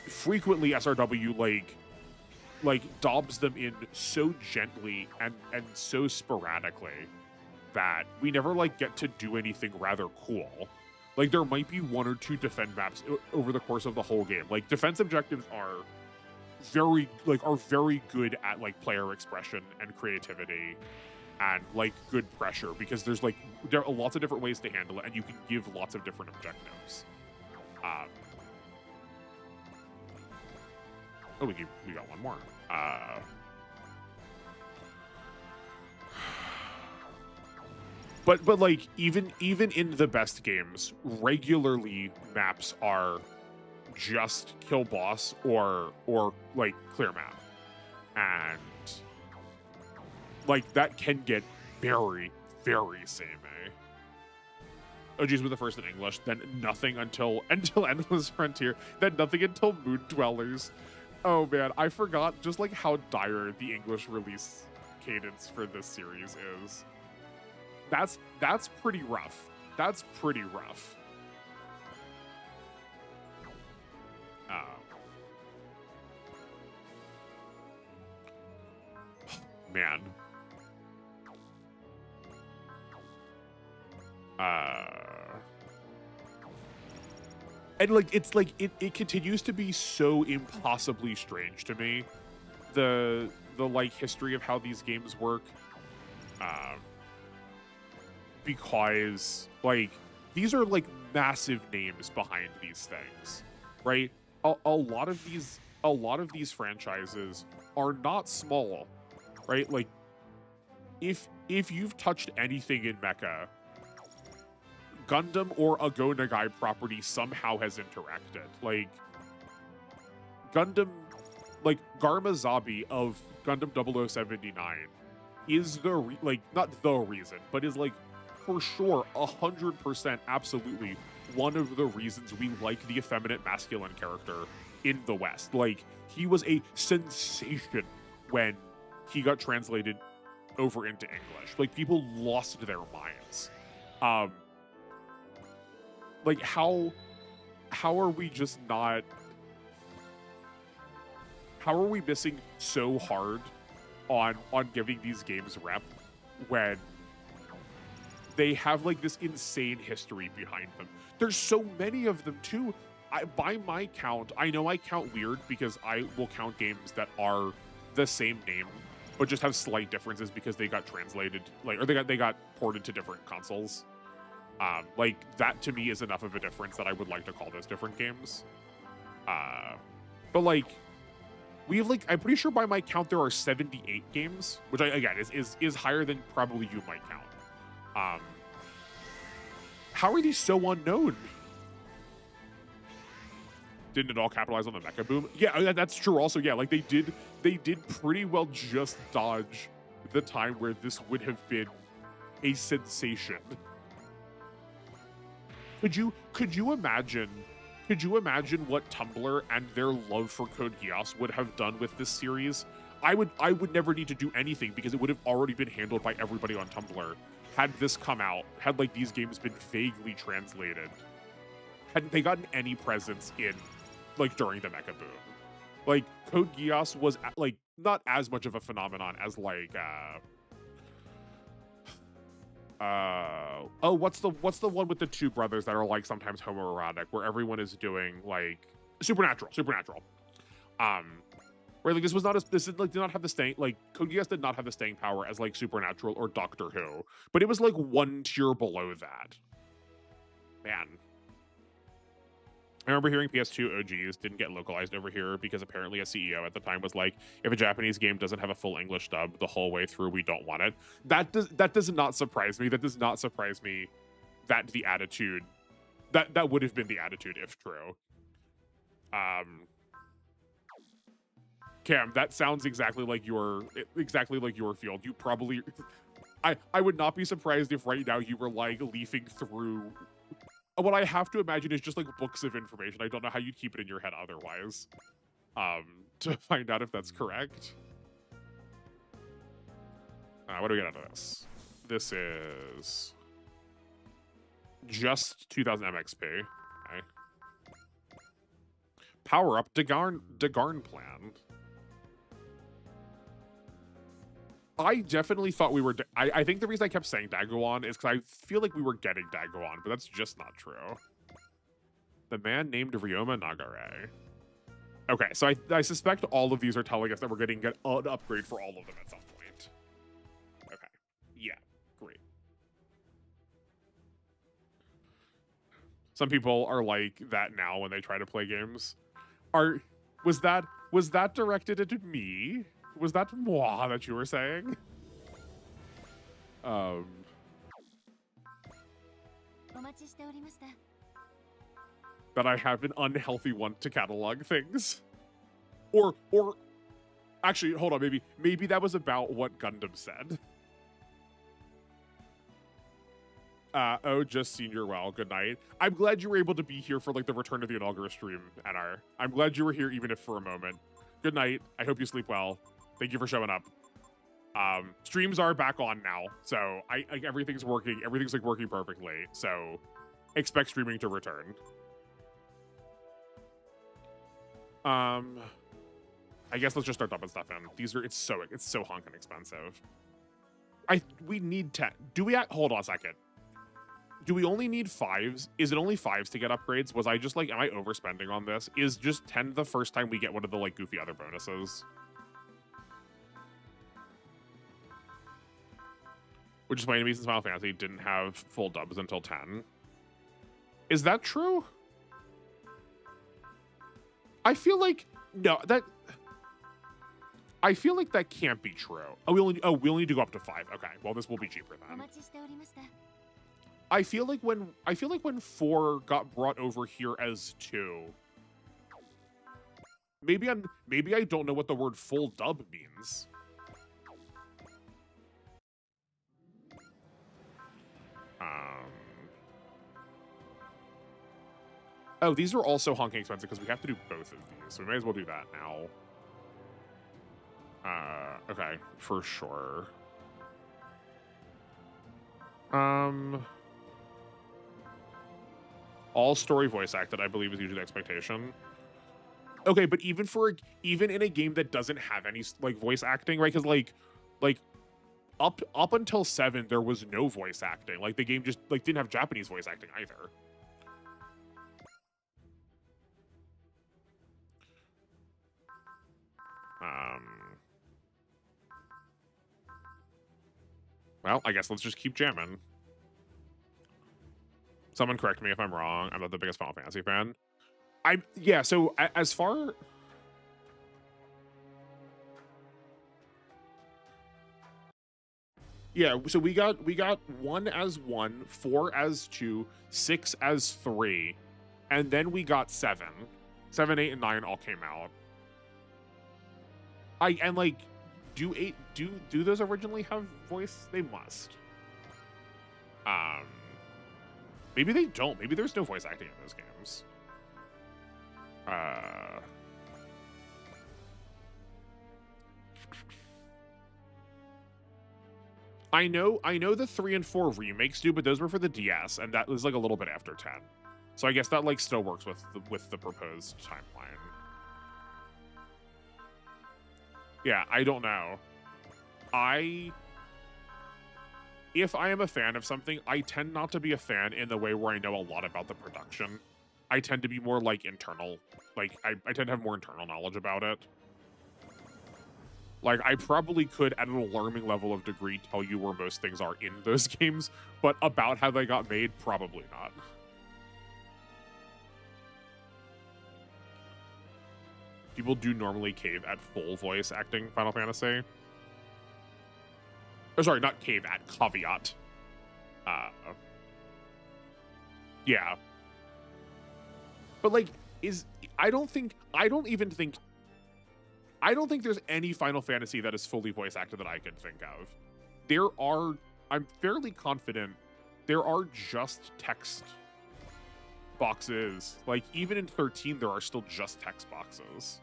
frequently SRW like dobs them in so gently and so sporadically that we never like get to do anything rather cool. Like, there might be one or two defend maps over the course of the whole game. Like, defense objectives are very good at like player expression and creativity and like good pressure, because there are lots of different ways to handle it, and you can give lots of different objectives. Oh, we got one more. But like even in the best games, regularly maps are just kill boss or like clear map, and like that can get very samey. OGs were the first in English, then nothing until Endless Frontier, then nothing until Moondwellers. Oh man, I forgot just like how dire the English release cadence for this series is. That's pretty rough. That's pretty rough. Man. And like it's like it continues to be so impossibly strange to me, the like history of how these games work, because like these are like massive names behind these things, right? A lot of these franchises are not small, right? Like if you've touched anything in Mecha, Gundam or a Go Nagai property somehow has interacted. Like, Gundam, like, Garmazabi of Gundam 0079 is not the reason, but is, like, for sure, 100% absolutely one of the reasons we like the effeminate masculine character in the West. Like, he was a sensation when he got translated over into English. Like, people lost their minds. Like, how are we just not... how are we missing so hard on giving these games rep when they have like this insane history behind them? There's so many of them too. By my count, I know I count weird because I will count games that are the same name but just have slight differences because they got translated, like, or they got ported to different consoles. Like that to me is enough of a difference that I would like to call those different games. But like we have, like, I'm pretty sure by my count there are 78 games, which again is higher than probably you might count. How are these so unknown? Didn't it all capitalize on the mecha boom? Yeah, that's true. Also, yeah, like they did pretty well just dodge the time where this would have been a sensation. Could you imagine what Tumblr and their love for Code Geass would have done with this series? I would never need to do anything because it would have already been handled by everybody on Tumblr. Had this come out, had like these games been vaguely translated, hadn't they gotten any presence in like during the mecha boom. Like Code Geass was like not as much of a phenomenon as like oh, what's the one with the two brothers that are like sometimes homoerotic where everyone is doing like Supernatural. Where like this was not as this did, like did not have the staying, like Code Geass did not have the staying power as like Supernatural or Doctor Who, but it was like one tier below that. Man. I remember hearing PS2 OGs didn't get localized over here because apparently a CEO at the time was like, if a Japanese game doesn't have a full English dub the whole way through, we don't want it. That does not surprise me. That does not surprise me that the attitude, that would have been the attitude if true. Cam, that sounds exactly like your field. You probably, I would not be surprised if right now you were like leafing through. What I have to imagine is just like books of information. I don't know how you'd keep it in your head otherwise, to find out if that's correct. What do we get out of this? This is just 2000 MXP. Okay. Power up Dagarn plan. I definitely thought we were. I think the reason I kept saying Dagoon is because I feel like we were getting Dagoon, but that's just not true. The man named Ryoma Nagare. Okay, so I suspect all of these are telling us that we're getting an upgrade for all of them at some point. Okay, yeah, great. Some people are like that now when they try to play games. Was that directed at me? Was that moi that you were saying? That I have an unhealthy one to catalog things? Or actually, hold on, maybe that was about what Gundam said. Oh, just seen your well. Good night. I'm glad you were able to be here for like the return of the inaugural stream, NR. I'm glad you were here even if for a moment. Good night. I hope you sleep well. Thank you for showing up. Streams are back on now, so everything's working. Everything's like working perfectly. So expect streaming to return. I guess let's just start dumping stuff in. It's so honking expensive. We need 10. Hold on a second. Do we only need 5s? Is it only 5s to get upgrades? Was I just like, am I overspending on this? Is just 10 the first time we get one of the like goofy other bonuses? Which is my enemies in Final Fantasy didn't have full dubs until 10. Is that true? I feel like I feel like that can't be true. We only need to go up to 5. Okay, well this will be cheaper then. I feel like when 4 got brought over here as 2. Maybe I don't know what the word full dub means. Oh, these are also honking expensive because we have to do both of these, so we may as well do that now. Okay, for sure. All story voice acted, I believe, is usually the expectation. Okay, but even for even in a game that doesn't have any like voice acting, right? Because like up until 7 there was no voice acting. Like the game just like didn't have Japanese voice acting either. Well, I guess let's just keep jamming. Someone correct me if I'm wrong. I'm not the biggest Final Fantasy fan. Yeah, so as far... Yeah, so we got 1 as 1, 4 as 2, 6 as 3, and then we got 7. 7, 8, and 9 all came out. And like, do those originally have voice? They must. Maybe they don't. Maybe there's no voice acting in those games. I know the 3 and 4 remakes do, but those were for the DS, and that was like a little bit after 10. So I guess that like still works with the proposed timeline. Yeah, I don't know. If I am a fan of something, I tend not to be a fan in the way where I know a lot about the production. I tend to be more like internal. Like I tend to have more internal knowledge about it. Like I probably could at an alarming level of degree tell you where most things are in those games, but about how they got made, probably not. People do normally cave at full voice acting Final Fantasy. Oh, sorry, not cave at, caveat. Yeah. But like, I don't think there's any Final Fantasy that is fully voice acted that I can think of. I'm fairly confident, there are just text boxes. Like, even in 13, there are still just text boxes.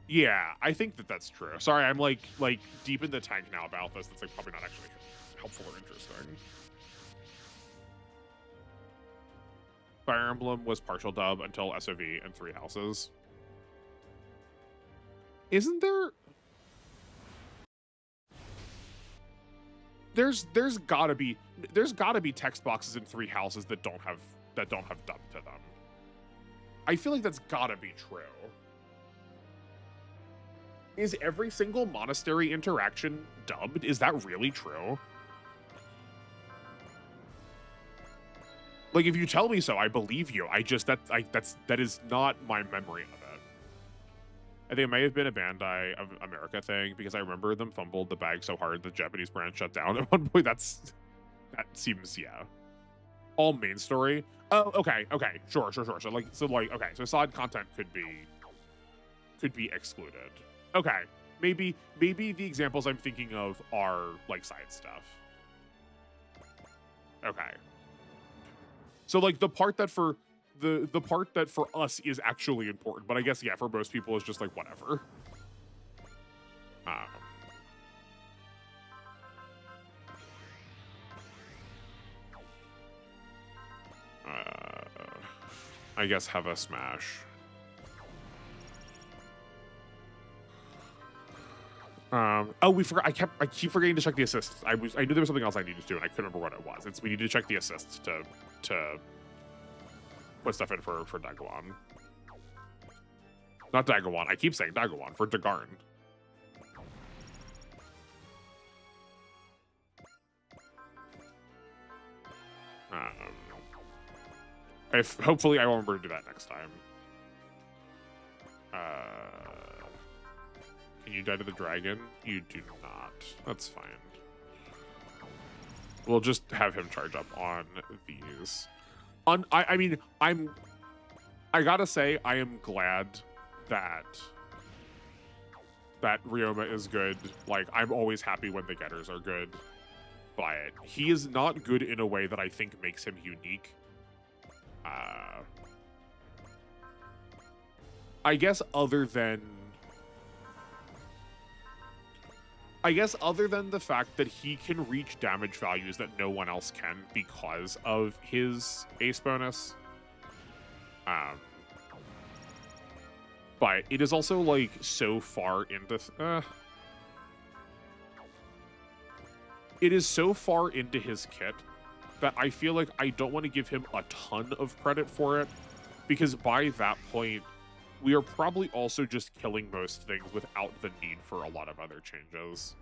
Yeah, I think that's true. Sorry, I'm like deep in the tank now about this. That's like probably not actually helpful or interesting. Fire Emblem was partial dub until SOV and 3 Houses. Isn't there? There's gotta be text boxes in 3 Houses that don't have dub to them. I feel like that's gotta be true. Is every single monastery interaction dubbed? Is that really true? Like, if you tell me so, I believe you. That is not my memory of it. I think it may have been a Bandai of America thing, because I remember them fumbled the bag so hard the Japanese brand shut down at one point. That seems, yeah. All main story. Oh, okay, sure. So side content could be excluded. Okay, maybe the examples I'm thinking of are like side stuff. Okay. So like the part that for us is actually important, but I guess yeah, for most people it's just like whatever. I guess have a smash. Oh, we forgot. I keep forgetting to check the assists. I knew there was something else I needed to do, and I couldn't remember what it was. We need to check the assists to put stuff in for Dagawan. Not Dagawan. I keep saying Dagawan for Dagarn. Hopefully I will remember to do that next time. Can you die to the dragon? You do not. That's fine. We'll just have him charge up on these. I mean, I gotta say, I am glad that Ryoma is good. Like, I'm always happy when the getters are good. But he is not good in a way that I think makes him unique. I guess other than I guess other than the fact that he can reach damage values that no one else can because of his ace bonus. But it is also like so far into it is so far into his kit that I feel like I don't want to give him a ton of credit for it, because by that point we are probably also just killing most things without the need for a lot of other changes.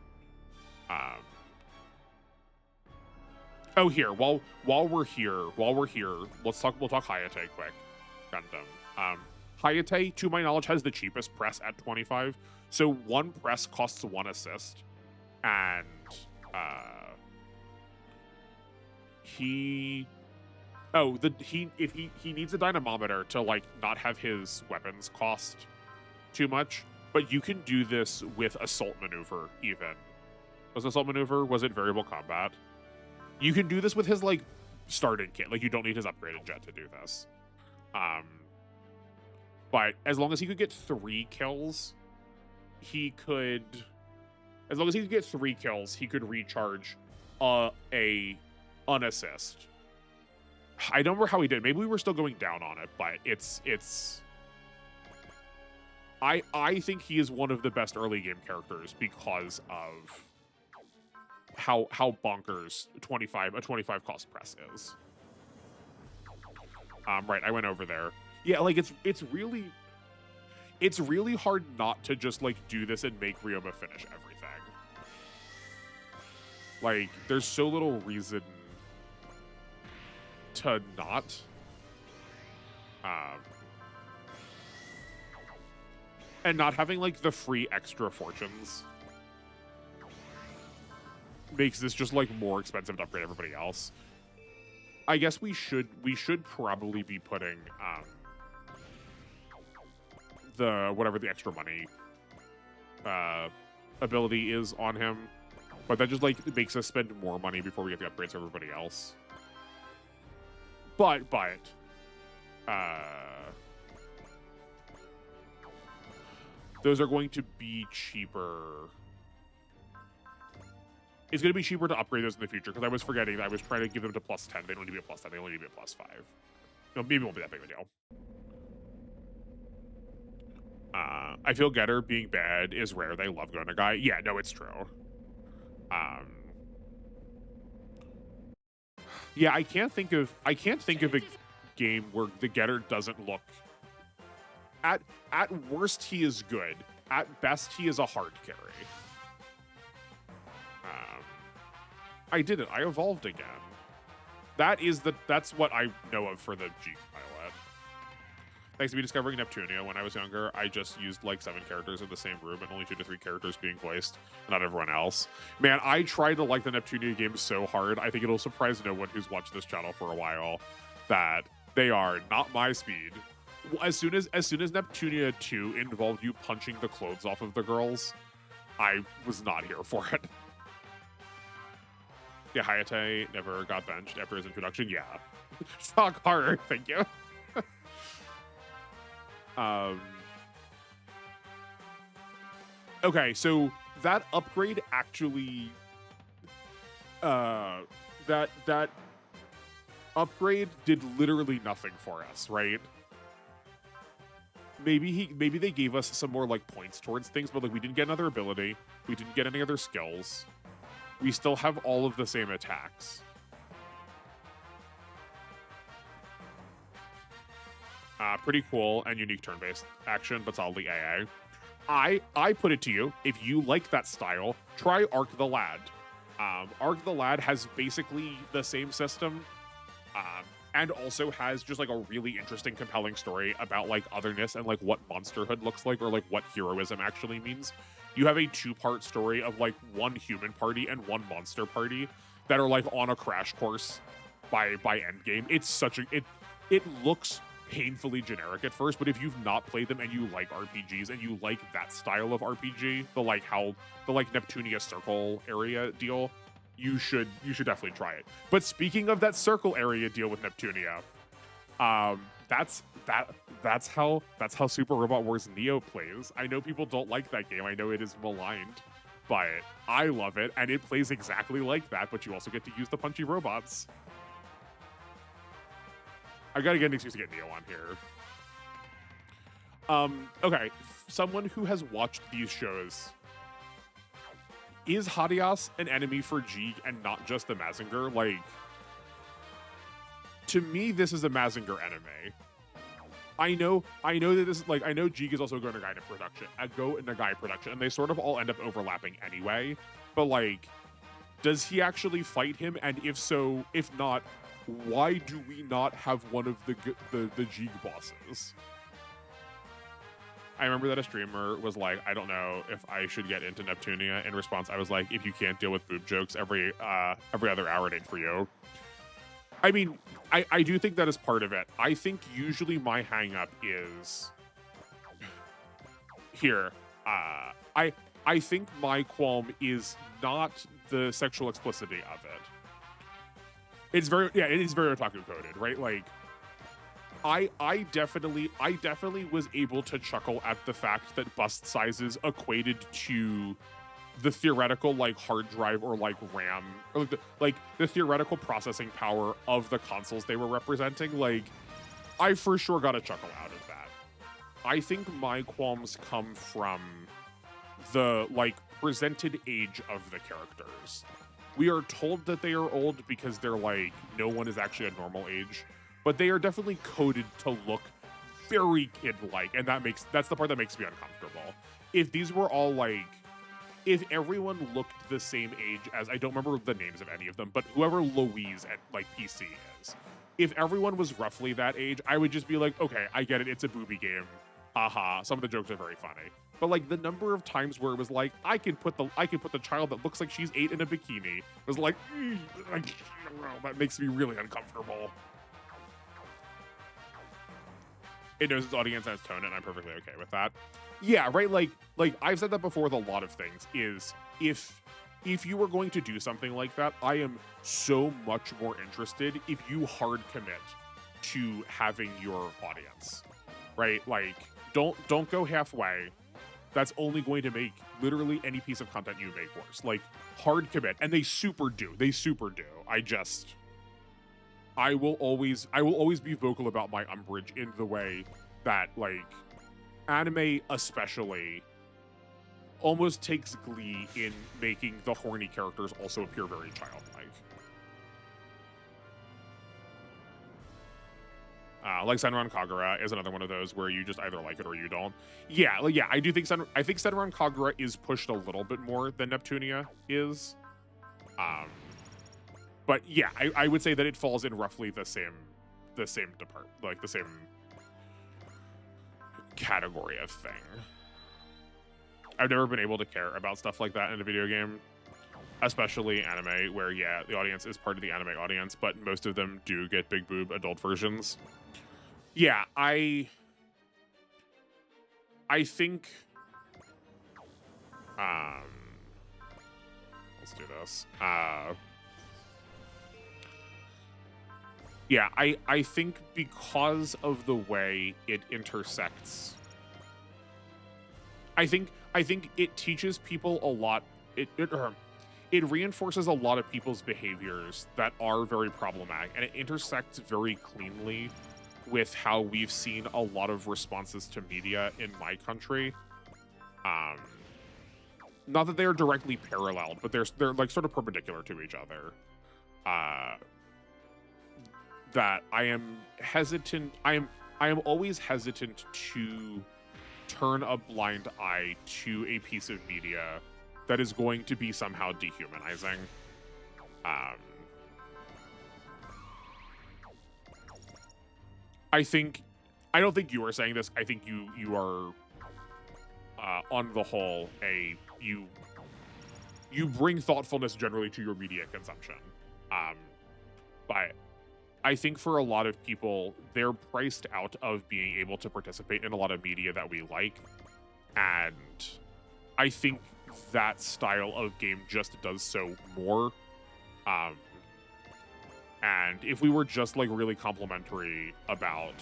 Oh, here, while we're here, we'll talk Hayate quick. Gundam. Hayate, to my knowledge, has the cheapest press at 25. So one press costs one assist. And he needs a dynamometer to like not have his weapons cost too much, but you can do this with assault maneuver. Even was assault maneuver, was it variable combat? You can do this with his like starting kit. Like, you don't need his upgraded jet to do this. But as long as he could get 3 kills, he could recharge a unassist. I don't remember how he did. Maybe we were still going down on it, but I think he is one of the best early game characters because of how bonkers a 25 cost press is. Right, I went over there. Yeah, like it's really hard not to just like do this and make Ryoma finish everything. Like, there's so little reason to not. And not having like the free extra fortunes makes this just like more expensive to upgrade everybody else. I guess we should probably be putting the whatever the extra money ability is on him, but that just like makes us spend more money before we get the upgrades for everybody else. But those are going to be cheaper. It's going to be cheaper to upgrade those in the future, because I was forgetting that I was trying to give them to +10. They don't need to be a +10. They only need to be a +5. No, maybe it won't be that big of a deal. I feel Getter being bad is rare. They love going to guy. Yeah, no, it's true. Yeah, I can't think of a game where the Getter doesn't look. At worst, he is good. At best, he is a hard carry. I did it. I evolved again. That's what I know of for the G pilot. Thanks to me discovering Neptunia when I was younger, I just used like 7 characters in the same room and only 2 to 3 characters being voiced, not everyone else. Man, I tried to like the Neptunia games so hard. I think it'll surprise no one who's watched this channel for a while that they are not my speed. As soon as Neptunia 2 involved you punching the clothes off of the girls, I was not here for it. Yeah, Hayate never got benched after his introduction. Yeah. Shock horror, thank you. Okay, so that upgrade actually that upgrade did literally nothing for us, right? Maybe they gave us some more like points towards things, but like we didn't get another ability, we didn't get any other skills. We still have all of the same attacks. Pretty cool and unique turn-based action, but solidly AA. I put it to you, if you like that style, try Arc the Lad. Arc the Lad has basically the same system, and also has just like a really interesting, compelling story about like otherness and like what monsterhood looks like, or like what heroism actually means. You have a 2-part story of like 1 human party and 1 monster party that are like on a crash course by endgame. It's such a it looks painfully generic at first, but if you've not played them and you like RPGs and you like that style of RPG, the like Neptunia circle area deal, you should definitely try it. But speaking of that circle area deal with Neptunia, that's how Super Robot Wars Neo plays. I know people don't like that game. I know it is maligned, but I love it, and it plays exactly like that, but you also get to use the punchy robots. I gotta get an excuse to get Neo on here. Okay, someone who has watched these shows, is Hadias an enemy for Jeeg and not just the Mazinger? Like, to me, this is a Mazinger enemy. I know that this is like, I know Jeeg is also Go Nagai production, Go Nagai production, and they sort of all end up overlapping anyway. But like, does he actually fight him? And if so, if not, why do we not have one of the Jeeg bosses? I remember that a streamer was like, I don't know if I should get into Neptunia. In response, I was like, if you can't deal with boob jokes every other hour, it ain't for you. I mean, I do think that is part of it. I think usually my hang up is here. I think my qualm is not the sexual explicitity of it. It's very, yeah, it is very otaku coded, right? Like, I definitely was able to chuckle at the fact that bust sizes equated to the theoretical like hard drive or like RAM or like the theoretical processing power of the consoles they were representing. Like, I for sure got a chuckle out of that. I think my qualms come from the like presented age of the characters. We are told that they are old because they're like, no one is actually a normal age, but they are definitely coded to look very kid-like, and that's the part that makes me uncomfortable. If these were all like, if everyone looked the same age as, I don't remember the names of any of them, but whoever Louise at like PC is, if everyone was roughly that age, I would just be like, okay, I get it, it's a booby game. Haha, some of the jokes are very funny. But like the number of times where it was like, I can put the child that looks like she's 8 in a bikini, was like, that makes me really uncomfortable. It knows its audience and its tone, and I'm perfectly okay with that. Yeah, right. Like I've said that before with a lot of things. Is if you were going to do something like that, I am so much more interested if you hard commit to having your audience, right? Like, don't go halfway. That's only going to make literally any piece of content you make worse. Like, hard commit, and they super do. They super do. I will always be vocal about my umbrage in the way that, like, anime especially almost takes glee in making the horny characters also appear very childlike. Like Senran Kagura is another one of those where you just either like it or you don't. Yeah, like, yeah, I do think Senran Kagura is pushed a little bit more than Neptunia is. But yeah, I would say that it falls in roughly the same category of thing. I've never been able to care about stuff like that in a video game, especially anime, where yeah, the audience is part of the anime audience, but most of them do get big boob adult versions. Yeah, I think let's do this. Yeah, I think because of the way it intersects, I think it teaches people a lot. It reinforces a lot of people's behaviors that are very problematic, and it intersects very cleanly with how we've seen a lot of responses to media in my country. Not that they are directly paralleled, but they're like sort of perpendicular to each other. That I am hesitant. I am always hesitant to turn a blind eye to a piece of media that is going to be somehow dehumanizing. I don't think you are saying this. I think you are, on the whole, you bring thoughtfulness generally to your media consumption. But I think for a lot of people, they're priced out of being able to participate in a lot of media that we like. And I think that style of game just does so more. And if we were just like really complimentary about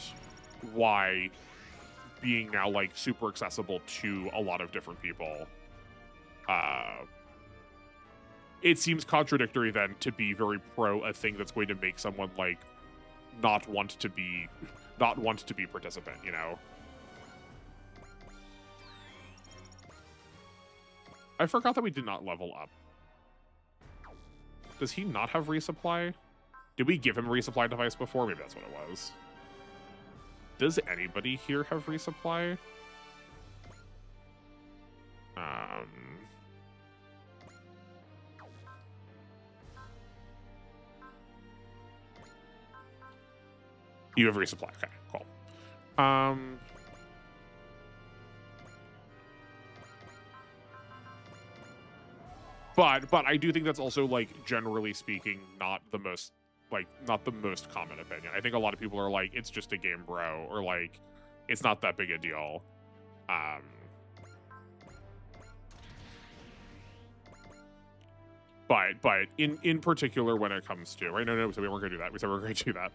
why being now like super accessible to a lot of different people it seems contradictory then to be very pro a thing that's going to make someone like not want to be participant, you know? I forgot that we did not level up. Does he not have resupply? Did we give him a resupply device before? Maybe that's what it was. Does anybody here have resupply? You have resupply. Okay, cool. But I do think that's also, like, generally speaking, not the most common opinion. I think a lot of people are like, it's just a game, bro, or like, it's not that big a deal. But in particular, when it comes to, right? No, so we weren't gonna do that. We said we were going to do that.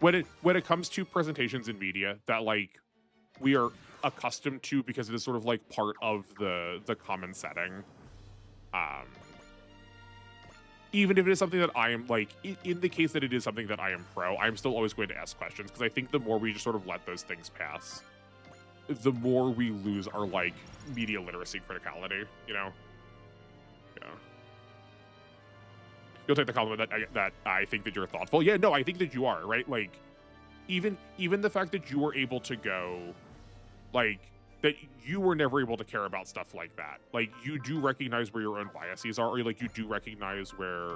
When it comes to presentations in media that like we are accustomed to because it is sort of like part of the common setting, even if it is something that I am like, in the case that it is something that I am pro, I'm still always going to ask questions, because I think the more we just sort of let those things pass, the more we lose our like media literacy criticality, you know? Yeah. You'll take the compliment that I think that you're thoughtful. Yeah, no, I think that you are, right? Like, even the fact that you were able to go, like, that you were never able to care about stuff like that. Like, you do recognize where your own biases are, or like you do recognize where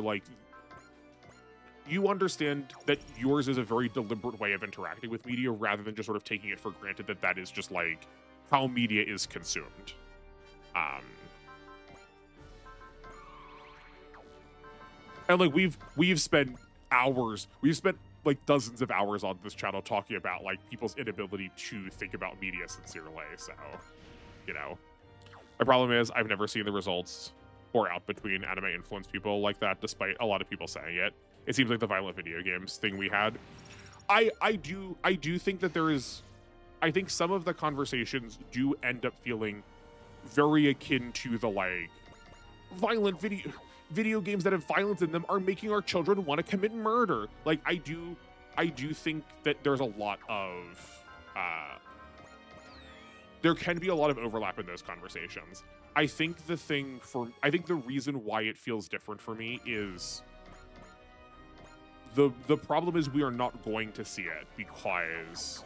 like you understand that yours is a very deliberate way of interacting with media, rather than just sort of taking it for granted that that is just like how media is consumed. And like we've spent like dozens of hours on this channel talking about like people's inability to think about media sincerely. So, you know, my problem is I've never seen the results pour out between anime influenced people like that, despite a lot of people saying it. It seems like the violent video games thing we had. I do think that I think some of the conversations do end up feeling very akin to the like violent video games that have violence in them are making our children want to commit murder. Like, I do think that there's a lot of there can be a lot of overlap in those conversations. I think the reason why it feels different for me is the problem is we are not going to see it, because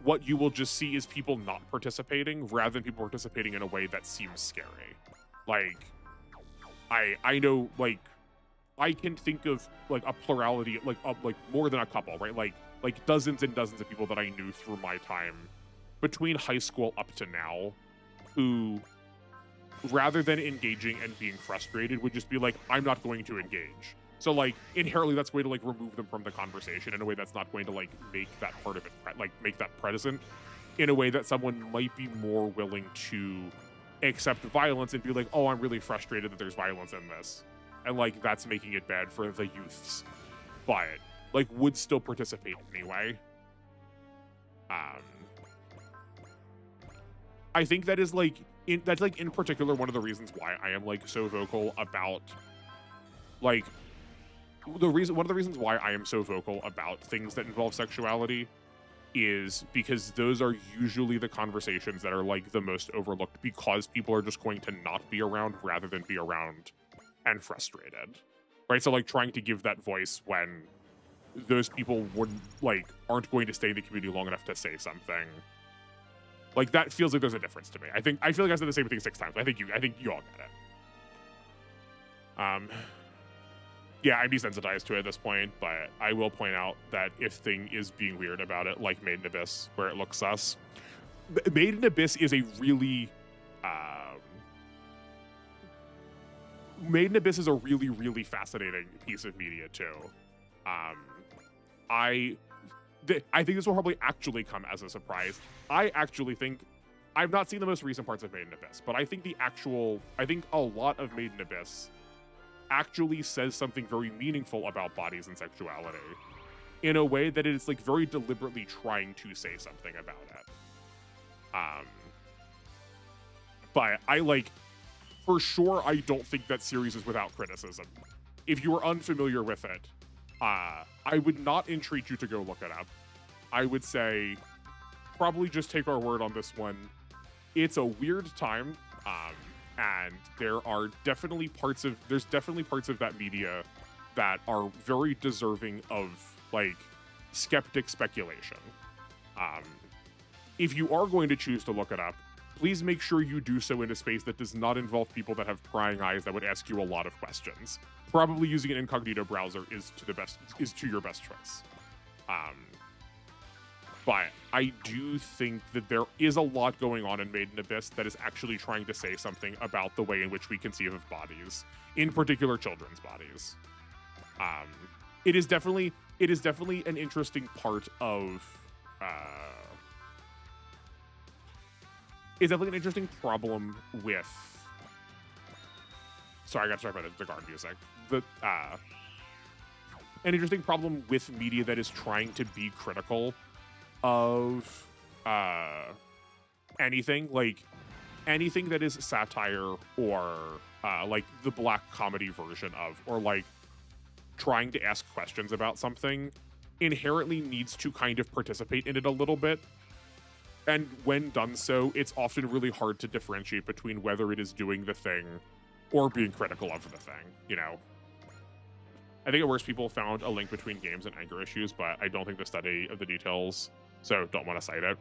what you will just see is people not participating rather than people participating in a way that seems scary. Like, I know, like, I can think of like a plurality, like more than a couple, right? Like dozens and dozens of people that I knew through my time between high school up to now, who, rather than engaging and being frustrated, would just be like, I'm not going to engage. So like inherently that's a way to like remove them from the conversation in a way that's not going to like make that part of it, like make that present in a way that someone might be more willing to accept violence and be like, oh, I'm really frustrated that there's violence in this, and like that's making it bad for the youths, but like would still participate anyway. I think that is like that's like in particular one of the reasons why I am like so vocal about like one of the reasons why I am so vocal about things that involve sexuality is because those are usually the conversations that are like the most overlooked, because people are just going to not be around rather than be around and frustrated, right? So like trying to give that voice when those people aren't going to stay in the community long enough to say something, like that feels like there's a difference to me. I feel like I said the same thing 6 times. I think you all get it. Yeah, I'm desensitized to it at this point, but I will point out that if Thing is being weird about it, like Made in Abyss, where it looks sus, Made in Abyss is a really, Made in Abyss is a really, really fascinating piece of media too. I think this will probably actually come as a surprise. I actually think, I've not seen the most recent parts of Made in Abyss, but I think a lot of Made in Abyss actually says something very meaningful about bodies and sexuality in a way that it is like very deliberately trying to say something about it. But I like, for sure, I don't think that series is without criticism. If you are unfamiliar with it, I would not entreat you to go look it up. I would say probably just take our word on this one. It's a weird time, and there's definitely parts of that media that are very deserving of like skeptic speculation. If you are going to choose to look it up, please make sure you do so in a space that does not involve people that have prying eyes that would ask you a lot of questions. Probably using an incognito browser is to your best choice. But I do think that there is a lot going on in Made in Abyss that is actually trying to say something about the way in which we conceive of bodies, in particular children's bodies. It is definitely an interesting part of. It's definitely an interesting problem with. Sorry, I got to talk about the guard music. An interesting problem with media that is trying to be critical of anything that is satire or like the black comedy version of, or like trying to ask questions about something, inherently needs to kind of participate in it a little bit. And when done so, it's often really hard to differentiate between whether it is doing the thing or being critical of the thing, you know? I think at worst people found a link between games and anger issues, but I don't think the study of the details, so don't want to cite it.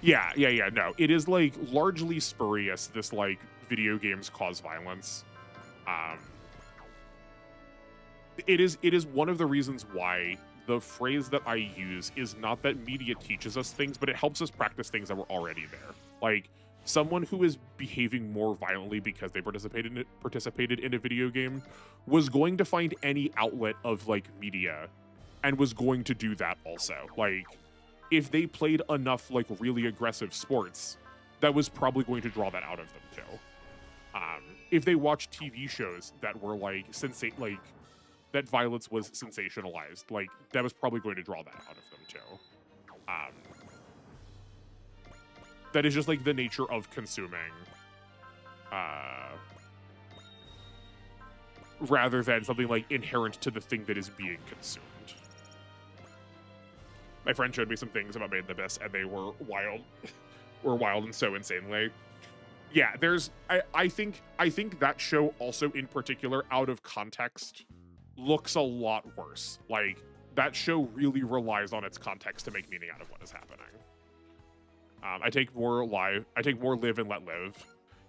Yeah, no. It is like largely spurious, this like video games cause violence. It is one of the reasons why the phrase that I use is not that media teaches us things, but it helps us practice things that were already there. Like, someone who is behaving more violently because they participated in a video game was going to find any outlet of like media and was going to do that also. Like, if they played enough like really aggressive sports, that was probably going to draw that out of them too. If they watched TV shows that were like that violence was sensationalized, like that was probably going to draw that out of them too. That is just like the nature of consuming, rather than something like inherent to the thing that is being consumed. My friend showed me some things about Made in Abyss, and they were wild, and so insanely. Yeah, I think that show also in particular, out of context, looks a lot worse. Like, that show really relies on its context to make meaning out of what is happening. I take more live and let live,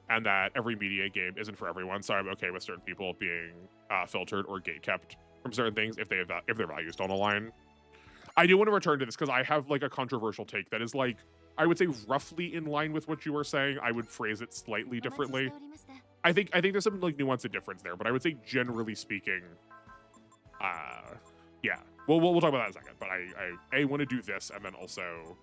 and that every media game isn't for everyone, so I'm okay with certain people being filtered or gatekept from certain things if their values don't align. I do want to return to this because I have like a controversial take that is like, I would say roughly in line with what you were saying. I would phrase it slightly differently. I think there's some like nuance and difference there, but I would say generally speaking, yeah. We'll talk about that in a second. But I want to do this and then also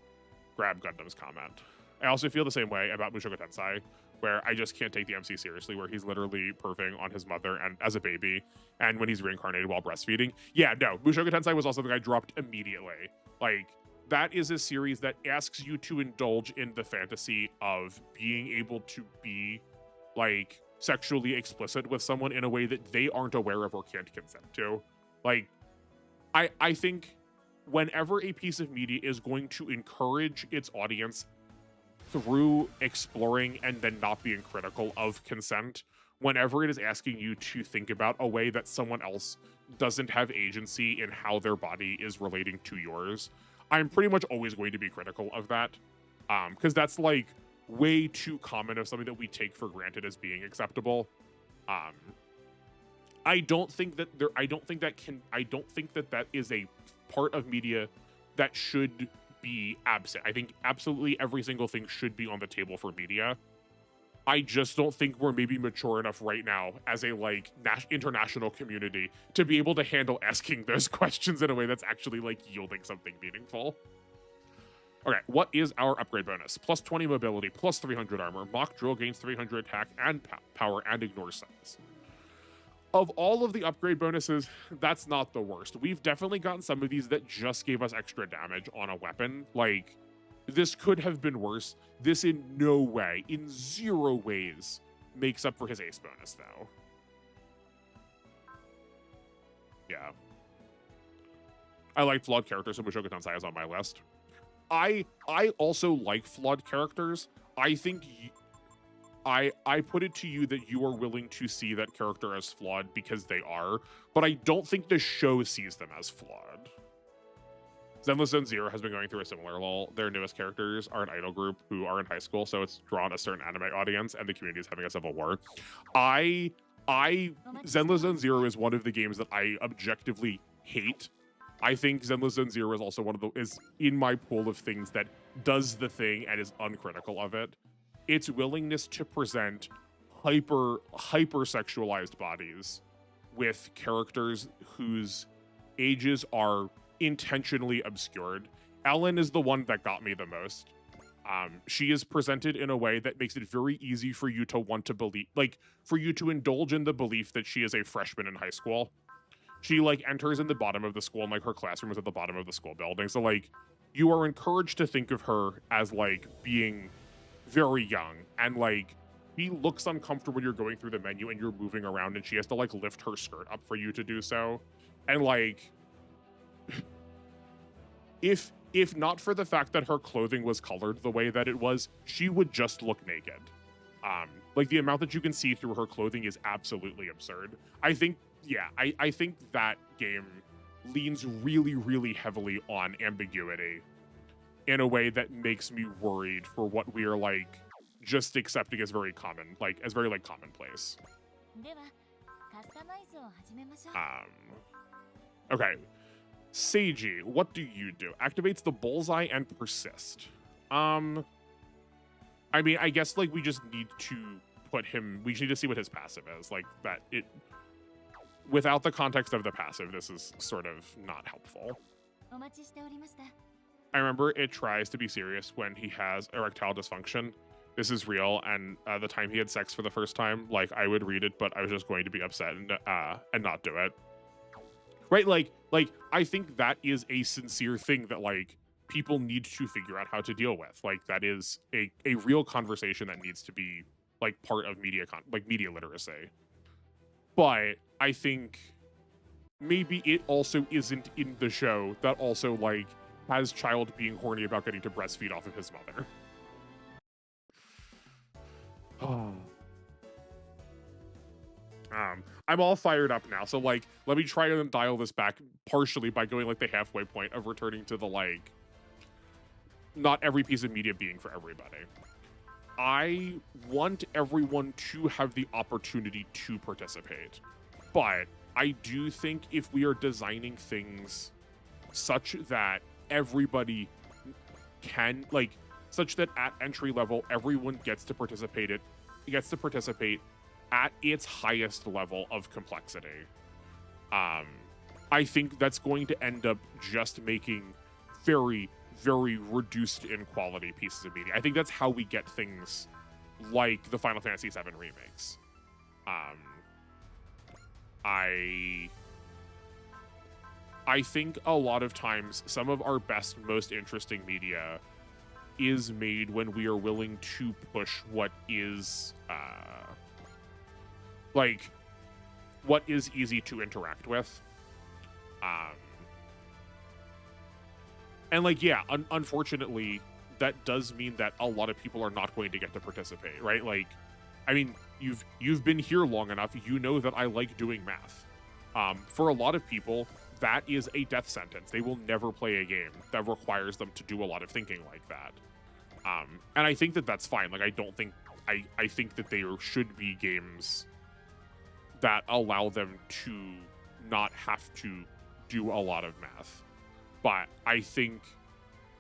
grab Gundam's comment. I also feel the same way about Mushoku Tensei, where I just can't take the MC seriously, where he's literally perving on his mother and as a baby, and when he's reincarnated while breastfeeding. Yeah, no, Mushoku Tensei was also something I dropped immediately. Like, that is a series that asks you to indulge in the fantasy of being able to be, like, sexually explicit with someone in a way that they aren't aware of or can't consent to. Like, I think whenever a piece of media is going to encourage its audience through exploring and then not being critical of consent, whenever it is asking you to think about a way that someone else doesn't have agency in how their body is relating to yours, I'm pretty much always going to be critical of that. Because that's like way too common of something that we take for granted as being acceptable. I don't think that is a part of media that should be absent. I think absolutely every single thing should be on the table for media. I just don't think we're maybe mature enough right now as a like international community to be able to handle asking those questions in a way that's actually like yielding something meaningful. Okay, what is our upgrade bonus? Plus 20 mobility, plus 300 armor, mock drill gains 300 attack and power, and ignores size. of all of the upgrade bonuses, that's not the worst. We've definitely gotten some of these that just gave us extra damage on a weapon. Like, this could have been worse. This in no way, in zero ways, makes up for his ace bonus, though. Yeah. I like flawed characters, so Mushoku Tensei is on my list. I also like flawed characters. I think I put it to you that you are willing to see that character as flawed because they are, but I don't think the show sees them as flawed. Zenless Zone Zero has been going through a similar lull. Their newest characters are an idol group who are in high school, so it's drawn a certain anime audience, and the community is having a civil war. Zenless Zone Zero is one of the games that I objectively hate. I think Zenless Zone Zero is also is in my pool of things that does the thing and is uncritical of it. Its willingness to present hyper sexualized bodies with characters whose ages are intentionally obscured. Ellen is the one that got me the most. She is presented in a way that makes it very easy for you to want to believe, like, for you to indulge in the belief that she is a freshman in high school. She, like, enters in the bottom of the school, and, like, her classroom is at the bottom of the school building. So, like, you are encouraged to think of her as, like, being very young. And, like, she looks uncomfortable when you're going through the menu and you're moving around, and she has to, like, lift her skirt up for you to do so. And, like, if not for the fact that her clothing was colored the way that it was, she would just look naked. Like, the amount that you can see through her clothing is absolutely absurd. I think that game leans really, really heavily on ambiguity in a way that makes me worried for what we are, like, just accepting as very common, like, as very, like, commonplace. Okay. Seiji, what do you do? Activates the bullseye and persist. I mean, I guess, like, we just need to put him, we just need to see what his passive is. Like, that it, without the context of the passive, this is sort of not helpful. I remember it tries to be serious when he has erectile dysfunction. This is real, and the time he had sex for the first time, like, I would read it, but I was just going to be upset and not do it. Right? Like, I think that is a sincere thing that, like, people need to figure out how to deal with. Like, that is a real conversation that needs to be, like, part of media literacy. But I think maybe it also isn't in the show that also, like, has child being horny about getting to breastfeed off of his mother. Oh. I'm all fired up now, so, like, let me try and dial this back partially by going, like, the halfway point of returning to the, like, not every piece of media being for everybody. I want everyone to have the opportunity to participate, but I do think if we are designing things such that everybody can, like, such that at entry level everyone gets to participate at its highest level of complexity, I think that's going to end up just making very, very reduced in quality pieces of media. I think that's how we get things like the Final Fantasy VII remakes. I think a lot of times some of our best, most interesting media is made when we are willing to push what is like, what is easy to interact with. And, like, yeah, unfortunately, that does mean that a lot of people are not going to get to participate, right? Like, I mean, you've been here long enough, you know that I like doing math. For a lot of people, that is a death sentence. They will never play a game that requires them to do a lot of thinking like that. And I think that that's fine. Like, I don't think, I think that there should be games that allow them to not have to do a lot of math. But I think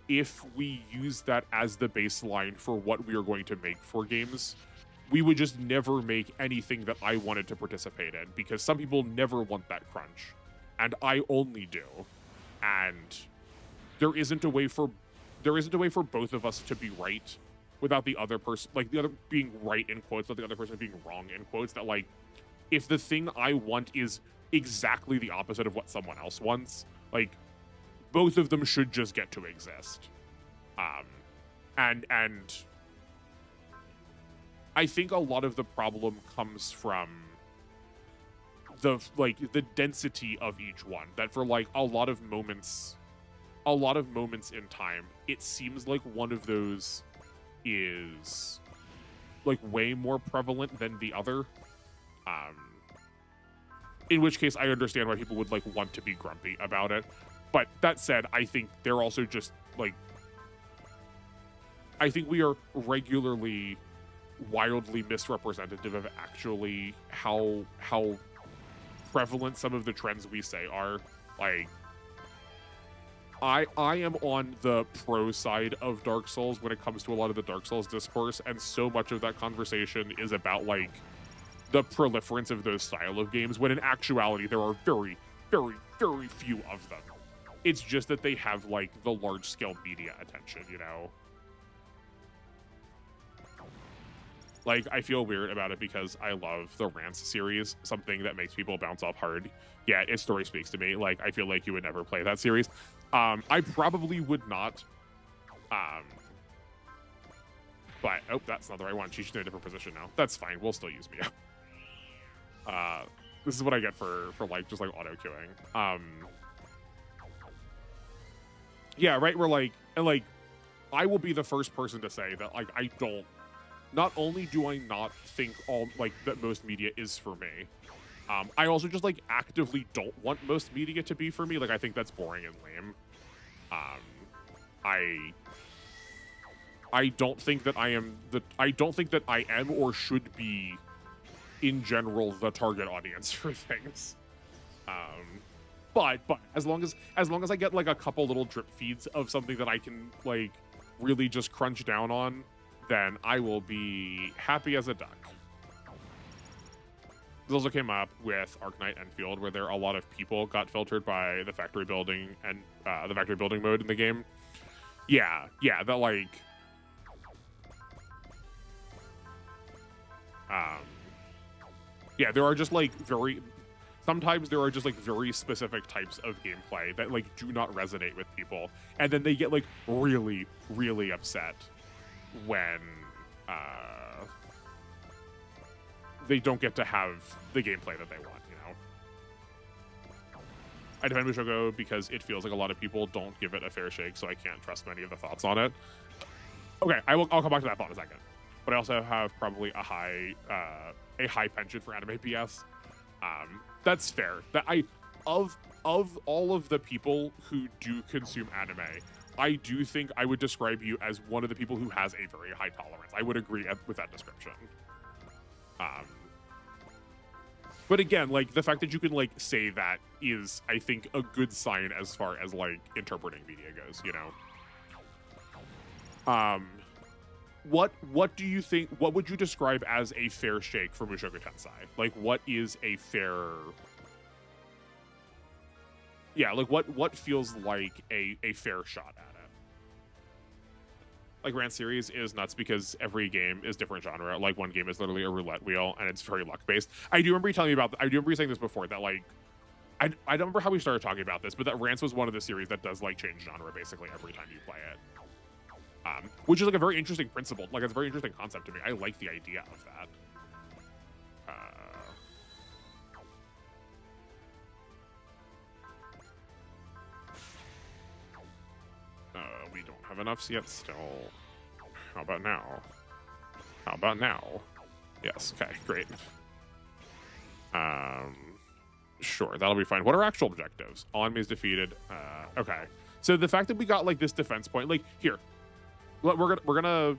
if we use that as the baseline for what we are going to make for games, we would just never make anything that I wanted to participate in, because some people never want that crunch, and I only do. And there isn't a way for both of us to be right without the other person, like, the other being right in quotes, without the other person being wrong in quotes. That, like, if the thing I want is exactly the opposite of what someone else wants, like both of them should just get to exist. And I think a lot of the problem comes from the density of each one. That for like a lot of moments in time, it seems like one of those is like way more prevalent than the other. In which case I understand why people would like want to be grumpy about it. But that said, I think they're also just like, I think we are regularly wildly misrepresentative of actually how prevalent some of the trends we say are. Like, I am on the pro side of Dark Souls when it comes to a lot of the Dark Souls discourse, and so much of that conversation is about like the proliferance of those style of games, when in actuality there are very, very, very few of them. It's just that they have like the large scale media attention, you know? Like, I feel weird about it because I love the Rants series, something that makes people bounce off hard. Yeah, its story speaks to me. Like, I feel like you would never play that series. I probably would not. But, oh, that's not the right one. She's in a different position now. That's fine. We'll still use Mia. This is what I get for like, just like auto queuing. Yeah, right? We're like, and like, I will be the first person to say that, like, I don't, not only do I not think all, like, that most media is for me, I also just, like, actively don't want most media to be for me. Like, I think that's boring and lame. I don't think that I am or should be, in general, the target audience for things. But as long as I get like a couple little drip feeds of something that I can like really just crunch down on, then I will be happy as a duck. This also came up with Arknight Enfield, where there are a lot of people got filtered by the factory building and the factory building mode in the game. Yeah, that like yeah, there are just like sometimes there are just like very specific types of gameplay that like do not resonate with people, and then they get like really, really upset when they don't get to have the gameplay that they want, you know? I defend Mushoku because it feels like a lot of people don't give it a fair shake, so I can't trust many of the thoughts on it. Okay, I'll come back to that thought in a second. But I also have probably a high penchant for anime BS. That's fair. That of all of the people who do consume anime, I do think I would describe you as one of the people who has a very high tolerance. I would agree with that description. But again, like, the fact that you can like say that is, I think, a good sign as far as like interpreting media goes, you know. What do you think, what would you describe as a fair shake for Mushoku Tensei? Like, what is a fair, yeah, like what feels like a fair shot at it? Like, Rant series is nuts because every game is different genre. Like, one game is literally a roulette wheel and it's very luck based. I do remember you telling me about, I do remember you saying this before, that like, I don't remember how we started talking about this, but that Rants was one of the series that does like change genre basically every time you play it. Which is like a very interesting principle. Like, it's a very interesting concept to me. I like the idea of that. We don't have enough yet still. How about now? How about now? Yes, okay, great. Sure, that'll be fine. What are actual objectives? All enemies defeated. Okay. So the fact that we got like this defense point, like, here, we're gonna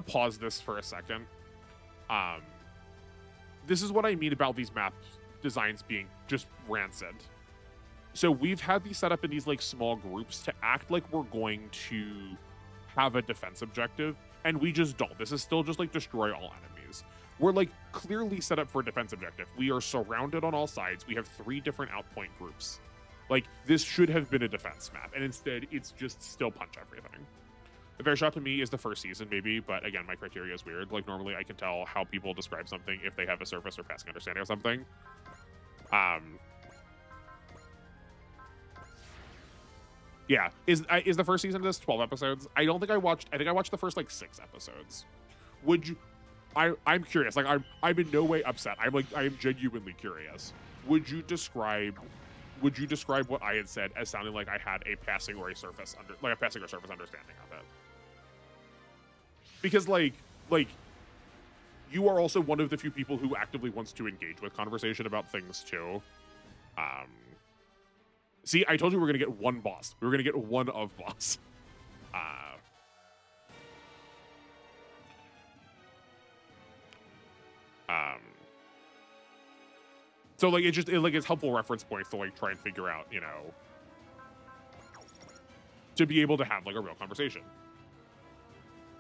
pause this for a second. This is what I mean about these map designs being just rancid. So we've had these set up in these like small groups to act like we're going to have a defense objective, and we just don't. This is still just like destroy all enemies. We're like clearly set up for a defense objective. We are surrounded on all sides. We have 3 different outpoint groups. Like, this should have been a defense map, and instead it's just still punch everything. A fair shot to me is the first season, maybe, but again, my criteria is weird. Like, normally I can tell how people describe something if they have a surface or passing understanding of something. Yeah, is the first season of this 12 episodes? I don't think I watched. I think I watched the first like 6 episodes. Would you? I'm curious. Like I'm in no way upset. I am genuinely curious. Would you describe what I had said as sounding like I had a passing or surface understanding of it? Because like you are also one of the few people who actively wants to engage with conversation about things too. See, I told you we were gonna get one boss. We were gonna get one of boss. So like it's helpful reference points to like try and figure out, you know, to be able to have like a real conversation.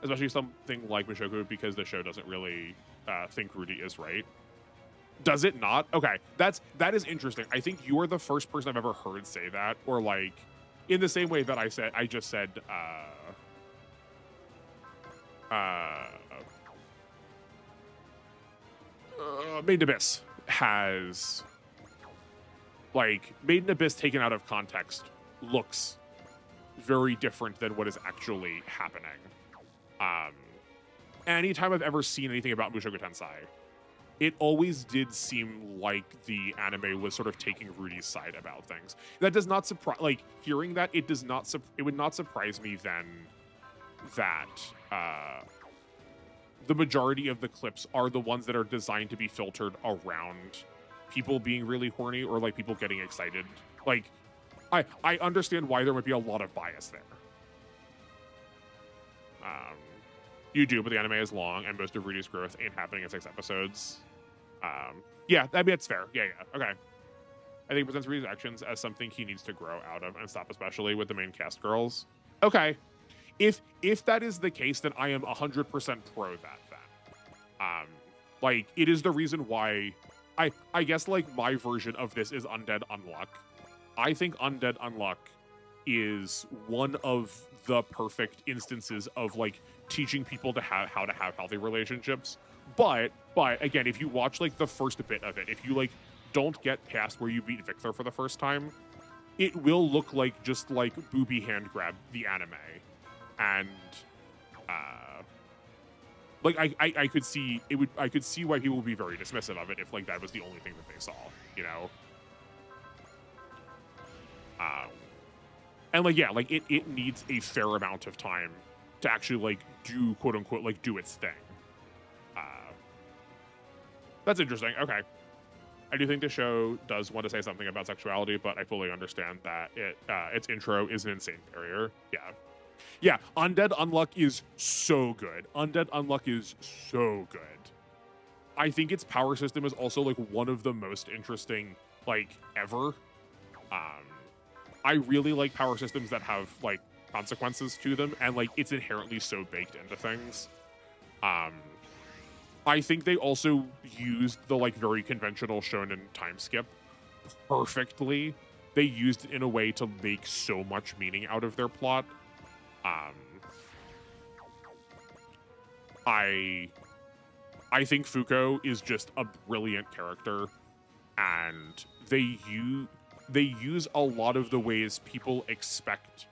Especially something like Mushoku, because the show doesn't really think Rudy is right. Does it not? Okay, that is interesting. I think you are the first person I've ever heard say that, or like in the same way that I just said Made in Abyss has, like, Made in Abyss taken out of context looks very different than what is actually happening. Anytime I've ever seen anything about Mushoku Tensei, it always did seem like the anime was sort of taking Rudy's side about things. That does not surprise, like, hearing that, it would not surprise me then that the majority of the clips are the ones that are designed to be filtered around people being really horny or like people getting excited. Like, I understand why there might be a lot of bias there. You do, but the anime is long, and most of Rudy's growth ain't happening in 6 episodes. Yeah, I mean, that's fair. Yeah, okay. I think it presents Rudy's actions as something he needs to grow out of and stop, especially with the main cast girls. Okay. If that is the case, then I am 100% pro that then. Like, it is the reason why I guess like my version of this is Undead Unluck. I think Undead Unluck is one of the perfect instances of like teaching people to how to have healthy relationships. But again, if you watch like the first bit of it, if you like don't get past where you beat Victor for the first time, it will look like just like booby hand grab the anime. And like I could see I could see why people would be very dismissive of it if like that was the only thing that they saw, you know. And like, yeah, like it needs a fair amount of time to actually like do quote unquote like do its thing. That's interesting. Okay. I do think the show does want to say something about sexuality, but I fully understand that its intro is an insane barrier. Yeah. Yeah, Undead Unluck is so good. Undead Unluck is so good. I think its power system is also like one of the most interesting like ever. I really like power systems that have like consequences to them, and like it's inherently so baked into things. I think they also used the like very conventional shonen time skip perfectly. They used it in a way to make so much meaning out of their plot. I think Fuko is just a brilliant character, and they use a lot of the ways people expect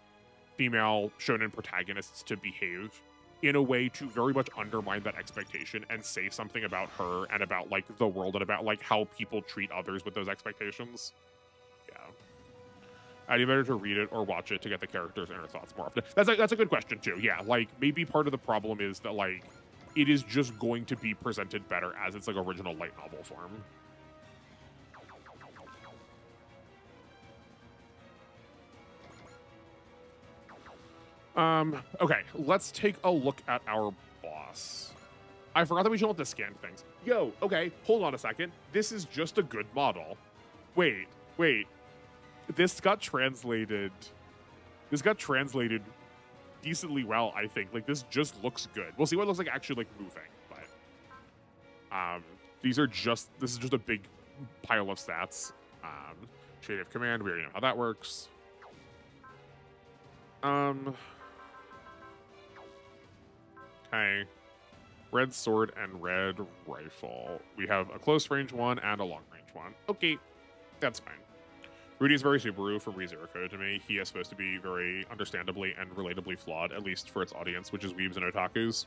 female shonen protagonists to behave in a way to very much undermine that expectation and say something about her and about like the world and about like how people treat others with those expectations. Yeah. I'd be better to read it or watch it to get the characters' inner thoughts more often. That's a good question too. Yeah, like maybe part of the problem is that like it is just going to be presented better as its like original light novel form. Okay, let's take a look at our boss. I forgot that we don't have to scan things. Yo, okay, hold on a second. This is just a good model. Wait. This got translated decently well, I think. Like, this just looks good. We'll see what it looks like actually, like, moving, but... this is just a big pile of stats. Shade of Command, we already know how that works. Okay. Red sword and red rifle. We have a close range one and a long range one. Okay, that's fine. Rudy is very Subaru from ReZero Code to me. He is supposed to be very understandably and relatably flawed, at least for its audience, which is weebs and otakus.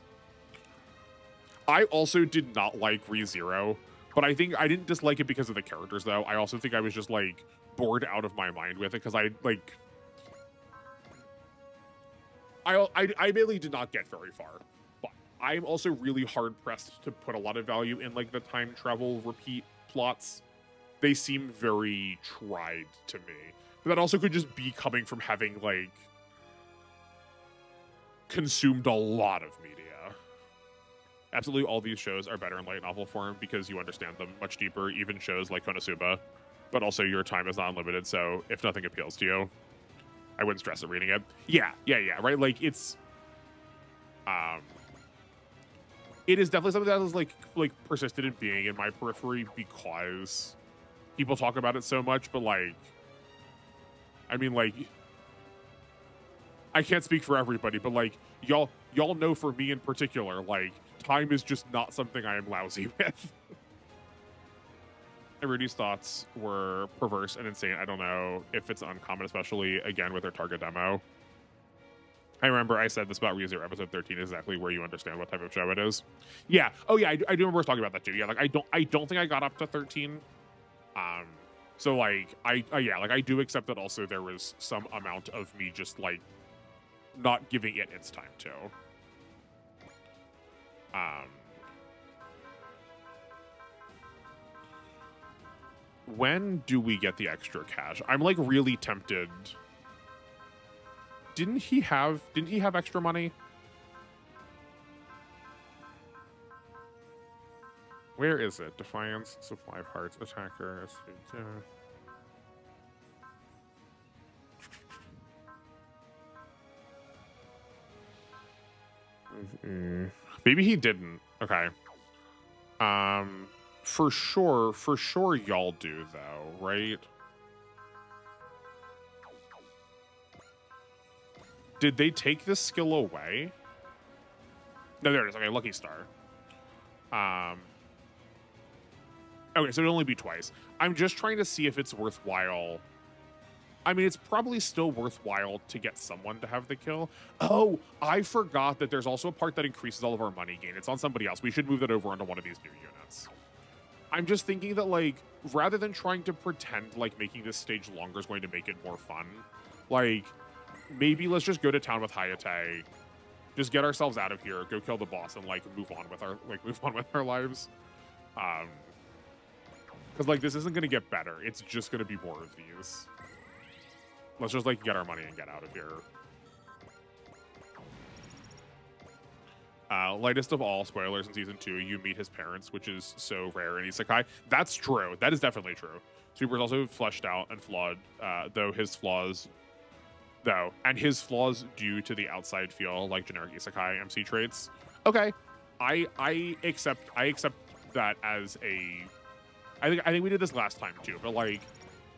I also did not like ReZero, but I think I didn't dislike it because of the characters, though. I also think I was just, like, bored out of my mind with it, because I really did not get very far. But I'm also really hard-pressed to put a lot of value in, like, the time travel repeat plots. They seem very tried to me. But that also could just be coming from having, like, consumed a lot of media. Absolutely all these shows are better in light novel form because you understand them much deeper, even shows like Konosuba. But also your time is not unlimited, so if nothing appeals to you, I wouldn't stress at reading it. Yeah, right? Like, it's... it is definitely something that is, like persisted in being in my periphery because people talk about it so much, but, like... I mean, like... I can't speak for everybody, but, like, y'all know for me in particular, like, time is just not something I am lousy with. Rudy's thoughts were perverse and insane. I don't know if it's uncommon, especially, again, with their target demo. I remember I said this about ReZero episode 13, exactly where you understand what type of show it is. Yeah. Oh, yeah, I do remember us talking about that, too. Yeah, like, I don't think I got up to 13. So, like, yeah, like, I do accept that also there was some amount of me just, like, not giving it its time, too. When do we get the extra cash? I'm, like, really tempted. Didn't he have extra money? Where is it? Defiance, supply parts, attacker, maybe he didn't. Okay. For sure y'all do, though, right? Did they take this skill away? No, there it is. Okay, Lucky Star. Okay, so it'll only be twice. I'm just trying to see if it's worthwhile. I mean, it's probably still worthwhile to get someone to have the kill. Oh, I forgot that there's also a part that increases all of our money gain. It's on somebody else. We should move that over onto one of these new units. I'm just thinking that, like, rather than trying to pretend like making this stage longer is going to make it more fun, like, maybe let's just go to town with Hayate, just get ourselves out of here, go kill the boss, and, like, move on with our lives. Because, like, this isn't going to get better. It's just going to be more of these. Let's just, like, get our money and get out of here. Lightest of all, spoilers in Season 2, you meet his parents, which is so rare in Isekai. That's true. That is definitely true. Super is also fleshed out and flawed, and his flaws due to the outside feel like generic Isekai MC traits. Okay. I accept that as a... I think we did this last time, too, but, like,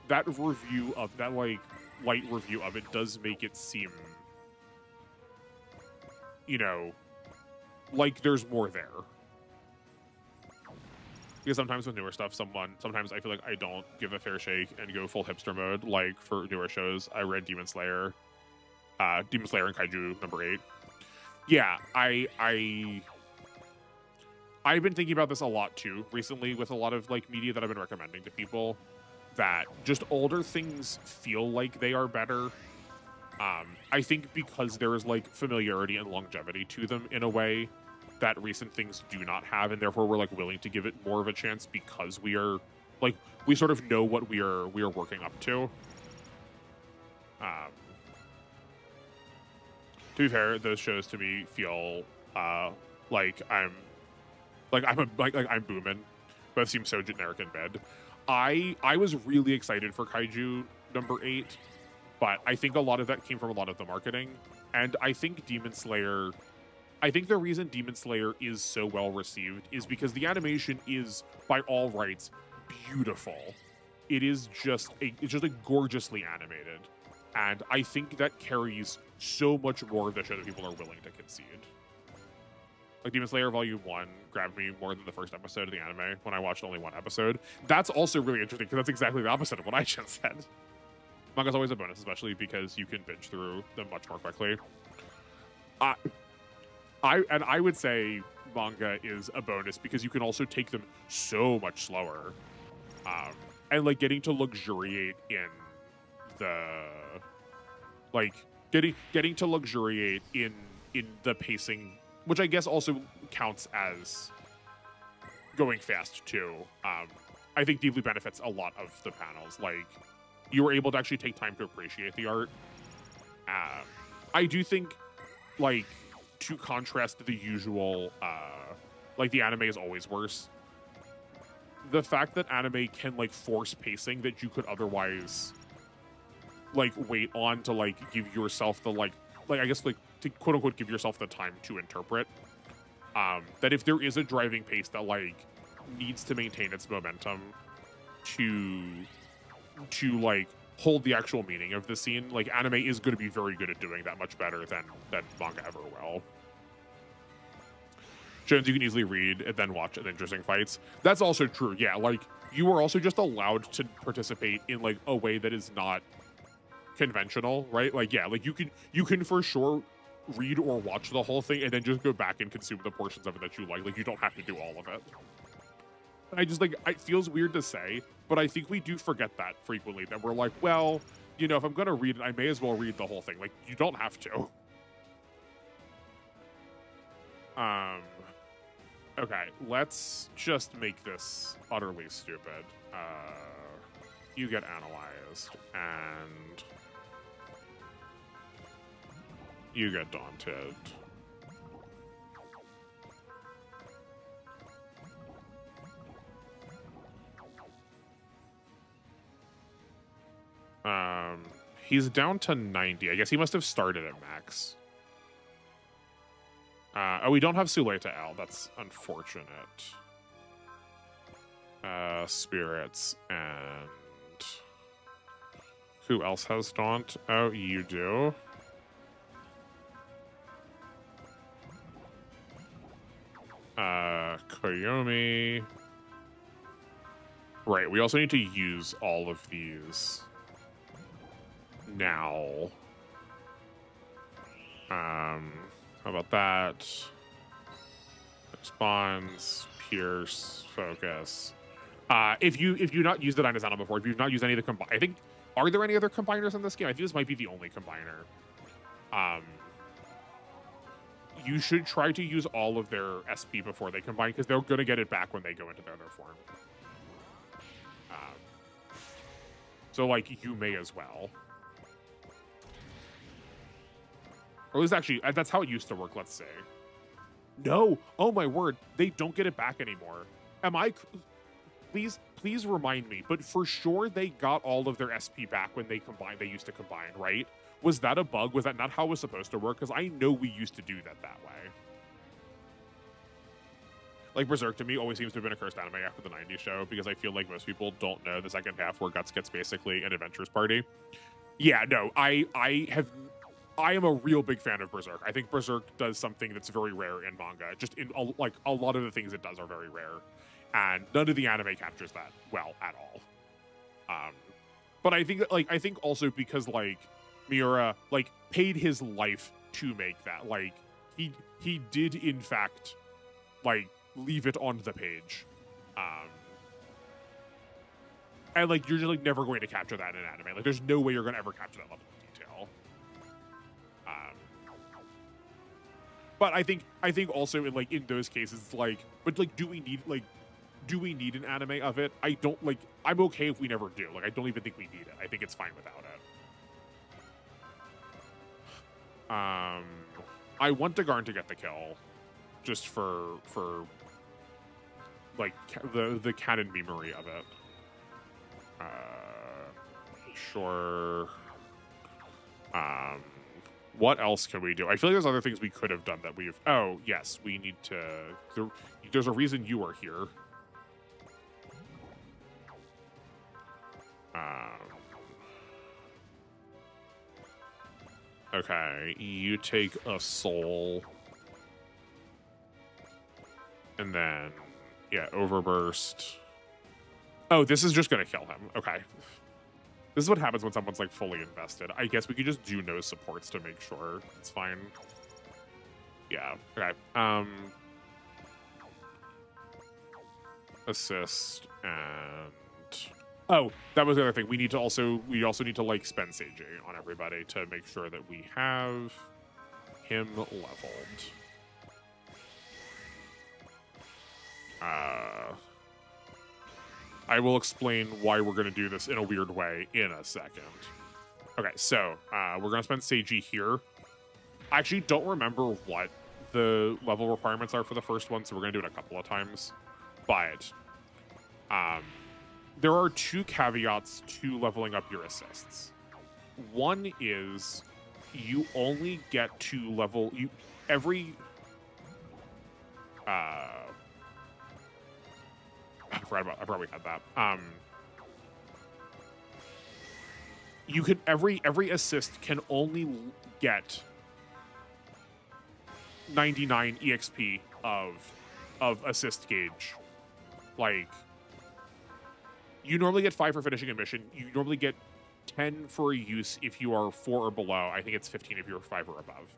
that review of... That, like, light review of it does make it seem, you know, like there's more there. Because sometimes with newer stuff, sometimes I feel like I don't give a fair shake and go full hipster mode. Like for newer shows, I read Demon Slayer and Kaiju number 8. Yeah, I've been thinking about this a lot too recently with a lot of like media that I've been recommending to people, that just older things feel like they are better. I think because there is like familiarity and longevity to them in a way that recent things do not have, and therefore we're like willing to give it more of a chance because we are like, we sort of know what we are working up to. To be fair, those shows to me feel like I'm booming, but seems so generic in bed. I was really excited for Kaiju number 8, but I think a lot of that came from a lot of the marketing. And I think the reason Demon Slayer is so well received is because the animation is, by all rights, beautiful. It's just gorgeously animated. And I think that carries so much more of the show that people are willing to concede. Like Demon Slayer Volume 1 grabbed me more than the first episode of the anime when I watched only one episode. That's also really interesting because that's exactly the opposite of what I just said. Manga's always a bonus, especially because you can binge through them much more quickly. I would say manga is a bonus because you can also take them so much slower. And like getting to luxuriate in the like getting to luxuriate in the pacing, which I guess also counts as going fast too. I think deeply benefits a lot of the panels. Like you were able to actually take time to appreciate the art. I do think, like, to contrast the usual, like the anime is always worse. The fact that anime can like force pacing that you could otherwise like wait on to like give yourself the like I guess like to quote unquote give yourself the time to interpret. That if there is a driving pace that like needs to maintain its momentum to like hold the actual meaning of the scene, like anime is going to be very good at doing that much better than manga ever will. Jones, you can easily read and then watch an interesting fights. That's also true. Yeah, like you are also just allowed to participate in like a way that is not conventional, right? Like yeah, like you can for sure read or watch the whole thing and then just go back and consume the portions of it that you like. Like you don't have to do all of it. And I just like it feels weird to say, but I think we do forget that frequently. That we're like, well, you know, if I'm gonna read it, I may as well read the whole thing. Like you don't have to. Okay, let's just make this utterly stupid. You get analyzed, and you get daunted. He's down to 90. I guess he must have started at max. Oh, we don't have Suleta L. That's unfortunate. Spirits and... Who else has Daunt? Oh, you do? Koyomi. Right, we also need to use all of these now. How about that? Responds, pierce, focus. If you not used the Dynasana before, if you've not used any of the combine, I think, are there any other combiners in this game? I think this might be the only combiner. You should try to use all of their SP before they combine, because they're going to get it back when they go into their other form. So, like, you may as well. Or at least, actually, that's how it used to work, let's say. No! Oh, my word. They don't get it back anymore. Am I... Please remind me, but for sure they got all of their SP back when they combined. They used to combine, right? Was that a bug? Was that not how it was supposed to work? Because I know we used to do that way. Like, Berserk to me always seems to have been a cursed anime after the 90s show, because I feel like most people don't know the second half where Guts gets basically an adventures party. Yeah, no, I am a real big fan of Berserk. I think Berserk does something that's very rare in manga. Just in like a lot of the things it does are very rare, and none of the anime captures that well at all. But I think also because like Miura like paid his life to make that. Like he did in fact like leave it on the page. And like you're just like never going to capture that in anime. Like there's no way you're gonna ever capture that level of detail. But I think also in those cases, like, but like, do we need an anime of it? I don't like. I'm okay if we never do. Like, I don't even think we need it. I think it's fine without it. I want Dagarn to get the kill, just for like the canon memory of it. Sure. What else can we do? I feel like there's other things we could have done that we've... Oh, yes, we need to... There's a reason you are here. Okay, you take a soul. And then, yeah, overburst. Oh, this is just gonna kill him. Okay. This is what happens when someone's like fully invested. I guess we could just do no supports to make sure it's fine. Yeah. Okay. Assist and oh, that was the other thing. We also need to like spend Seiji on everybody to make sure that we have him leveled. I will explain why we're going to do this in a weird way in a second. Okay, so we're going to spend Seiji here. I actually don't remember what the level requirements are for the first one, so we're going to do it a couple of times. But there are two caveats to leveling up your assists. One is you only get to level every I forgot we had that. You can every assist can only get 99 EXP of assist gauge. Like, you normally get 5 for finishing a mission. You normally get 10 for a use if you are 4 or below. I think it's 15 if you're 5 or above.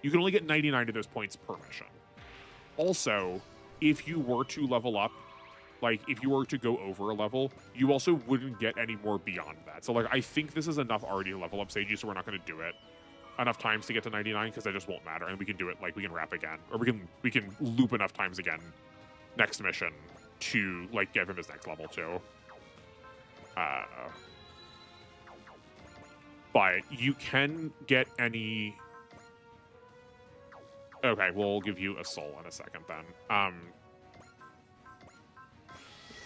You can only get 99 of those points per mission. Also, if you were to level up, like if you were to go over a level, you also wouldn't get any more beyond that. So like, I think this is enough already to level up Seiji, so we're not going to do it enough times to get to 99 because that just won't matter, and we can do it like we can wrap again, or we can loop enough times again next mission to like give him his next level too. But you can get any. Okay, we'll give you a soul in a second then.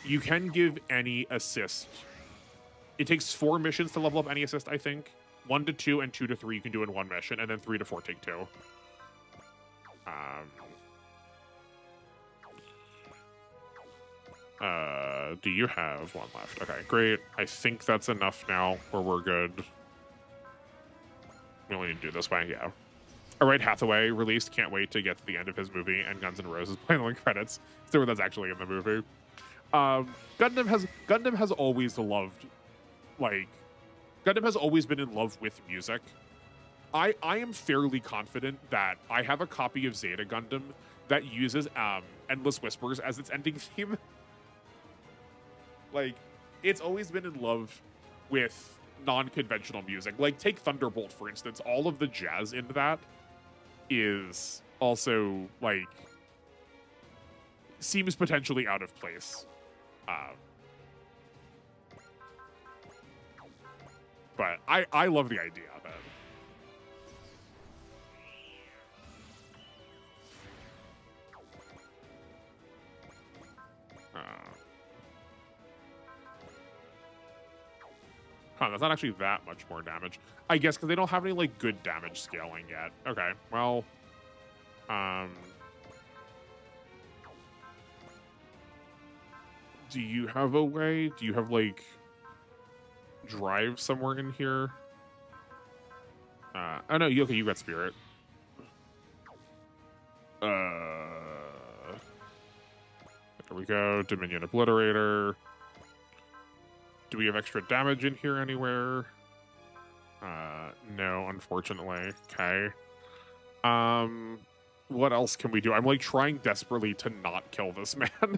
You can give any assist. It takes 4 missions to level up any assist, I think. 1 to 2 and 2 to 3 you can do in 1 mission, and then 3 to 4 take 2. Do you have 1 left? Okay, great. I think that's enough now, or we're good. We only need to do this way, yeah. All right, Hathaway released. Can't wait to get to the end of his movie and Guns N' Roses playing the credits. See what that's actually in the movie. Gundam has always loved, like, Gundam has always been in love with music. I am fairly confident that I have a copy of Zeta Gundam that uses Endless Whispers as its ending theme. Like, it's always been in love with non-conventional music. Like, take Thunderbolt, for instance. All of the jazz in that is also, like, seems potentially out of place. But I love the idea of it. That's not actually that much more damage. I guess because they don't have any, like, good damage scaling yet. Okay, well... do you have a way? Do you have, like, drive somewhere in here? Oh, no, okay, you got spirit. There we go. Dominion Obliterator. Do we have extra damage in here anywhere? No, unfortunately. Okay. What else can we do? I'm, like, trying desperately to not kill this man.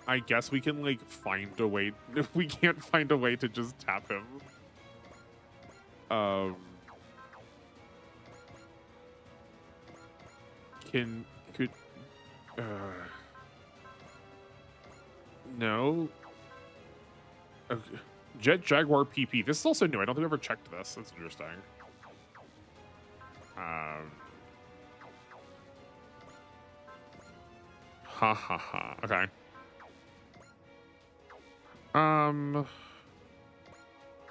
I guess we can, like, find a way. We can't find a way to just tap him. No. Okay. Jet Jaguar PP. This is also new. I don't think I've ever checked this. That's interesting. Ha ha ha. Okay.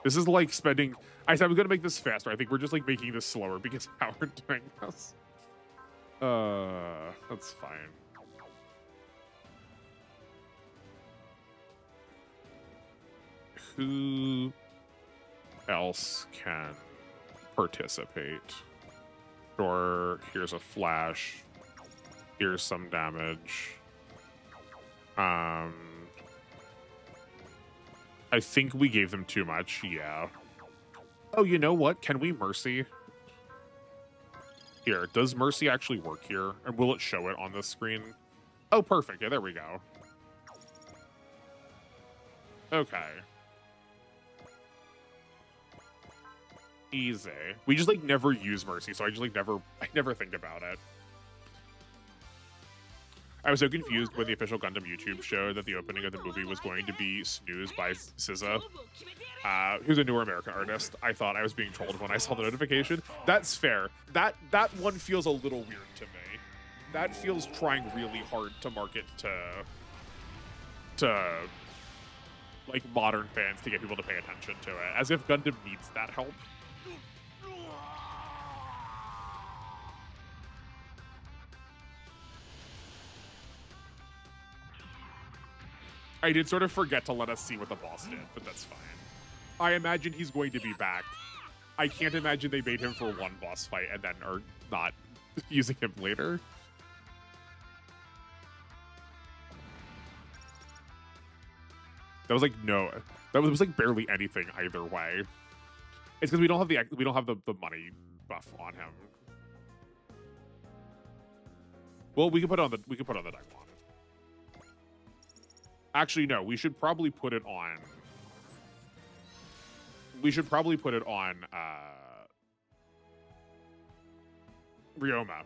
This is like spending. I said I was gonna make this faster. I think we're just like making this slower because of how we're doing this. That's fine. Who else can participate. Sure, here's a flash. Here's some damage. I think we gave them too much, yeah. Oh, you know what? Can we Mercy? Here, does Mercy actually work here? And will it show it on the screen? Oh, perfect. Yeah, there we go. Okay. Easy. We just, like, never use Mercy, so I just, like, I never think about it. I was so confused when the official Gundam YouTube showed that the opening of the movie was going to be Snooze by SZA, who's a newer American artist. I thought I was being trolled when I saw the notification. That's fair. That one feels a little weird to me. That feels trying really hard to market to like modern fans to get people to pay attention to it, as if Gundam needs that help. I did sort of forget to let us see what the boss did, but that's fine. I imagine he's going to be back. I can't imagine they made him for one boss fight and then are not using him later. That was like that was like barely anything either way. It's because we don't have the money buff on him. Well, we can put it on the Dagon. Actually, no, we should probably put it on. We should probably put it on Ryoma.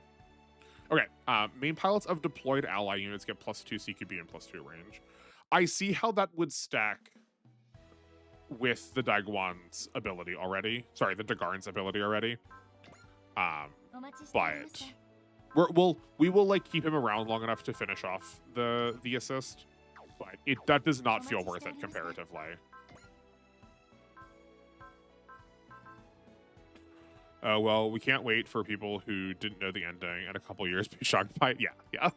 Okay, main pilots of deployed ally units get +2 CQB and +2 range. I see how that would stack with the Dagon's ability already. Sorry, the Dagaran's ability already. But we will like keep him around long enough to finish off the assist. But that does not feel worth it comparatively. Well, we can't wait for people who didn't know the ending and a couple years be shocked by it. Yeah.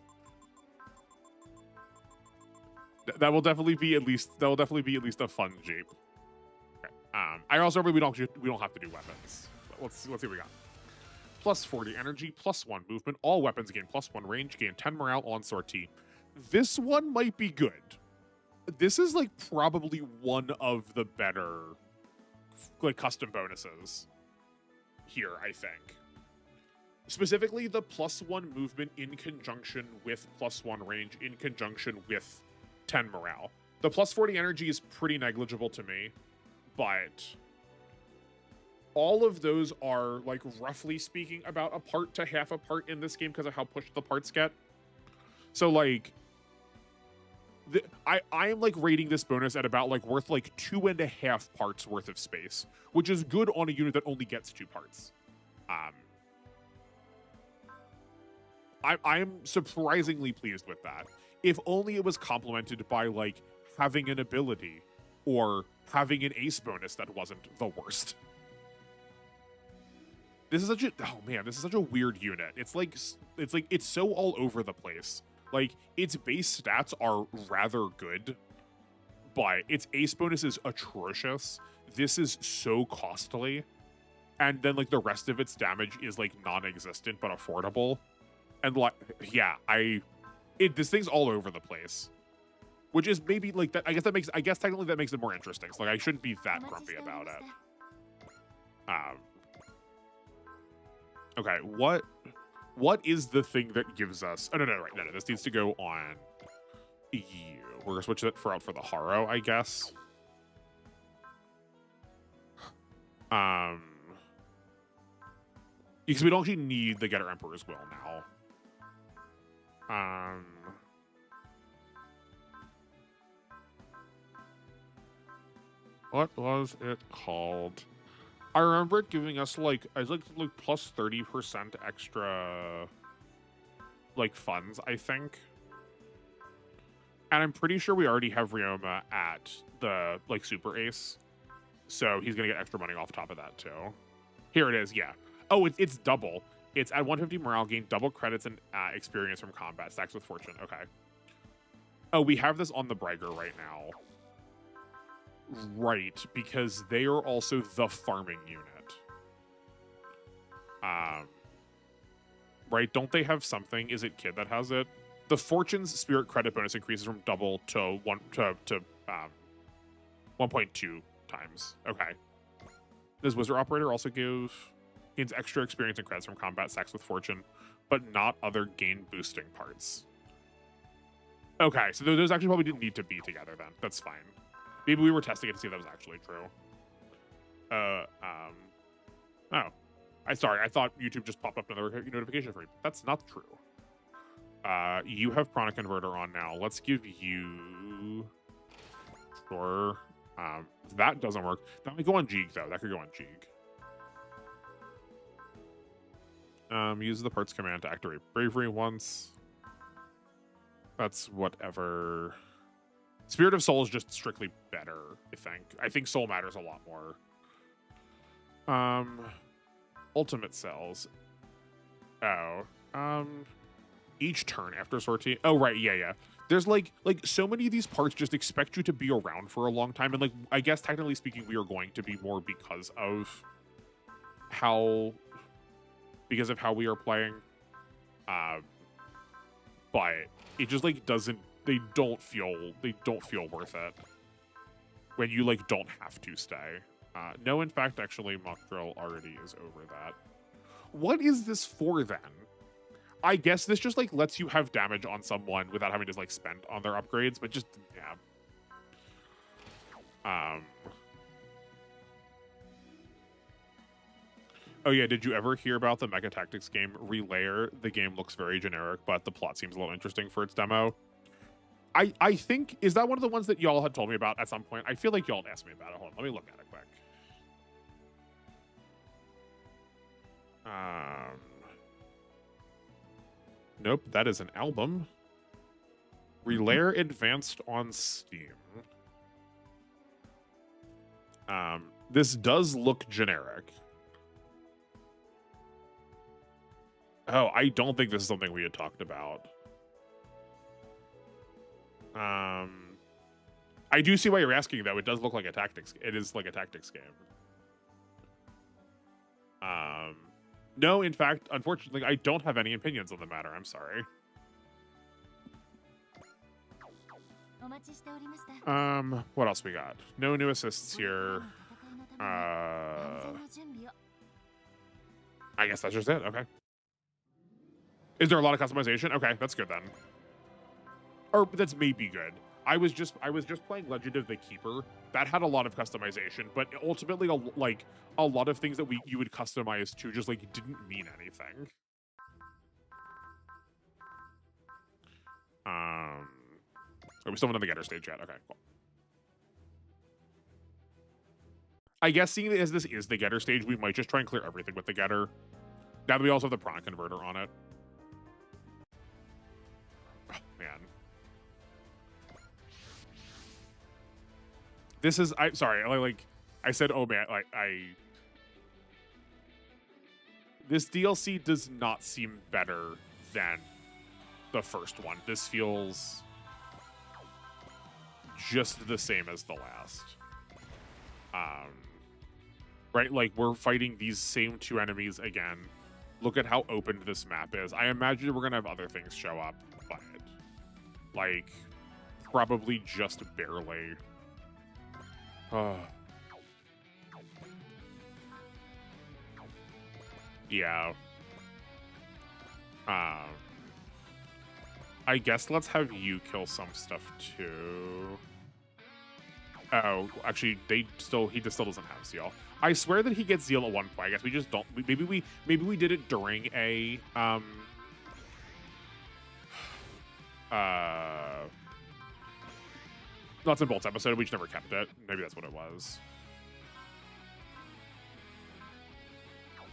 That will definitely be at least a fun Jeep. Okay. I also remember we don't have to do weapons. But let's see what we got. +40 energy, +1 movement. All weapons gain +1 range, gain 10 morale on sortie. This one might be good. This is like probably one of the better like custom bonuses here, I think. Specifically the +1 movement in conjunction with +1 range in conjunction with 10 morale. The +40 energy is pretty negligible to me, but all of those are like roughly speaking about a part to half a part in this game because of how pushed the parts get. So like I am like rating this bonus at about like worth like 2.5 parts worth of space, which is good on a unit that only gets 2 parts. I'm surprisingly pleased with that. If only it was complemented by like having an ability or having an ace bonus that wasn't the worst. This is such a weird unit. It's so all over the place. Like, its base stats are rather good, but its ace bonus is atrocious. This is so costly. And then, like, the rest of its damage is, like, non-existent but affordable. And, like, yeah, this thing's all over the place. Which is maybe, like, that. I guess technically that makes it more interesting. So, like, I shouldn't be that grumpy about it. Okay, what is the thing that gives us... Oh, no, this needs to go on you. We're going to switch it out for the Haro, I guess. Because we don't actually need the Getter Emperor's Will now. What was it called? I remember it giving us like plus 30% extra like funds, I think. And I'm pretty sure we already have Ryoma at the like super ace. So he's gonna get extra money off top of that too. Here it is, yeah. Oh, it's double. It's at 150 morale, gain double credits and experience from combat, stacks with fortune. Okay. Oh, we have this on the Braiger right now. Right, because they are also the farming unit. Right? Don't they have something? Is it Kid that has it? The Fortune's Spirit credit bonus increases from double to 1.2 times. Okay. Does Wizard Operator also gains extra experience and credits from combat stacks with Fortune, but not other gain boosting parts? Okay, so those actually probably didn't need to be together then. That's fine. Maybe we were testing it to see if that was actually true. Oh. Sorry, I thought YouTube just popped up another notification for you. That's not true. You have Prana Converter on now. Let's give you... Sure. That doesn't work. That might go on Jeeg, though. That could go on Jeeg. Use the parts command to activate Bravery once. That's whatever. Spirit of Soul is just strictly better, I think. I think Soul matters a lot more. Ultimate cells. Oh. Each turn after sortie. Oh, right. Yeah. There's like so many of these parts just expect you to be around for a long time. And like, I guess technically speaking, we are going to be more because of how we are playing. But it just like they don't feel worth it when you like don't have to stay. No, in fact, actually, Mock Drill already is over that. What is this for then? I guess this just like lets you have damage on someone without having to like spend on their upgrades, but just yeah. Oh yeah, did you ever hear about the Mega Tactics game Relayer? The game looks very generic, but the plot seems a little interesting for its demo. I think, is that one of the ones that y'all had told me about at some point? I feel like y'all had asked me about it. Hold on, let me look at it quick. Nope, that is an album. Relayer Advanced on Steam. This does look generic. Oh, I don't think this is something we had talked about. I do see why you're asking, though. It does look like a tactics. It is like a tactics game. No, in fact, unfortunately, I don't have any opinions on the matter. I'm sorry. What else we got? No new assists here. I guess that's just it. Okay. Is there a lot of customization? Okay, that's good then. Or that's maybe good. I was just playing Legend of the Keeper. That had a lot of customization, but ultimately, a lot of things that you would customize to just like didn't mean anything. Are we still not on the getter stage yet? Okay, cool. I guess seeing as this is the getter stage, we might just try and clear everything with the getter. Now that we also have the Prana Converter on it. Oh, man. This is, sorry, like, I said, oh man, like, this DLC does not seem better than the first one. This feels just the same as the last. Right, like, we're fighting these same two enemies again. Look at how open this map is. I imagine we're gonna have other things show up, but, like, probably just barely. Yeah. I guess let's have you kill some stuff too. Oh, actually, he still doesn't have Zeal. I swear that he gets Zeal at one point. I guess we just don't. Maybe we did it during a Nuts and Bolts episode. We just never kept it. Maybe that's what it was.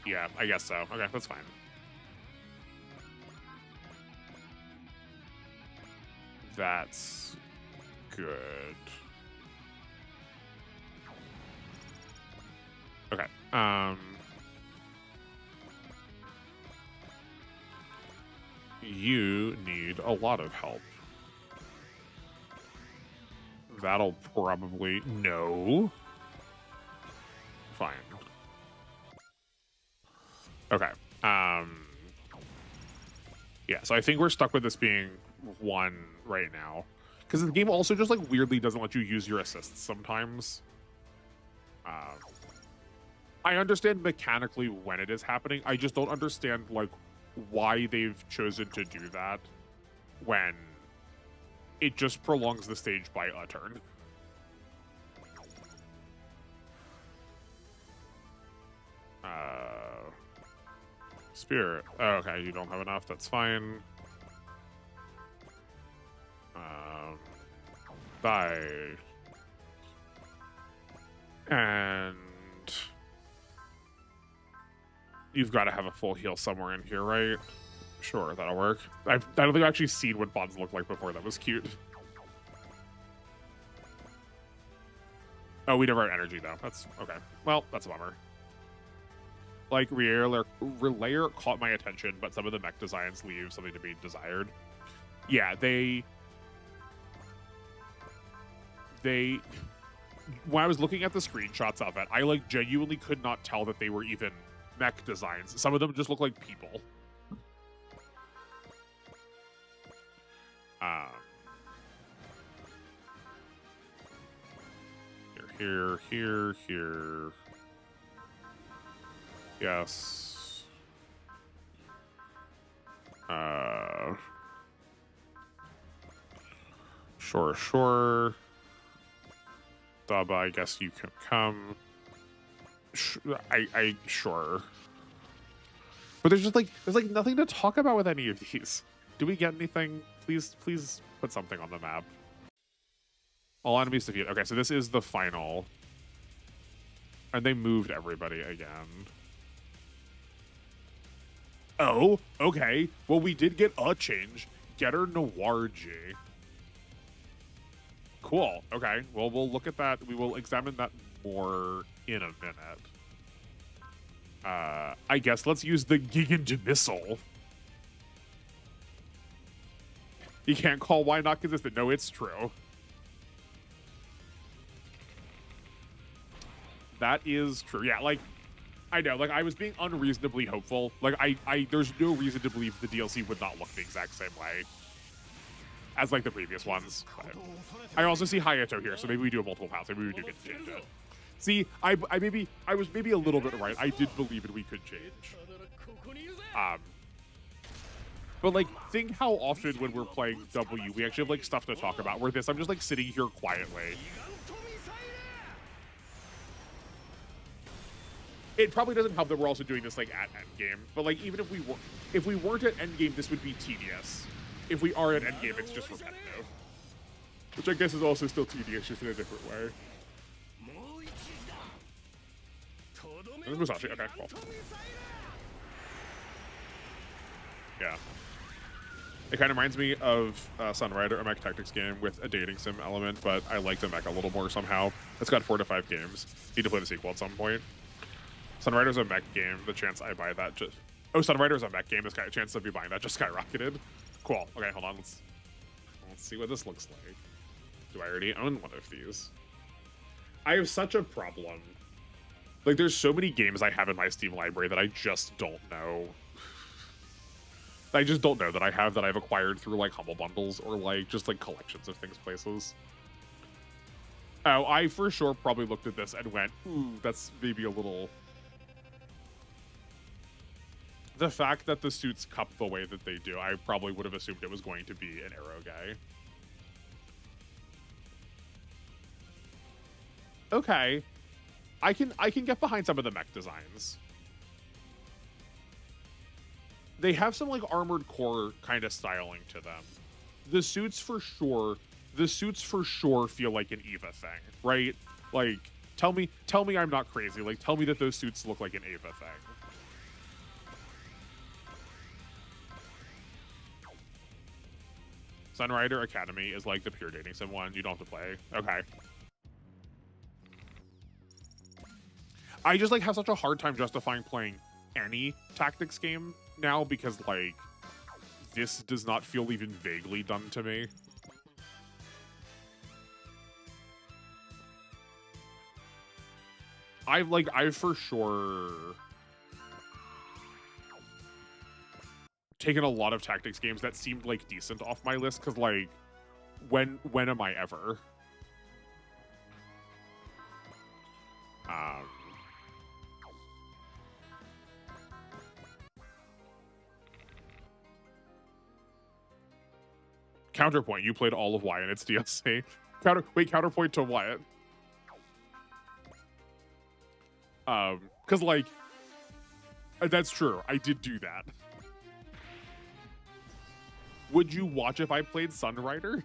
Yeah, I guess so. Okay, that's fine. That's good. Okay. You need a lot of help. That'll probably... No. Fine. Okay. Yeah, so I think we're stuck with this being 1 right now. Because the game also just, like, weirdly doesn't let you use your assists sometimes. Um, I understand mechanically when it is happening. I just don't understand, like, why they've chosen to do that when it just prolongs the stage by a turn. Spirit. Oh, okay, you don't have enough. That's fine. Die. And you've got to have a full heal somewhere in here, right? Sure, that'll work. I don't think I've actually seen what bonds looked like before. That was cute. Oh, we never had energy, though. That's okay. Well, that's a bummer. Like, Relayer caught my attention, but some of the mech designs leave something to be desired. Yeah, they... When I was looking at the screenshots of it, I, like, genuinely could not tell that they were even mech designs. Some of them just look like people. Here. Yes. Sure. Daba, I guess you can come. Sure. But there's like nothing to talk about with any of these. Do we get anything? Please put something on the map. All enemies defeated. Okay, so this is the final. And they moved everybody again. Oh, okay. Well, we did get a change. Getter Noir G. Cool. Okay. Well, we'll look at that. We will examine that more in a minute. I guess let's use the Gigant Missile. You can't call why not consistent. No, it's true. That is true. Yeah, like, I know. Like, I was being unreasonably hopeful. Like, there's no reason to believe the DLC would not look the exact same way as, like, the previous ones. But I also see Hayato here, so maybe we do a multiple paths. Maybe we do get to change it. See, I was maybe a little bit right. I did believe it we could change. But, like, think how often when we're playing W, we actually have, like, stuff to talk about. Where this, I'm just, like, sitting here quietly. It probably doesn't help that we're also doing this, like, at endgame. But, like, even if we weren't at endgame, this would be tedious. If we are at endgame, it's just repetitive. Which I guess is also still tedious, just in a different way. This is Musashi. Okay, cool. Yeah. It kind of reminds me of Sunrider, a mech tactics game with a dating sim element, but I like the mech a little more somehow. It's got 4 to 5 games. Need to play the sequel at some point. Sunrider's a mech game. The chance I buy that just... Oh, Sunrider's a mech game. The chance of me buying that just skyrocketed. Cool. Okay, hold on. Let's see what this looks like. Do I already own one of these? I have such a problem. Like, there's so many games I have in my Steam library that I just don't know. I just don't know that I have that I've acquired through, like, Humble Bundles or, like, just, like, collections of things places. Oh, I for sure probably looked at this and went, ooh, that's maybe a little... The fact that the suits cup the way that they do, I probably would have assumed it was going to be an arrow guy. Okay. I can get behind some of the mech designs. They have some, like, armored core kind of styling to them. The suits for sure feel like an Eva thing, right? Like, tell me I'm not crazy. Like, tell me that those suits look like an Eva thing. Sunrider Academy is like the pure dating sim one. You don't have to play. Okay. I just, like, have such a hard time justifying playing any tactics game now because, like, this does not feel even vaguely done to me. I for sure... taken a lot of tactics games that seemed like decent off my list, because like when am I ever? Counterpoint, you played all of Wyatt, it's DLC. Counterpoint to Wyatt. Because like, that's true, I did do that. Would you watch if I played Sunrider?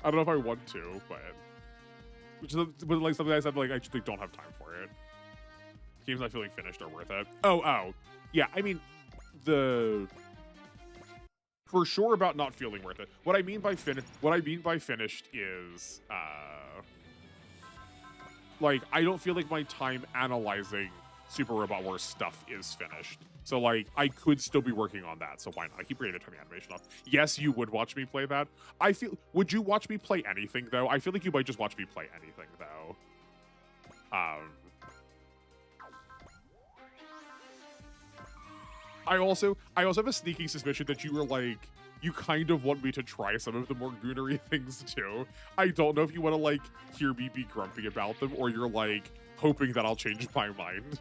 I don't know if I want to, but which is like something I said, like I just like, don't have time for it. Games I feel like finished are worth it. Oh, yeah. I mean, for sure about not feeling worth it. What I mean by finished is like I don't feel like my time analyzing Super Robot Wars stuff is finished. So like I could still be working on that. So why not? I keep ready to turn the animation off. Yes, you would watch me play that. Would you watch me play anything though? I feel like you might just watch me play anything though. I also have a sneaking suspicion that you were like, you kind of want me to try some of the more goonery things too. I don't know if you want to like hear me be grumpy about them, or you're like hoping that I'll change my mind.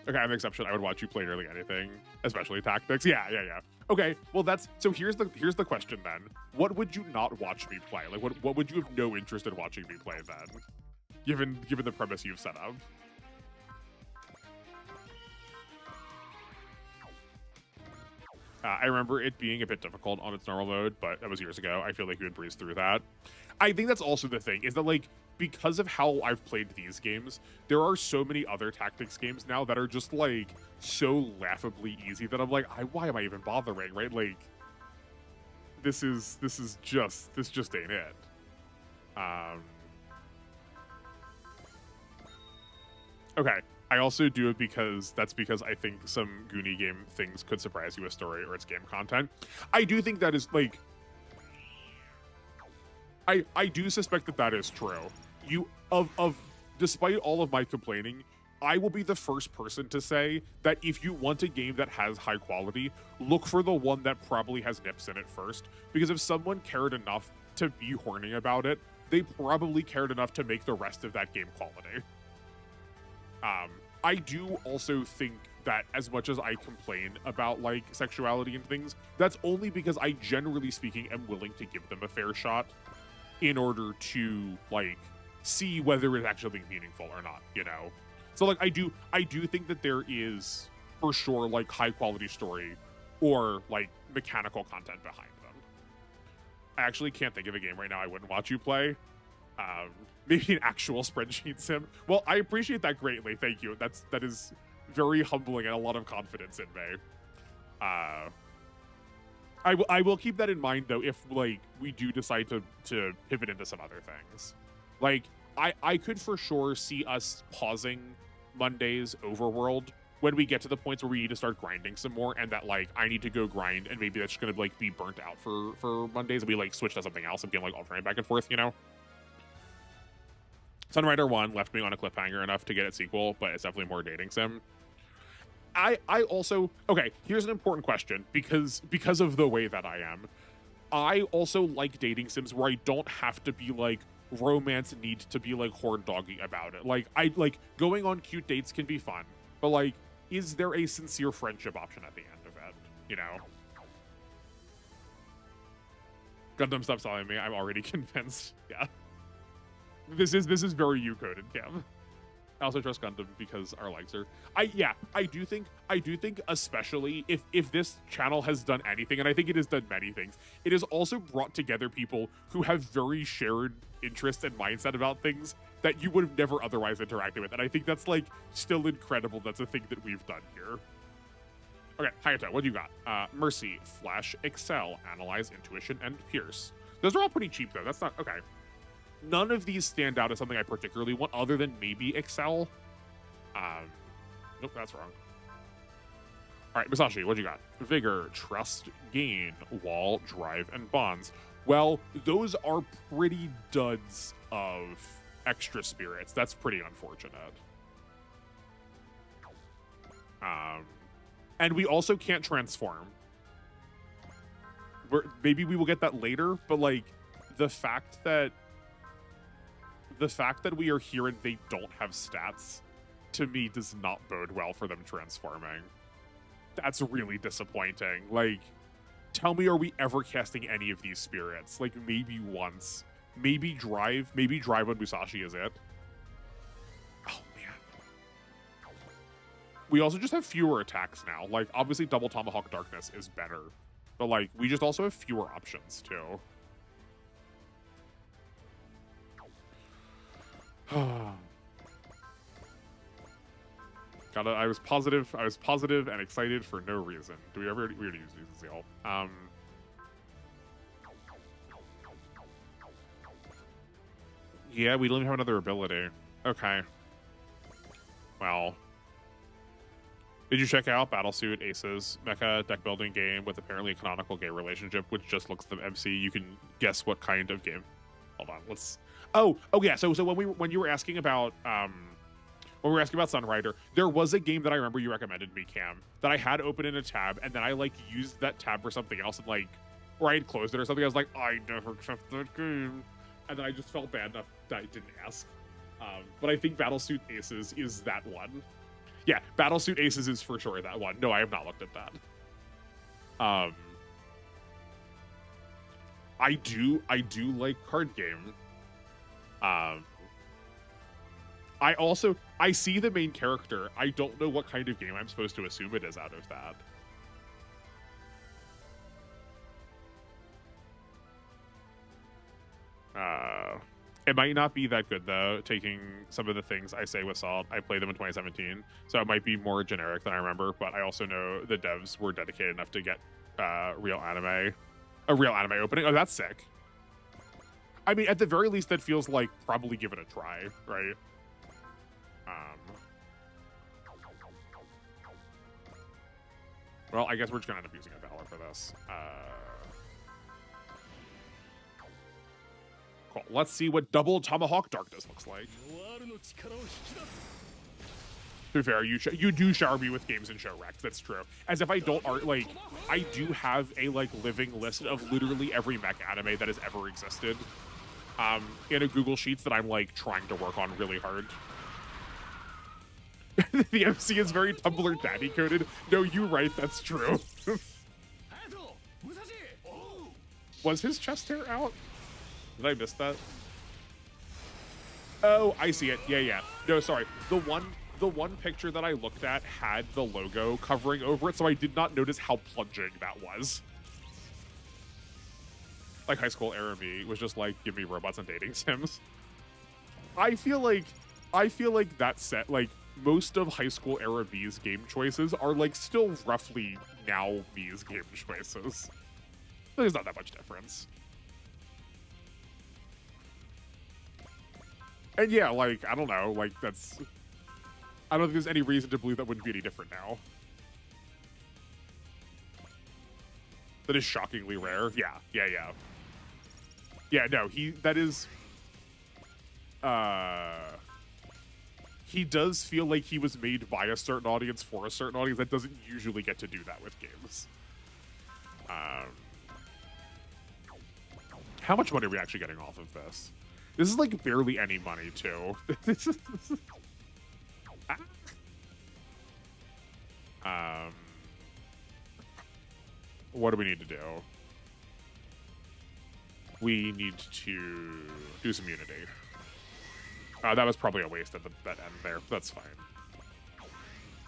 Okay, I'm an exception. I would watch you play nearly anything, especially tactics. Yeah. Okay, well so here's the question then. What would you not watch me play? Like what would you have no interest in watching me play then? Given the premise you've set up. I remember it being a bit difficult on its normal mode, but that was years ago. I feel like you would breeze through that. I think that's also the thing, is that like, because of how I've played these games, there are so many other tactics games now that are just like so laughably easy that I'm like, why am I even bothering, right? Like, this just ain't it. Okay. I also do it because I think some Goonie game things could surprise you with story or its game content. I do think that is like, I do suspect that is true. Despite all of my complaining, I will be the first person to say that if you want a game that has high quality, look for the one that probably has nips in it first. Because if someone cared enough to be horny about it, they probably cared enough to make the rest of that game quality. I do also think that as much as I complain about like sexuality and things, that's only because I generally speaking am willing to give them a fair shot in order to like see whether it's actually meaningful or not, you know? So like I do think that there is for sure like high quality story or like mechanical content behind them. I actually can't think of a game right now I wouldn't watch you play. Maybe an actual spreadsheet sim. Well, I appreciate that greatly. Thank you. That is very humbling and a lot of confidence in me. I will keep that in mind though if like we do decide to pivot into some other things. Like I could for sure see us pausing Monday's Overworld when we get to the points where we need to start grinding some more, and that like I need to go grind, and maybe that's gonna like be burnt out for Mondays, and we like switch to something else and be like alternating back and forth, you know? Sunrider 1 left me on a cliffhanger enough to get its sequel, but it's definitely more dating sim. I also, okay, here's an important question, because of the way that I am. I also like dating sims where I don't have to be like romance need to be like horn doggy about it. Like I like going on cute dates can be fun, but like, is there a sincere friendship option at the end of it? You know? Gundam, stop telling me. I'm already convinced. Yeah. This is very you-coded, Cam. I also trust Gundam because our likes are. I do think especially if this channel has done anything, and I think it has done many things, it has also brought together people who have very shared interests and mindset about things that you would have never otherwise interacted with. And I think that's like still incredible. That's a thing that we've done here. Okay, Hayato, what do you got? Mercy, Flash, Excel, Analyze, Intuition, and Pierce. Those are all pretty cheap though. That's not okay. None of these stand out as something I particularly want, other than maybe Excel. Nope, that's wrong. All right, Masashi, what you got? Vigor, Trust, Gain, Wall, Drive, and Bonds. Well, those are pretty duds of extra spirits. That's pretty unfortunate. And we also can't transform. Maybe we will get that later, but like the fact that we are here and they don't have stats, to me, does not bode well for them transforming. That's really disappointing. Like, tell me, are we ever casting any of these spirits? Like, maybe once. Maybe Drive on Musashi is it. Oh, man. We also just have fewer attacks now. Like, obviously, Double Tomahawk Darkness is better. But, like, we just also have fewer options, too. I was positive and excited for no reason. We already used Zeal. Yeah, we don't even have another ability. Okay. Well. Did you check out Battlesuit Aces mecha deck building game with apparently a canonical gay relationship, which just looks at the MC? You can guess what kind of game. Hold on, let's. Oh yeah. So when you were asking about Sunrider, there was a game that I remember you recommended me, Cam, that I had open in a tab, and then I like used that tab for something else, and like, or I had closed it or something. I was like, I never kept that game, and then I just felt bad enough that I didn't ask. But I think Battlesuit Aces is that one. Yeah, Battlesuit Aces is for sure that one. No, I have not looked at that. I do like card game. I see the main character. I don't know what kind of game I'm supposed to assume it is out of that. It might not be that good, though, taking some of the things I say with Salt. I played them in 2017, so it might be more generic than I remember, but I also know the devs were dedicated enough to get a real anime opening. Oh, that's sick. I mean, at the very least, that feels like probably give it a try, right? Well, I guess we're just gonna end up using a Valor for this. Cool. Let's see what Double Tomahawk Darkness looks like. To be fair, you do shower me with games and show Rex. That's true. As if I don't like, I do have a like living list of literally every mech anime that has ever existed, in a Google Sheets that I'm like trying to work on really hard. The MC is very Tumblr daddy coded. No, you right. That's true. Was his chest hair out? Did I miss that? Oh, I see it. Yeah. No, sorry. The one picture that I looked at had the logo covering over it, so I did not notice how plunging that was. Like high school era me was just like, give me robots and dating sims. I feel like that set, like, most of high school era V's game choices are like still roughly now V's game choices. There's not that much difference. And yeah, like, I don't know, like, I don't think there's any reason to believe that wouldn't be any different now. That is shockingly rare. Yeah. Yeah, no, he does feel like he was made by a certain audience for a certain audience that doesn't usually get to do that with games. How much money are we actually getting off of this? This is like barely any money, too. What do we need to do? We need to do some Unity. That was probably a waste at that end there. That's fine.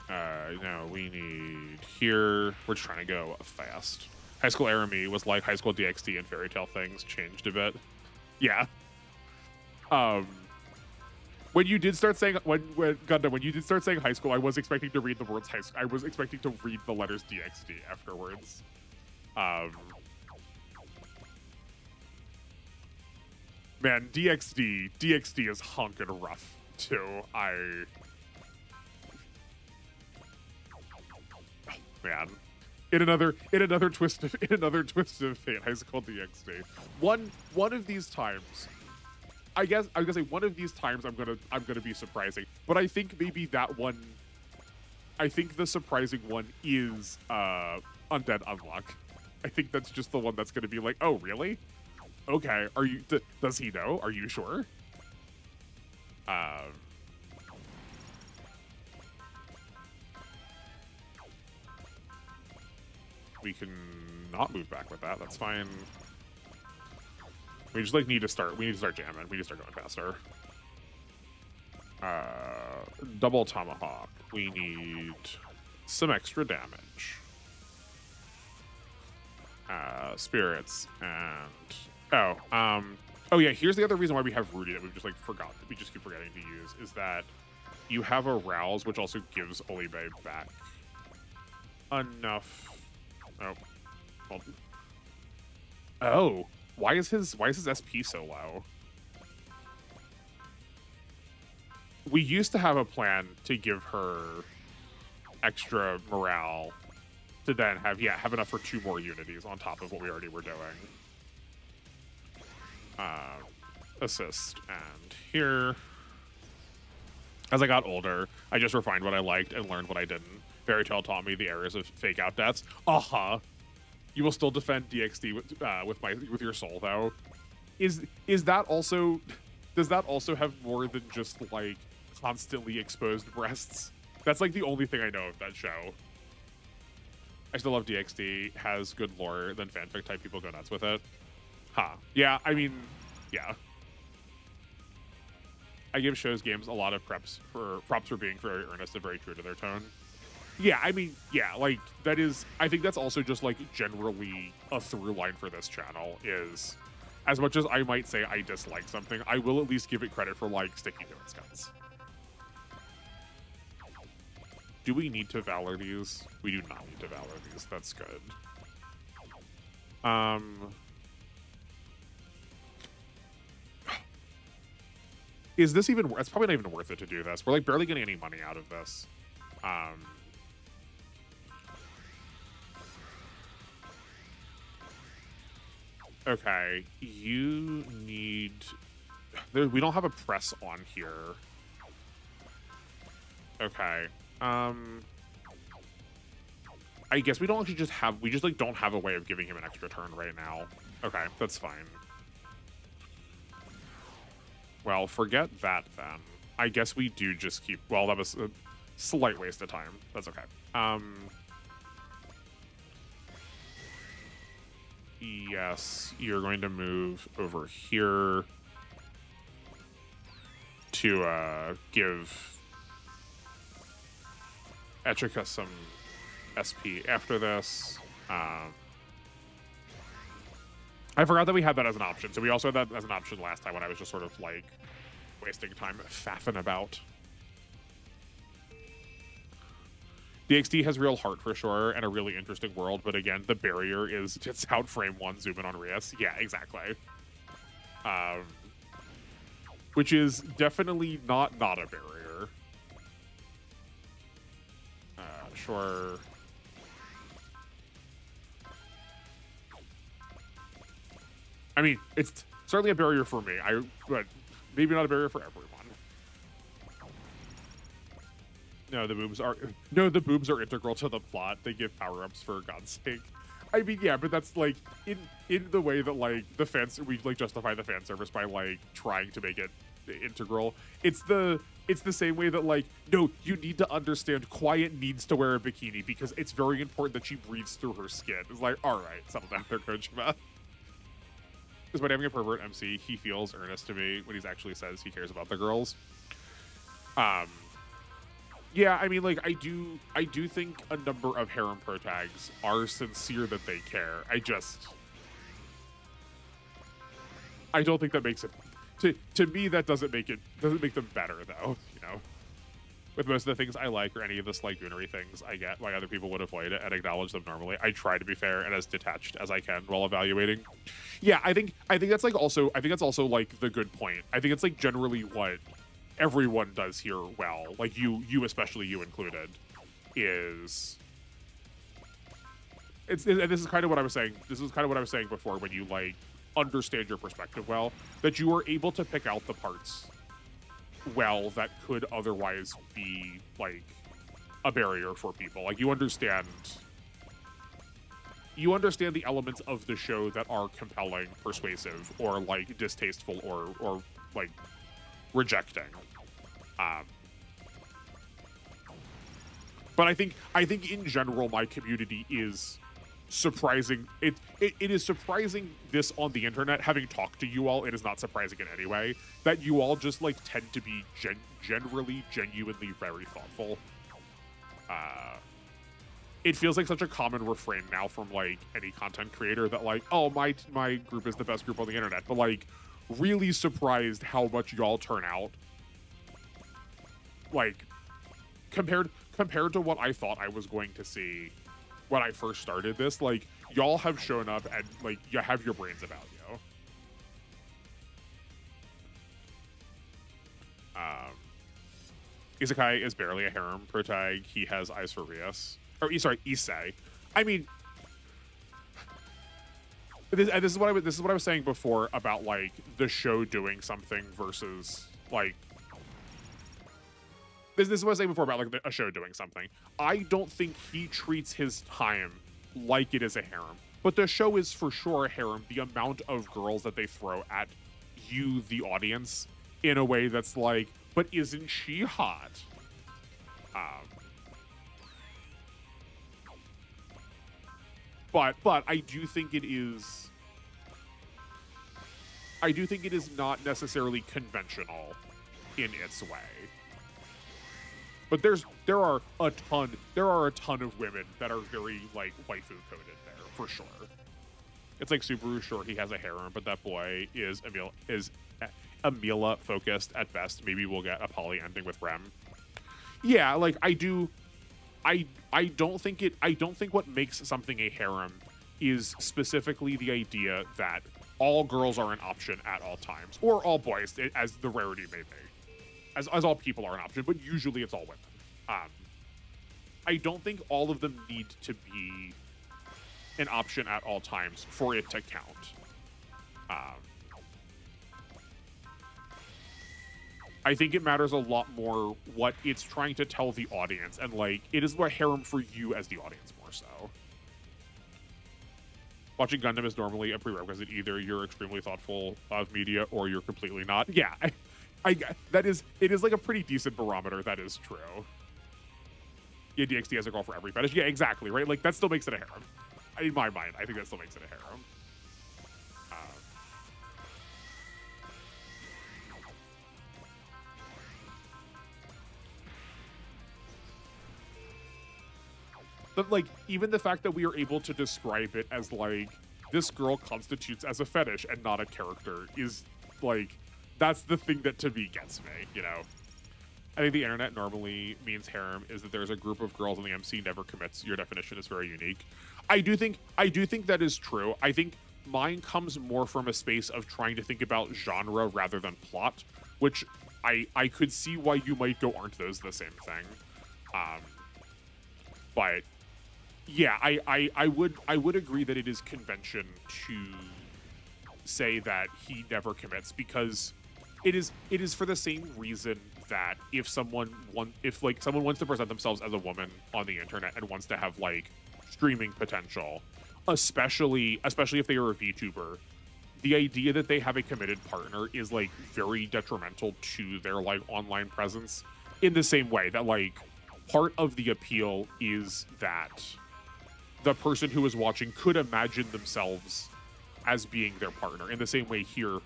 No, we need here. We're just trying to go fast. High School Era Me was like High School DxD and Fairy Tail things changed a bit. Yeah. When you did start saying when you did start saying high school, I was expecting to read the words high school. I was expecting to read the letters DxD afterwards. Man, DxD is honking rough too. Oh, man. In another twist of fate, High School DxD. One of these times, I guess I was gonna say one of these times I'm gonna be surprising, but I think maybe that one I think the surprising one is Undead Unlock. I think that's just the one that's going to be like, oh, really? Okay, are you? Does he know? Are you sure? We can not move back with that. That's fine. We just like need to start. We need to start jamming. We need to start going faster. Double tomahawk. We need some extra damage. Spirits and oh yeah. Here's the other reason why we have Rudy that we've just like forgot. That we just keep forgetting to use is that you have a rouse, which also gives Olibe back enough. Oh, hold. Oh, why is his SP so low? We used to have a plan to give her extra morale to then have enough for 2 more unities on top of what we already were doing. Assist, and here. As I got older, I just refined what I liked and learned what I didn't. Fairy Tail taught me the areas of fake out deaths. You will still defend DXD with your soul though. Is that also? Does that also have more than just like constantly exposed breasts? That's like the only thing I know of that show. I still love DXD. Has good lore. Then fanfic type people go nuts with it. Yeah. I mean, yeah. I give shows games a lot of props for being very earnest and very true to their tone. Yeah, I mean, yeah, like that is. I think that's also just like generally a through line for this channel is, as much as I might say I dislike something, I will at least give it credit for like sticking to its guns. Do we need to Valor these? We do not need to Valor these. That's good. Is this even? It's probably not even worth it to do this. We're like barely getting any money out of this. Okay, you need. We don't have a press on here. Okay. I guess we don't actually just have. We just like don't have a way of giving him an extra turn right now. Okay, that's fine. Well, forget that then. I guess we do just keep. Well, that was a slight waste of time. That's okay. Yes, you're going to move over here to give Etrica some SP after this. I forgot that we had that as an option. So we also had that as an option last time when I was just sort of like wasting time faffing about. DXD has real heart for sure and a really interesting world, but again, the barrier is it's out frame 1, zoom in on Rias. Yeah, exactly. Which is definitely not a barrier. Sure. I mean, it's certainly a barrier for me. But maybe not a barrier for everyone. No, the boobs are integral to the plot. They give power-ups for God's sake. I mean, yeah, but that's like in the way that like we like justify the fan service by like trying to make it integral. It's the same way that like, no, you need to understand Quiet needs to wear a bikini because it's very important that she breathes through her skin. It's like, all right, settle down there, Kojima. Despite having a pervert MC, he feels earnest to me when he actually says he cares about the girls. Yeah, I mean, like, I do think a number of harem protags are sincere that they care. I don't think that makes it. To me, that doesn't make them better, though. You know, with most of the things I like or any of the slight goonery things I get, why other people would avoid it and acknowledge them normally. I try to be fair and as detached as I can while evaluating. Yeah, I think that's like also. I think that's also like the good point. I think it's like generally what everyone does here well, like you especially, you included, is and this is kind of what I was saying. This is kind of what I was saying before when you like understand your perspective well, that you are able to pick out the parts well that could otherwise be like a barrier for people. Like you understand the elements of the show that are compelling, persuasive, or like distasteful, or like rejecting. Um, but I think in general my community is surprising. It is surprising this on the internet. Having talked to you all, it is not surprising in any way that you all just like tend to be generally genuinely very thoughtful. It feels like such a common refrain now from like any content creator that like, oh, my group is the best group on the internet, but like really surprised how much y'all turn out. Like compared to what I thought I was going to see when I first started this, like y'all have shown up and like you have your brains about you. Isekai is barely a harem protag. He has eyes for Rias. Or sorry, Issei. I mean, this is what I was saying before about like the show doing something versus like this is what I was saying before about like a show doing something. I don't think he treats his time like it is a harem, but the show is for sure a harem. The amount of girls that they throw at you, the audience, in a way that's like, but isn't she hot? But I do think it is. I do think it is not necessarily conventional in its way. But there are a ton of women that are very like waifu coded there for sure. It's like Subaru, sure, he has a harem, but that boy is Emila focused at best. Maybe we'll get a poly ending with Rem. Yeah, like I don't think what makes something a harem is specifically the idea that all girls are an option at all times, or all boys, as the rarity may be, as all people are an option, but usually it's all women. I don't think all of them need to be an option at all times for it to count. I think it matters a lot more what it's trying to tell the audience, and like it is a harem for you as the audience more so. Watching Gundam is normally a prerequisite. Either you're extremely thoughtful of media or you're completely not. Yeah, it is like a pretty decent barometer. That is true. Yeah, DxD has a girl for every fetish. Yeah, exactly, right? Like that still makes it a harem. In my mind, I think that still makes it a harem. But like even the fact that we are able to describe it as like this girl constitutes as a fetish and not a character is like that's the thing that to me gets me, you know. I think the internet normally means harem is that there's a group of girls and the MC never commits. Your definition is very unique. I do think that is true. I think mine comes more from a space of trying to think about genre rather than plot, which I could see why you might go, aren't those the same thing? But yeah, I would agree that it is convention to say that he never commits, because it is for the same reason that if someone wants to present themselves as a woman on the internet and wants to have like streaming potential, especially if they are a VTuber, the idea that they have a committed partner is like very detrimental to their like online presence, in the same way that like part of the appeal is that the person who is watching could imagine themselves as being their partner. In the same way here,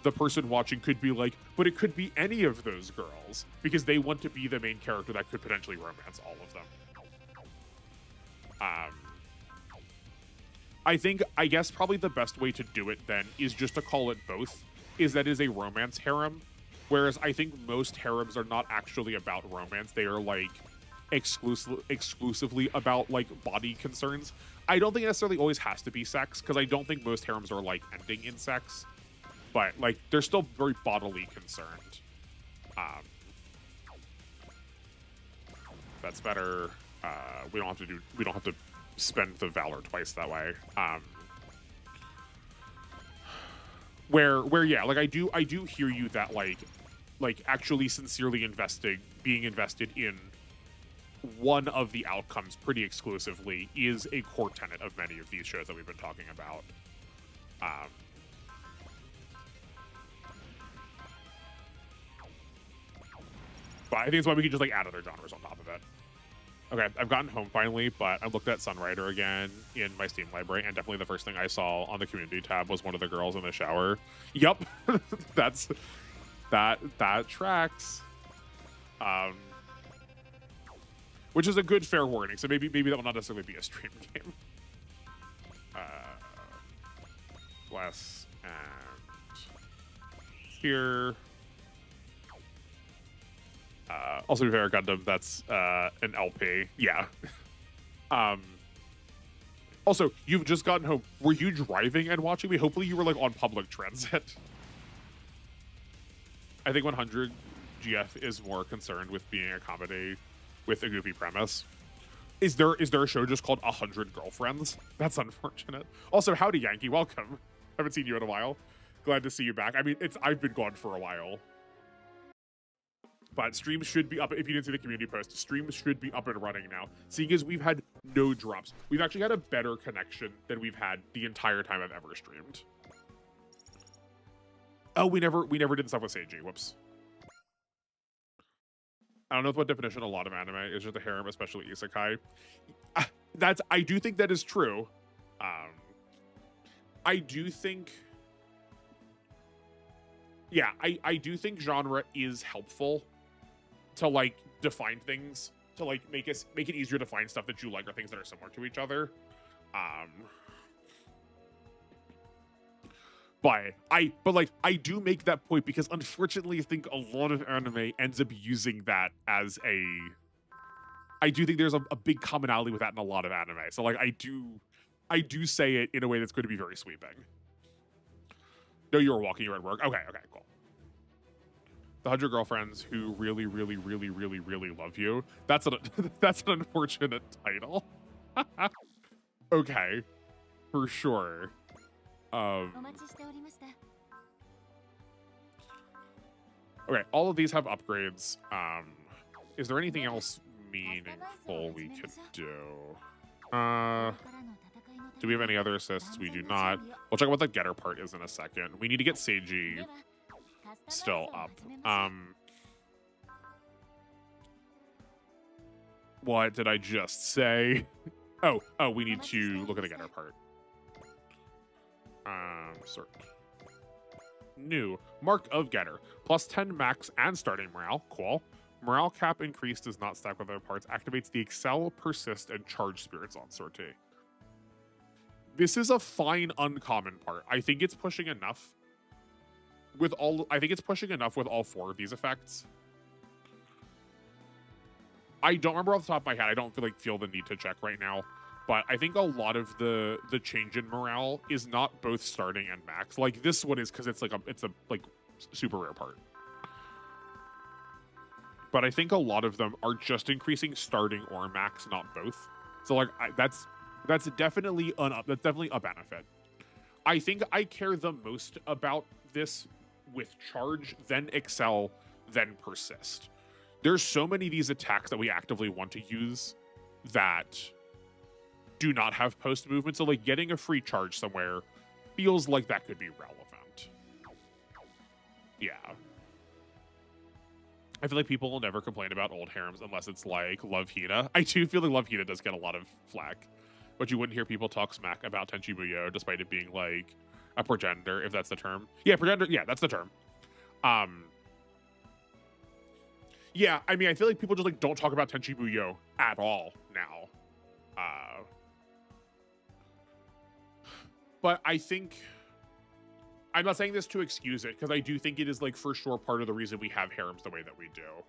the person watching could be like, but it could be any of those girls, because they want to be the main character that could potentially romance all of them. I guess probably the best way to do it then is just to call it both, is that is a romance harem, whereas I think most harems are not actually about romance. They are like exclusively about like body concerns. I don't think it necessarily always has to be sex, because I don't think most harems are like ending in sex, but like they're still very bodily concerned. That's better. We don't have to spend the valor twice that way. Where yeah, like I do hear you that like actually sincerely being invested in one of the outcomes pretty exclusively is a core tenet of many of these shows that we've been talking about. But I think it's why we can just like add other genres on top of it. Okay, I've gotten home finally, but I looked at Sunrider again in my Steam library, and definitely the first thing I saw on the community tab was one of the girls in the shower. Yup, that tracks. Which is a good fair warning. So maybe that will not necessarily be a stream game. Bless and here. Also, to be fair, Gundam, that's an LP. Yeah. Also, you've just gotten home. Were you driving and watching me? Hopefully you were like on public transit. I think 100 GF is more concerned with being a comedy with a goofy premise. Is there a show just called 100 Girlfriends? That's unfortunate. Also, howdy Yankee, welcome. Haven't seen you in a while. Glad to see you back. I mean, I've been gone for a while. But streams should be up. If you didn't see the community post, streams should be up and running now. Seeing as we've had no drops. We've actually had a better connection than we've had the entire time I've ever streamed. Oh, we never did stuff with Seiji. Whoops. I don't know what definition a lot of anime is just a harem, especially isekai. I do think that is true. I do think, yeah, I do think genre is helpful to like define things, to like make it easier to find stuff that you like or things that are similar to each other. But I do make that point because unfortunately I think a lot of anime ends up using that as a, I do think there's a big commonality with that in a lot of anime. So like I do say it in a way that's going to be very sweeping. No, you were walking, you're at work. Okay, cool. The 100 Girlfriends who really, really, really, really, really love you. That's an unfortunate title. Okay, for sure. Okay, all of these have upgrades. Is there anything else meaningful we could do? Do we have any other assists? We do not. We'll check out what the getter part is in a second. We need to get Seiji still up. What did I just say? Oh, we need to look at the getter part. Sort. New. Mark of Getter. Plus 10 max and starting morale. Cool. Morale cap increase does not stack with other parts. Activates the Excel, Persist, and Charge spirits on sortie. This is a fine uncommon part. I think it's pushing enough with all. I think it's pushing enough with all 4 of these effects. I don't remember off the top of my head. I don't feel the need to check right now. But I think a lot of the change in morale is not both starting and max. Like this one is because it's a super rare part. But I think a lot of them are just increasing starting or max, not both. So like that's definitely a benefit. I think I care the most about this with Charge, then Excel, then Persist. There's so many of these attacks that we actively want to use that do not have post movement, so like getting a free charge somewhere feels like that could be relevant. Yeah. I feel like people will never complain about old harems unless it's like Love Hina. I do feel like Love Hina does get a lot of flack, but you wouldn't hear people talk smack about Tenchi Muyo despite it being like a progenitor, if that's the term. Yeah, progenitor, yeah, that's the term. Yeah, I mean, I feel like people just like don't talk about Tenchi Muyo at all now. But I think, I'm not saying this to excuse it, because I do think it is like for sure part of the reason we have harems the way that we do.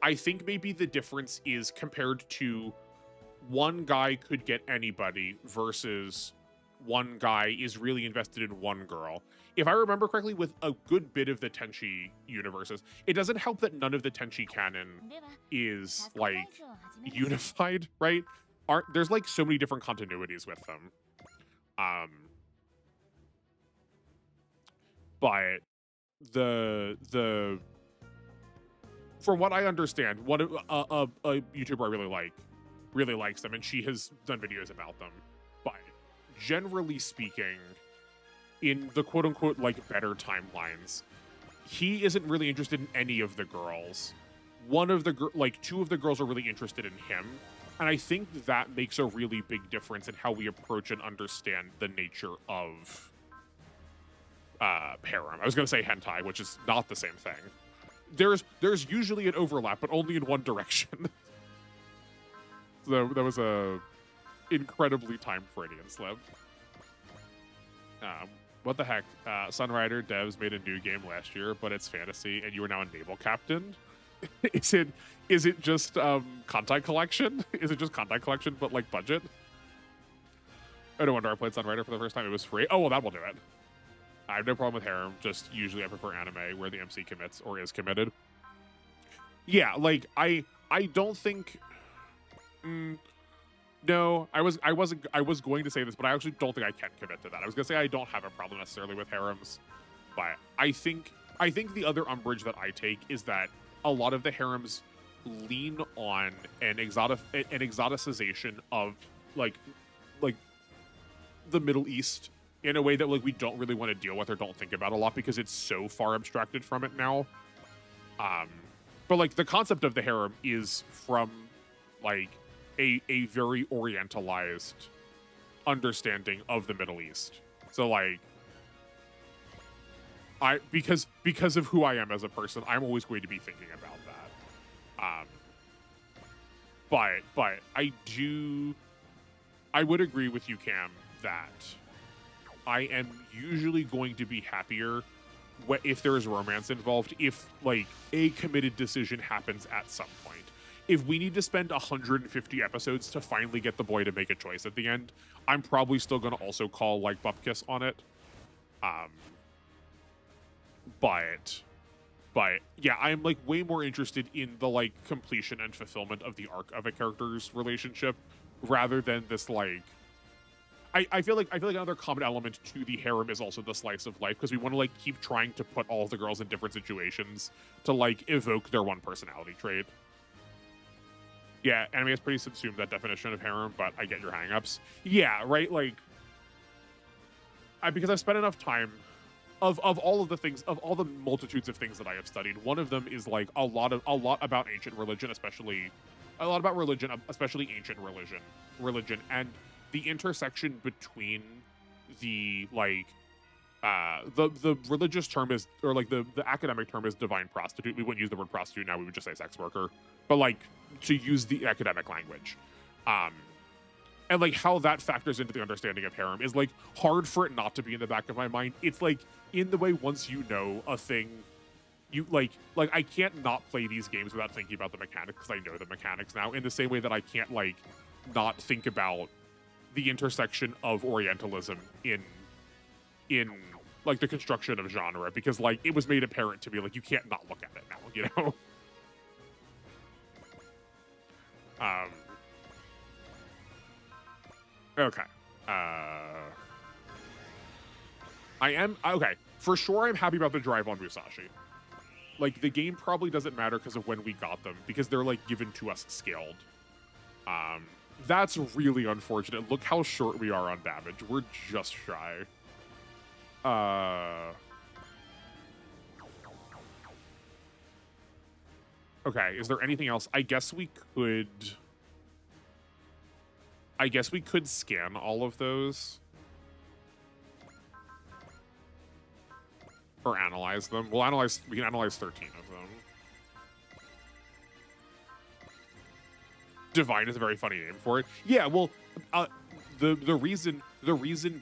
I think maybe the difference is compared to one guy could get anybody versus one guy is really invested in one girl. If I remember correctly, with a good bit of the Tenchi universes, it doesn't help that none of the Tenchi canon is like unified, right? There's like so many different continuities with them. But from what I understand, one of a YouTuber I really likes them, and she has done videos about them. But generally speaking, in the quote unquote like better timelines, he isn't really interested in any of the girls. One of the like two of the girls are really interested in him, and I think that makes a really big difference in how we approach and understand the nature of harem. I was going to say hentai, which is not the same thing. There's usually an overlap, but only in one direction. So that was a incredibly timed Freudian slip. What the heck? Sunrider devs made a new game last year, but it's fantasy, and you are now a naval captain. Is it just content collection? Is it just content collection, but like budget? Oh, no wonder I played Sunrider for the first time. It was free. Oh, well, that will do it. I have no problem with harem. Just usually I prefer anime where the MC commits or is committed. Yeah, like I don't think. No, I was going to say this, but I actually don't think I can commit to that. I was gonna say I don't have a problem necessarily with harems, but I think the other umbrage that I take is that a lot of the harems lean on an exoticization of like the Middle East in a way that like we don't really want to deal with or don't think about a lot because it's so far abstracted from it now. But like the concept of the harem is from like a very orientalized understanding of the Middle East. So like because of who I am as a person, I'm always going to be thinking about that. But I would agree with you, Cam, that I am usually going to be happier if there is romance involved, if like a committed decision happens at some point. If we need to spend 150 episodes to finally get the boy to make a choice at the end, I'm probably still going to also call like Bupkis on it. But yeah, I'm like way more interested in the like completion and fulfillment of the arc of a character's relationship rather than this like I feel like another common element to the harem is also the slice of life, because we want to like keep trying to put all of the girls in different situations to like evoke their one personality trait. Yeah, anime has pretty subsumed that definition of harem, but I get your hangups. Yeah, right. Like, because I've spent enough time of all of the things, of all the multitudes of things that I have studied. One of them is like a lot about ancient religion, especially ancient religion, and the intersection between the like the religious term is, or like the academic term is divine prostitute. We wouldn't use the word prostitute now, we would just say sex worker, but like to use the academic language, and like how that factors into the understanding of harem is like hard for it not to be in the back of my mind. It's like in the way, once you know a thing, you like I can't not play these games without thinking about the mechanics, because I know the mechanics now, in the same way that I can't like not think about the intersection of Orientalism in like the construction of genre, because like it was made apparent to me, like you can't not look at it now, you know? Okay. Okay. For sure, I'm happy about the drive on Musashi. Like, the game probably doesn't matter because of when we got them, because they're, like, given to us scaled. That's really unfortunate. Look how short we are on damage. We're just shy. Okay, is there anything else? I guess we could scan all of those. Or analyze them. We can analyze 13 of them. Divine is a very funny name for it. Yeah, well, the reason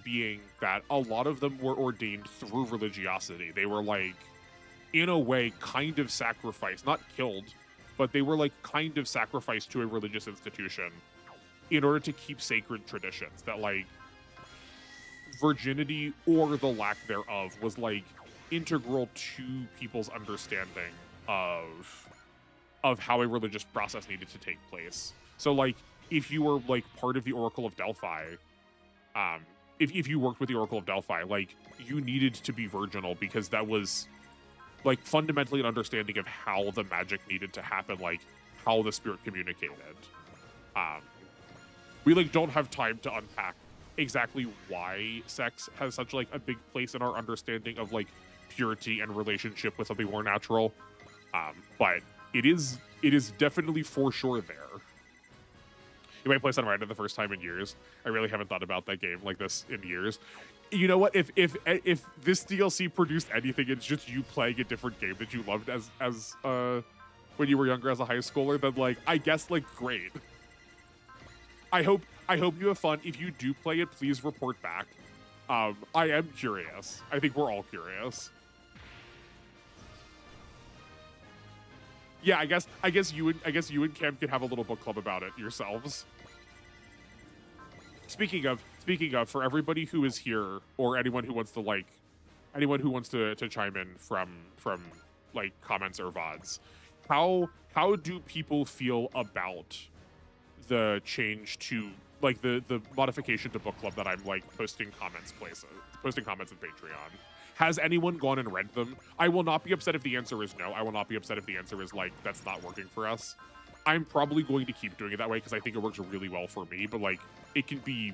being that a lot of them were ordained through religiosity. They were like, in a way, kind of sacrificed, not killed, but they were like kind of sacrificed to a religious institution in order to keep sacred traditions that like virginity or the lack thereof was like integral to people's understanding of how a religious process needed to take place. So like if you were like part of the Oracle of Delphi, if you worked with the Oracle of Delphi, like you needed to be virginal because that was like fundamentally an understanding of how the magic needed to happen, like how the spirit communicated. We like don't have time to unpack exactly why sex has such like a big place in our understanding of like purity and relationship with something more natural. But it is definitely for sure there. You might play Sunrider the first time in years. I really haven't thought about that game like this in years. You know what? If this DLC produced anything, it's just you playing a different game that you loved as when you were younger as a high schooler, then like I guess like great. I hope you have fun. If you do play it, please report back. I am curious. I think we're all curious. Yeah, I guess you and Cam can have a little book club about it yourselves. Speaking of, for everybody who is here or anyone who wants to chime in from like comments or VODs, how do people feel about the change to like the modification to book club that I'm like posting comments in Patreon? Has anyone gone and read them? I will not be upset if the answer is no. I will not be upset if the answer is like, that's not working for us. I'm probably going to keep doing it that way because I think it works really well for me, but like it can be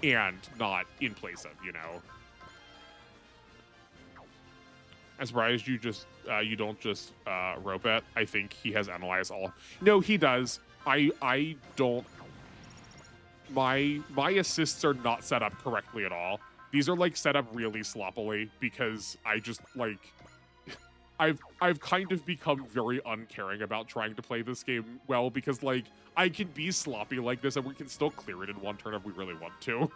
and not in place of, you know. I'm surprised you don't just rope it. I think he has analyzed all. No, he does. I don't. My assists are not set up correctly at all. These are like set up really sloppily because I just like I've kind of become very uncaring about trying to play this game well because like I can be sloppy like this and we can still clear it in one turn if we really want to.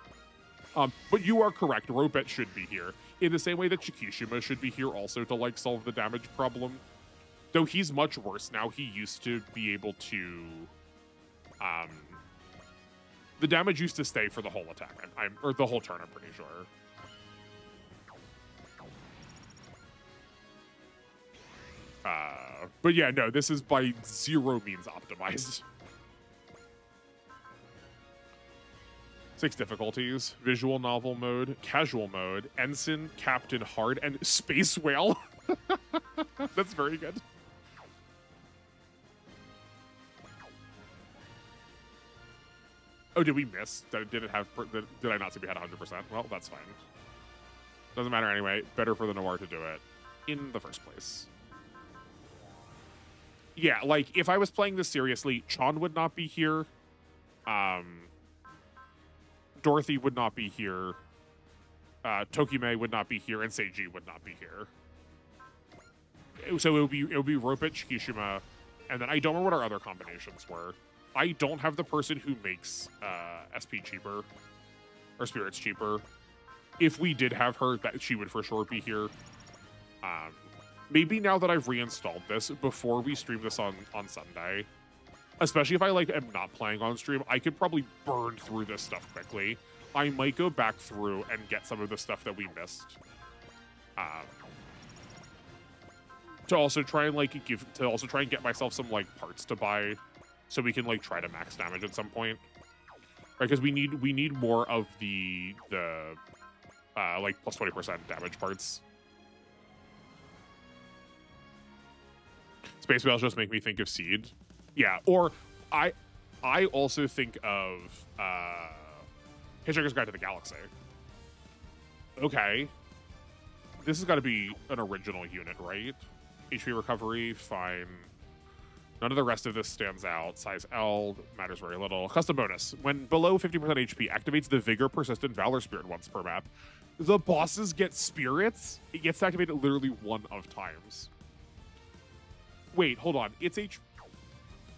But you are correct. Robet should be here in the same way that Shikishima should be here also to like solve the damage problem. Though he's much worse now. He used to be able to. The damage used to stay for the whole attack, or the whole turn, I'm pretty sure. But yeah, no, this is by zero means optimized. 6 difficulties: visual novel mode, casual mode, ensign, captain, hard, and space whale. That's very good. Oh, did we miss? Did I not see we had 100%? Well, that's fine. Doesn't matter anyway. Better for the Noir to do it in the first place. Yeah, like, if I was playing this seriously, Chon would not be here. Dorothy would not be here. Tokime would not be here, and Seiji would not be here. So it would be Ropet, Shikishima, and then I don't remember what our other combinations were. I don't have the person who makes SP cheaper, or spirits cheaper. If we did have her, that she would for sure be here. Maybe now that I've reinstalled this, before we stream this on Sunday, especially if I like am not playing on stream, I could probably burn through this stuff quickly. I might go back through and get some of the stuff that we missed. To also try and get myself some like parts to buy, so we can like try to max damage at some point, right? Because we need more of the like plus 20% damage parts. Space Whales just make me think of Seed. Yeah, or I also think of Hitchhiker's Guide to the Galaxy. Okay. This has got to be an original unit, right? HP recovery, fine. None of the rest of this stands out. Size L matters very little. Custom bonus. When below 50% HP, activates the Vigor, Persistent, Valor Spirit once per map. The bosses get spirits. It gets activated literally one of times. Wait, hold on. It's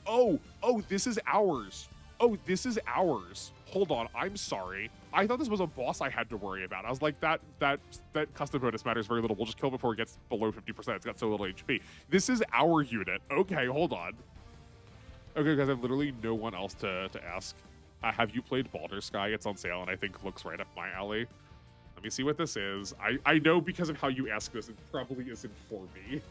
Oh, this is ours. Oh, this is ours. Hold on, I'm sorry. I thought this was a boss I had to worry about. I was like, that custom bonus matters very little. We'll just kill it before it gets below 50%. It's got so little HP. This is our unit. Okay, hold on. Okay, guys, I have literally no one else to ask. Have you played Baldur's Sky? It's on sale, and I think looks right up my alley. Let me see what this is. I know because of how you ask this, it probably isn't for me.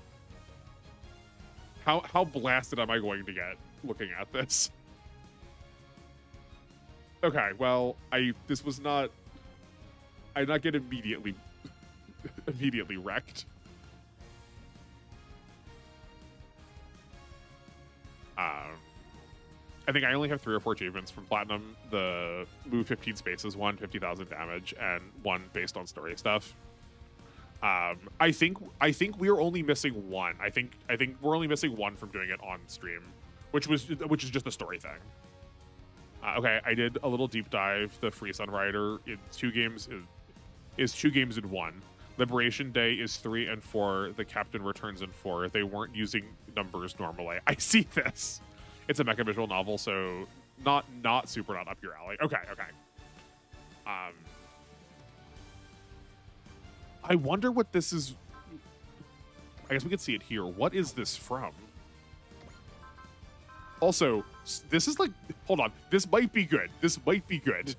How blasted am I going to get looking at this? Okay, well, I'm not get immediately wrecked. I think I only have 3 or 4 achievements from Platinum. The move 15 spaces one, 50,000 damage, and one based on story stuff. I think we are only missing one. I think we're only missing one from doing it on stream, which is just the story thing. Okay, I did a little deep dive. The Free Sun Rider in 2 games is 2 games in 1. Liberation Day is 3 and 4. The Captain returns in 4. They weren't using numbers normally. I see this. It's a mecha visual novel, so not super not up your alley. Okay. I wonder what this is. I guess we could see it here. What is this from? Also, this is like, hold on. This might be good. This might be good.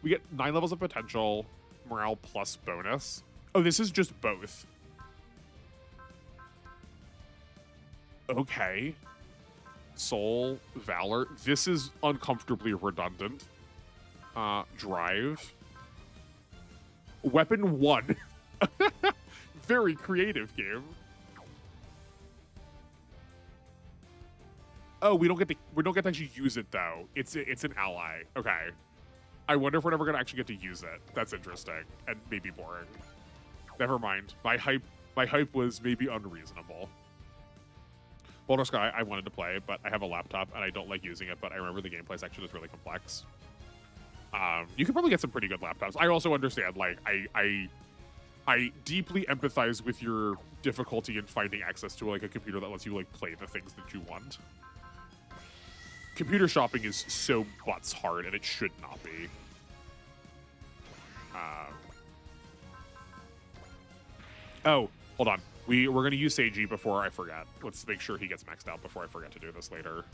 We get 9 levels of potential, morale plus bonus. Oh, this is just both. Okay. Soul, Valor. This is uncomfortably redundant. Drive. Weapon 1. Very creative game. Oh, we don't get to actually use it though. It's an ally. Okay. I wonder if we're never gonna actually get to use it. That's interesting and maybe boring. Never mind. My hype was maybe unreasonable. Boulder Sky, I wanted to play, but I have a laptop and I don't like using it, but I remember the gameplay section is really complex. You could probably get some pretty good laptops. I also understand, like, I deeply empathize with your difficulty in finding access to, like, a computer that lets you, like, play the things that you want. Computer shopping is so butts hard, and it should not be. Oh, hold on. We're going to use Seiji before I forget. Let's make sure he gets maxed out before I forget to do this later.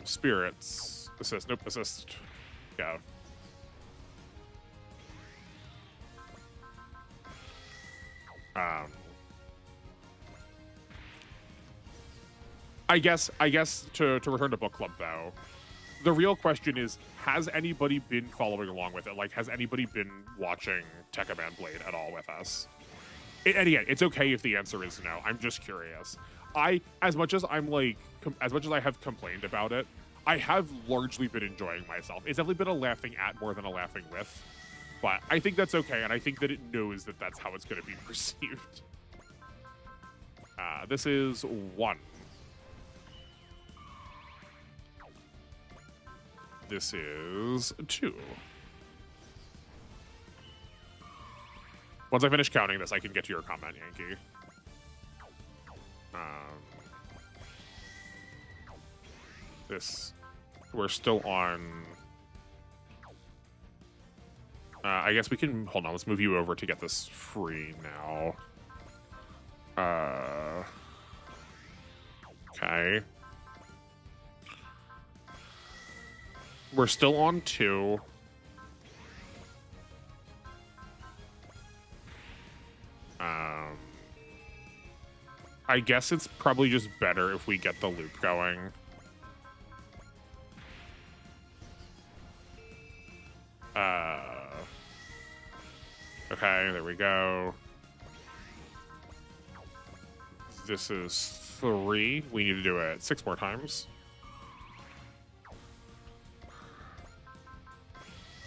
Spirits. Assist. Nope, assist. Yeah. I guess to return to book club though, the real question is, has anybody been following along with it? Like, has anybody been watching Tekkaman Blade at all with us? And again, it's okay if the answer is no. I'm just curious. As much as I have complained about it, I have largely been enjoying myself. It's definitely been a laughing at more than a laughing with, but I think that's okay, and I think that it knows that that's how it's going to be perceived. This is 1. This is 2. Once I finish counting this, I can get to your comment, Yankee. We're still on. I guess we can, hold on, let's move you over to get this free now. Okay. We're still on 2. I guess it's probably just better if we get the loop going. Okay, there we go. This is 3. We need to do it 6 more times.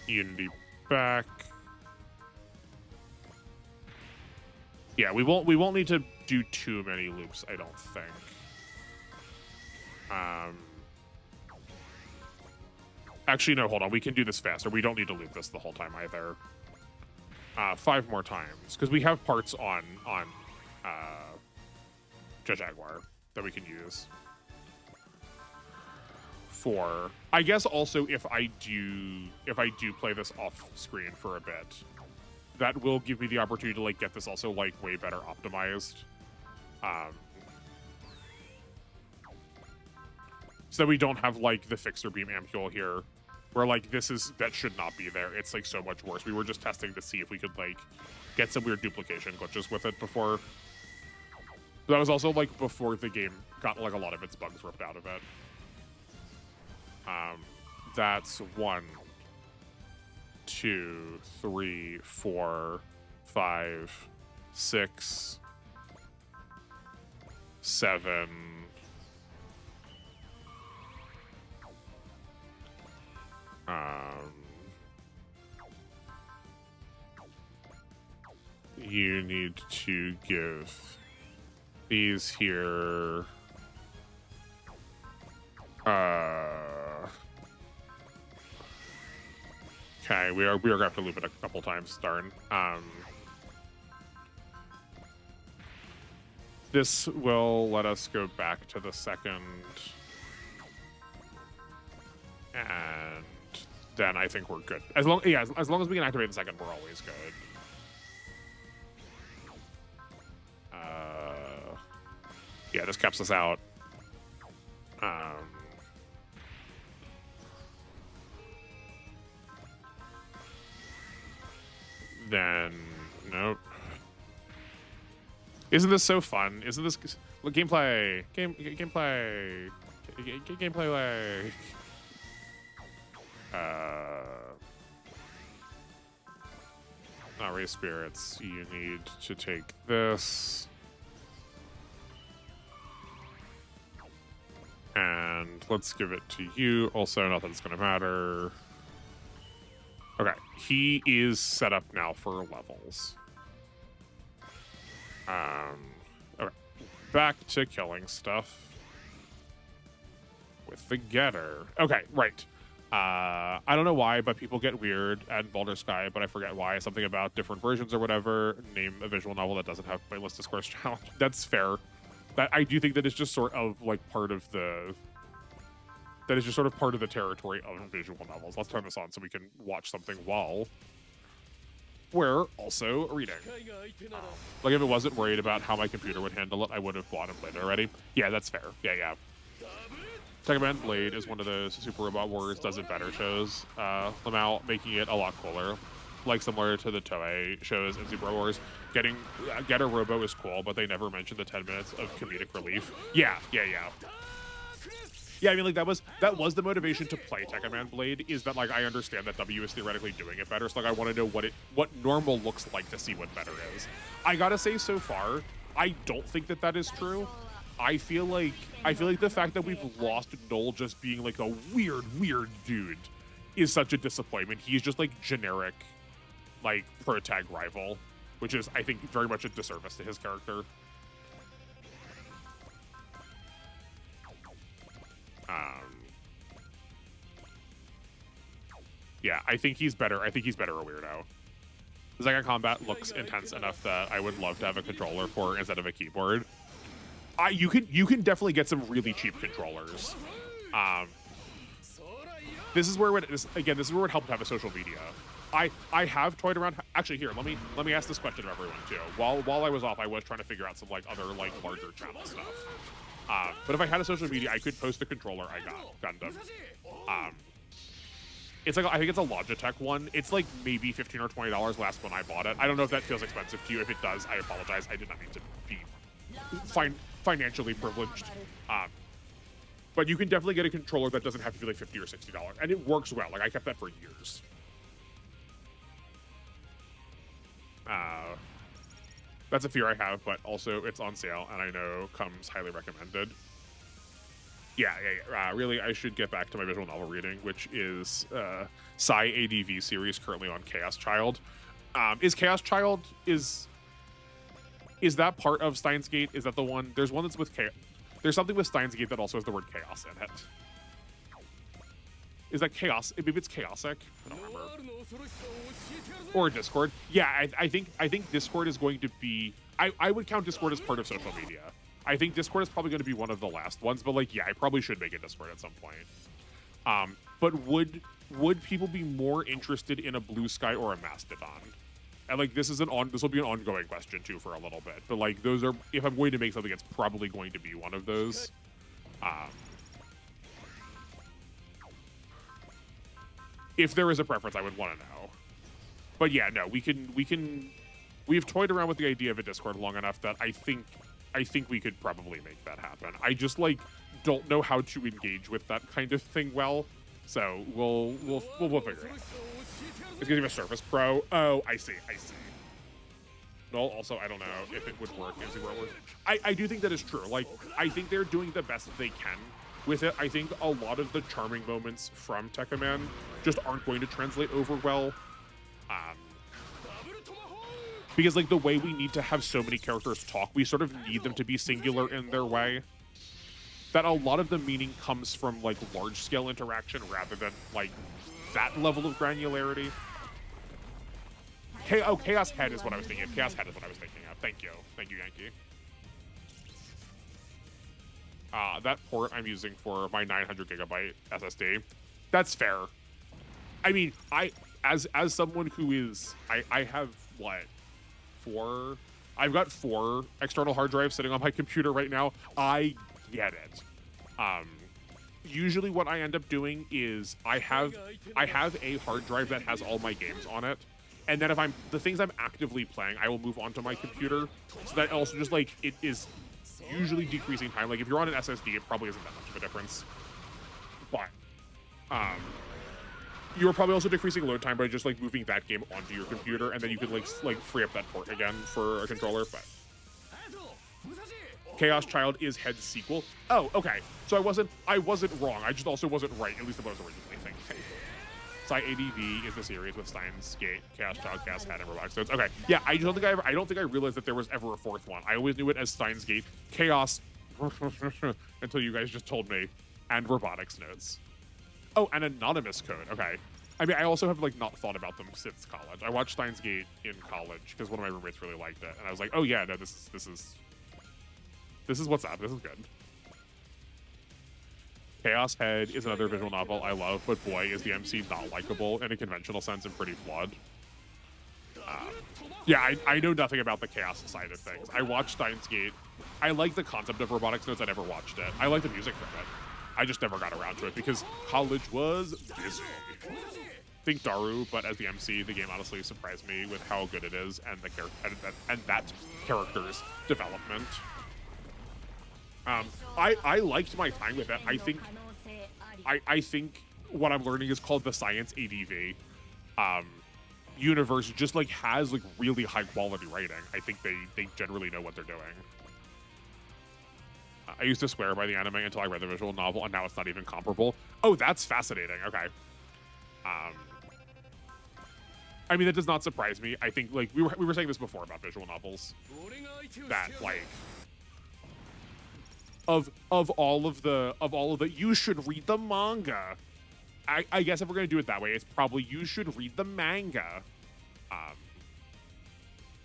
Unity back. Yeah, we won't need to do too many loops, I don't think. Actually, no, hold on. We can do this faster. We don't need to loop this the whole time either. 5 more times, because we have parts on Jaguar that we can use. 4. I guess also if I do play this off screen for a bit, that will give me the opportunity to like get this also like way better optimized. So that we don't have like the fixer beam ampule here, where like that should not be there. It's like so much worse. We were just testing to see if we could like get some weird duplication glitches with it before. But that was also like before the game got like a lot of its bugs ripped out of it. That's 1, 2, 3, 4, 5, 6, 7. You need to give these here. Okay, we are gonna have to loop it a couple times, darn. This will let us go back to the second, and then I think we're good. As long as we can activate the second, we're always good. Yeah, this caps us out. Then nope. Isn't this so fun? Isn't this look, gameplay? Gameplay. Gameplay. Not raise spirits. You need to take this. And let's give it to you. Also, nothing's going to matter. Okay, he is set up now for levels. Okay, back to killing stuff with the getter. Okay, right. I don't know why, but people get weird at Baldur's Sky, but I forget why. Something about different versions or whatever. Name a visual novel that doesn't have pointless discourse challenge. That's fair. That I do think that it's just sort of like part of the. That is just sort of part of the territory of visual novels. Let's turn this on so we can watch something while we're also reading. Like if it wasn't worried about how my computer would handle it, I would have bought and played it already. Yeah, that's fair. Yeah. Tekken Man Blade is one of those Super Robot Wars does it better shows. Lamau making it a lot cooler. Like similar to the Toei shows in Super Wars. Getter Robo is cool, but they never mentioned the 10 minutes of comedic relief. Yeah. Yeah, I mean, like that was the motivation to play Tekken Man Blade. Is that like I understand that W is theoretically doing it better, so like I want to know what normal looks like to see what better is. I gotta say, so far, I don't think that is true. I feel like the fact that we've lost Null just being like a weird dude is such a disappointment. He's just like generic, like pro-tag rival, which is I think very much a disservice to his character. Yeah, I think he's better. I think he's better a weirdo. Zega Combat looks intense enough that I would love to have a controller for instead of a keyboard. You can definitely get some really cheap controllers. This is where this is where it helped to have a social media. I have toyed around. Actually, here let me ask this question of everyone too. While I was off, I was trying to figure out some like other like larger channel stuff. But if I had a social media, I could post the controller I got Gundam. It's like I think it's a Logitech one. It's like maybe $15 or $20 last when I bought it. I don't know if that feels expensive to you. If it does, I apologize. I did not mean to be financially privileged. But you can definitely get a controller that doesn't have to be like $50 or $60, and it works well. Like I kept that for years. That's a fear I have, but also it's on sale, and I know comes highly recommended. Yeah. Really, I should get back to my visual novel reading, which is Psy ADV series currently on Chaos Child. Is Chaos Child is that part of Steins Gate? Is that the one? There's one that's with Chaos. There's something with Steins Gate that also has the word chaos in it. Is that chaos? Maybe it's chaosic. I don't remember. Or Discord. Yeah, I think Discord is going to be. I would count Discord as part of social media. I think Discord is probably going to be one of the last ones, but like, yeah, I probably should make a Discord at some point. But would people be more interested in a Blue Sky or a Mastodon? And like, this will be an ongoing question too for a little bit. But like, those are, if I'm going to make something, it's probably going to be one of those. If there is a preference, I would want to know. But yeah, no, we've toyed around with the idea of a Discord long enough that I think we could probably make that happen. I just like don't know how to engage with that kind of thing well. So we'll figure it out. It's gonna be a Surface Pro. Oh, I see. No, also, I don't know if it would work in Zero Wars. I do think that is true. Like, I think they're doing the best that they can with it. I think a lot of the charming moments from Tekkaman just aren't going to translate over well. Um, because, like, the way we need to have so many characters talk, we sort of need them to be singular in their way. That a lot of the meaning comes from, like, large-scale interaction rather than, like, that level of granularity. Chaos Head is what I was thinking of. Chaos Head is what I was thinking of. Thank you. Thank you, Yankee. That port I'm using for my 900 gigabyte SSD. That's fair. I mean, as someone who is, I have, what, 4? I've got 4 external hard drives sitting on my computer right now. I get it. Usually what I end up doing is I have a hard drive that has all my games on it. And then if the things I'm actively playing, I will move onto my computer. So that also just, like, it is usually decreasing time. Like, if you're on an SSD, it probably isn't that much of a difference. But you're probably also decreasing load time by just, like, moving that game onto your computer, and then you could, like free up that port again for a controller. But Chaos Child is Head's sequel. Oh, okay. So I wasn't wrong. I just also wasn't right, at least what I was originally thinking. ADV is the series with Steins Gate, Chaos Child, Chaos Head, and Robotics Notes. Okay, yeah, I don't think I realized that there was ever a 4th one. I always knew it as Steins Gate, Chaos, until you guys just told me, and Robotics Notes. Oh, and Anonymous Code. Okay. I mean, I also have, like, not thought about them since college. I watched Steins Gate in college because one of my roommates really liked it, and I was like, oh yeah, no, this is what's up. This is good. Chaos Head is another visual novel I love, but boy, is the MC not likable in a conventional sense and pretty flawed. Yeah, I know nothing about the chaos side of things. I watched Steins Gate. I like the concept of Robotics Notes. I never watched it. I like the music from it. I just never got around to it because college was busy. Think Daru, but as the MC, the game honestly surprised me with how good it is and that character's development. I liked my time with it. I think what I'm learning is called the Science ADV universe. Just, like, has, like, really high quality writing. I think they generally know what they're doing. I used to swear by the anime until I read the visual novel, and now it's not even comparable. Oh, that's fascinating. Okay. I mean, that does not surprise me. I think, like, we were saying this before about visual novels, that, like, of all of the you should read the manga. I guess if we're gonna do it that way, it's probably you should read the manga.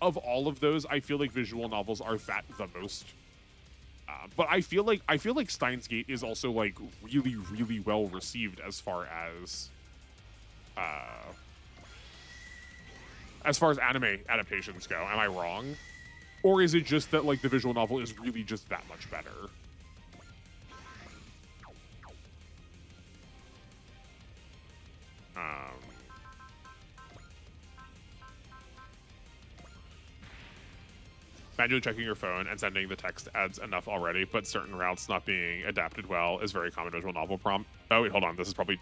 Of all of those, I feel like visual novels are the most. But I feel like Steins Gate is also, like, really, really well received as far as anime adaptations go. Am I wrong? Or is it just that, like, the visual novel is really just that much better? Manually checking your phone and sending the text adds enough already, but certain routes not being adapted well is very common visual novel prompt. Oh, wait, hold on. This is probably...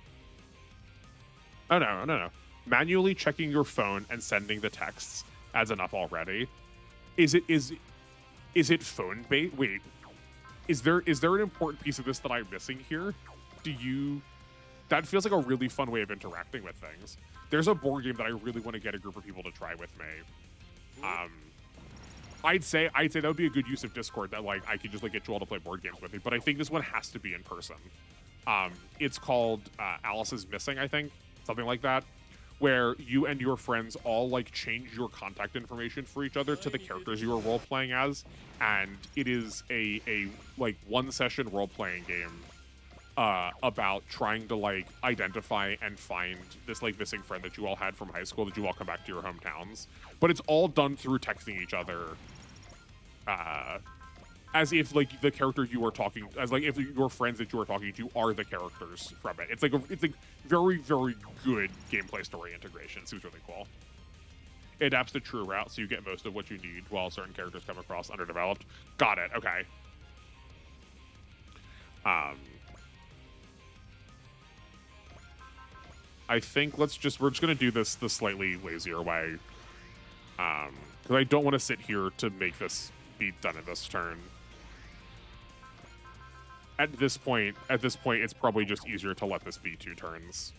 Oh, no. Manually checking your phone and sending the texts adds enough already. Is it phone bait? Wait, is there an important piece of this that I'm missing here? That feels like a really fun way of interacting with things. There's a board game that I really want to get a group of people to try with me. I'd say that would be a good use of Discord, that, like, I could just, like, get you all to play board games with me, but I think this one has to be in person. It's called Alice is Missing, I think, something like that, where you and your friends all, like, change your contact information for each other to the characters you are role-playing as, and it is a like, one-session role-playing game about trying to, like, identify and find this, like, missing friend that you all had from high school that you all come back to your hometowns. But it's all done through texting each other, as if, like, the character you are talking, as, like, if your friends that you are talking to are the characters from it. It's like very, very good gameplay story integration. It seems really cool. It adapts to true route, so you get most of what you need while certain characters come across underdeveloped. Got it. Okay. I think we're just gonna do this the slightly lazier way. Because I don't want to sit here to make this be done in this turn. At this point, it's probably just easier to let this be 2 turns.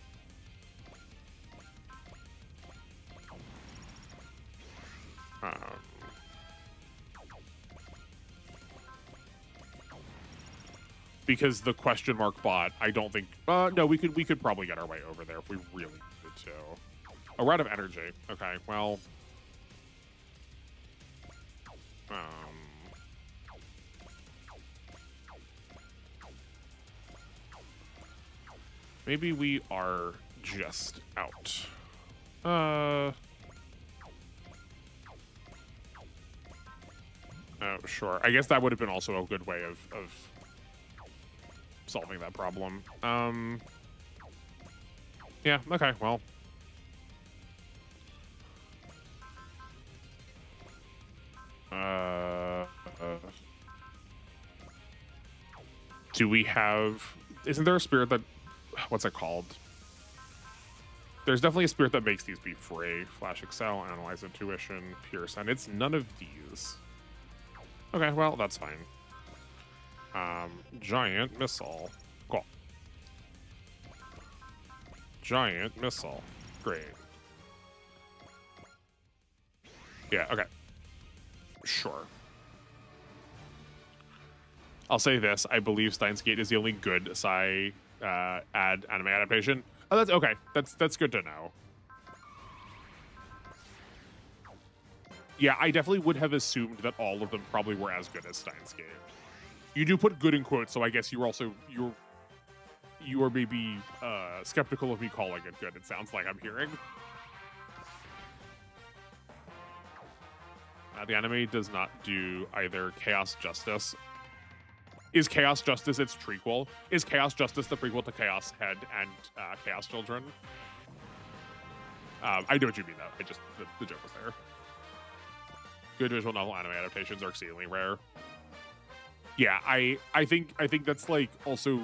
Because the question mark bot, I don't think. No, we could probably get our way over there if we really needed to. A Rod of Energy. Okay, well. Maybe we are just out. Oh, sure. I guess that would have been also a good way of solving that problem. Yeah, okay, well. Do we have... Isn't there a spirit that... What's it called? There's definitely a spirit that makes these be free. Flash Excel, Analyze Intuition, Pierce, and it's none of these. Okay, well, that's fine. Giant Missile. Cool. Giant Missile. Great. Yeah, okay. Sure. I'll say this. I believe Steins Gate is the only good anime adaptation. Oh, that's okay. That's good to know. Yeah, I definitely would have assumed that all of them probably were as good as Steins Gate. You do put good in quotes, so I guess you are maybe skeptical of me calling it good. It sounds like I'm hearing. The anime does not do either Chaos Justice. Is Chaos Justice its prequel? Is Chaos Justice the prequel to Chaos Head and Chaos Children? I know what you mean, though. The joke was there. Good visual novel anime adaptations are exceedingly rare. Yeah, I think that's like also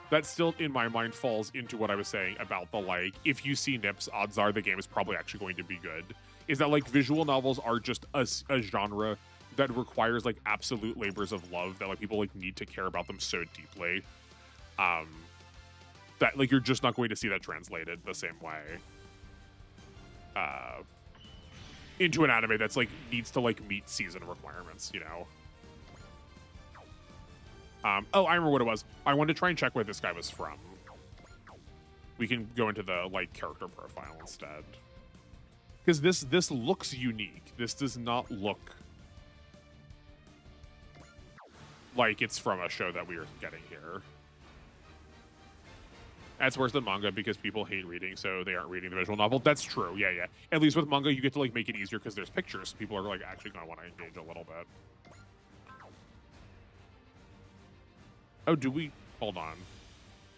that still in my mind falls into what I was saying about the like if you see nips, odds are the game is probably actually going to be good. Is that like visual novels are just a genre that requires like absolute labors of love that like people like need to care about them so deeply that like you're just not going to see that translated the same way into an anime that's like needs to like meet season requirements, you know. Oh, I remember what it was. I wanted to try and check where this guy was from. We can go into the like character profile instead. Because this looks unique. This does not look like it's from a show that we are getting here. That's worse than manga because people hate reading, so they aren't reading the visual novel. That's true. Yeah, yeah. At least with manga, you get to like make it easier because there's pictures. So people are like actually going to want to engage a little bit. Oh, do we? Hold on.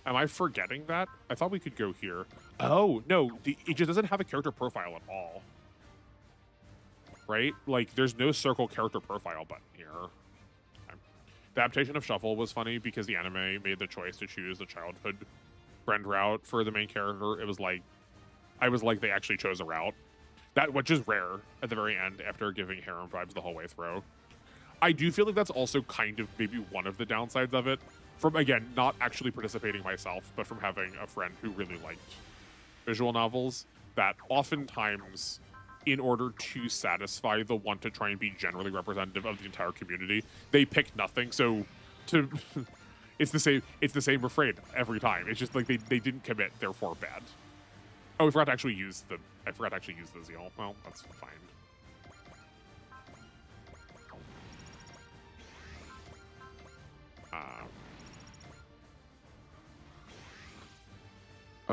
Am I forgetting that? I thought we could go here. Oh, no. It just doesn't have a character profile at all. Right? Like, there's no circle character profile button here. Okay. The adaptation of Shuffle was funny because the anime made the choice to choose the childhood friend route for the main character. It was like, I was like, they actually chose a route. Which is rare at the very end after giving harem vibes the whole way through. I do feel like that's also kind of maybe one of the downsides of it. From, again, not actually participating myself, but from having a friend who really liked visual novels, that oftentimes, in order to satisfy the want to try and be generally representative of the entire community, they pick nothing. So, it's the same refrain every time. It's just like they didn't commit, therefore bad. Oh, I forgot to actually use the Zeal. Well, that's fine.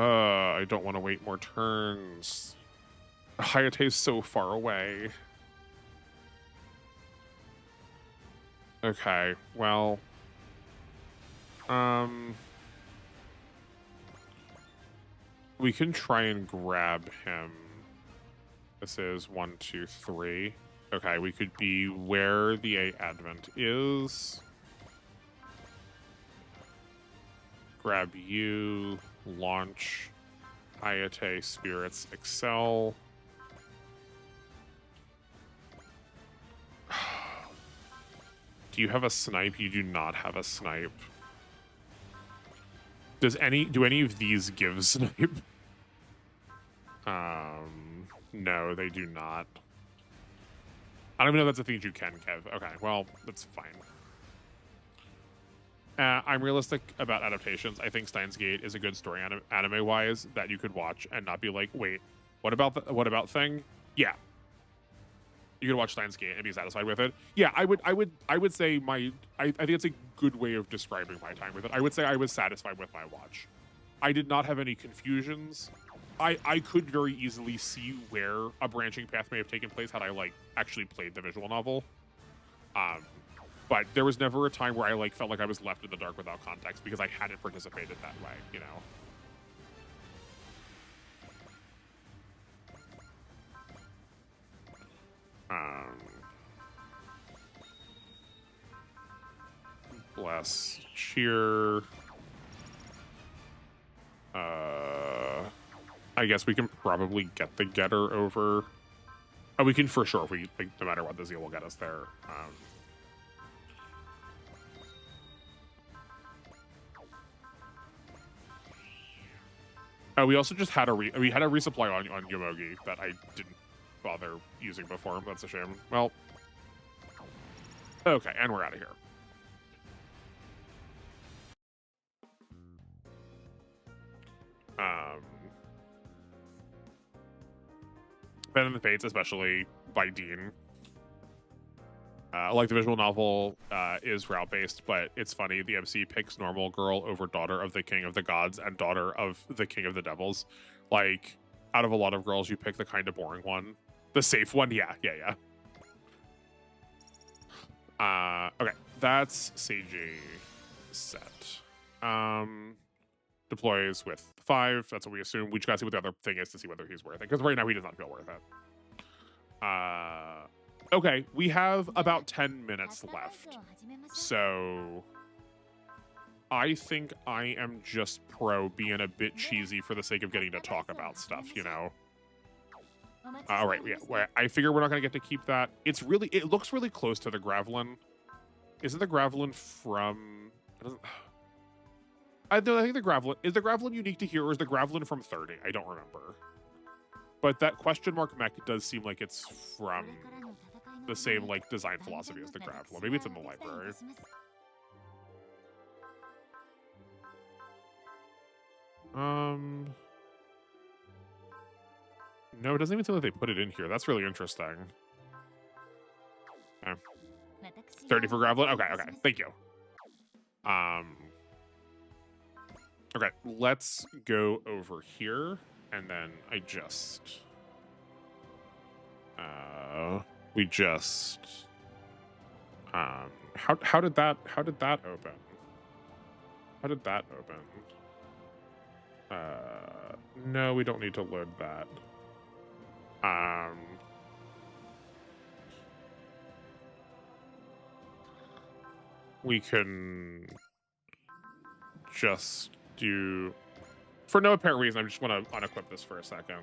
I don't want to wait more turns. Hayate's so far away. Okay, well... we can try and grab him. This is 1, 2, 3. Okay, we could be where the A Advent is. Grab you, launch Hayate Spirits Excel. Do you have a snipe? You do not have a snipe. Do any of these give snipe? No, they do not. I don't even know if that's a thing you can give. Okay, well, that's fine. I'm realistic about adaptations. I think Steins Gate is a good story anime-wise that you could watch and not be like, wait, what about thing? Yeah, you could watch Steins Gate and be satisfied with it. Yeah, I would say I think it's a good way of describing my time with it. I would say I was satisfied with my watch. I did not have any confusions. I could very easily see where a branching path may have taken place had I like actually played the visual novel. But there was never a time where I like felt like I was left in the dark without context because I hadn't participated that way, you know. Bless cheer. I guess we can probably get the getter over. Oh, we can for sure. If we like, no matter what, the zeal will get us there. We also just had we had a resupply on Yomogi that I didn't bother using before. That's a shame. Well, okay, and we're out of here. Ben and the Fates, especially by Dean. Like the visual novel is route-based, but it's funny. The MC picks normal girl over daughter of the king of the gods and daughter of the king of the devils. Like, out of a lot of girls, you pick the kind of boring one. The safe one, yeah. Okay, that's Seiji set. Deploys with 5. That's what we assume. We just gotta see what the other thing is to see whether he's worth it. Because right now he does not feel worth it. Okay, we have about 10 minutes left. So I think I am just pro being a bit cheesy for the sake of getting to talk about stuff, you know? All right, yeah. I figure we're not gonna get to keep that. It looks really close to the Gravelin. Isn't the Gravelin from? I think the Gravelin is the Gravelin unique to here, or is the Gravelin from 30? I don't remember. But that question mark mech does seem like it's from the same like design philosophy as the Gravelin. Maybe it's in the library. No, it doesn't even seem like they put it in here. That's really interesting. Okay. 30 for Gravelin? Okay, thank you. Okay, let's go over here, and then how did that open? How did that open? No, we don't need to load that. We can just do, for no apparent reason, I just want to unequip this for a second.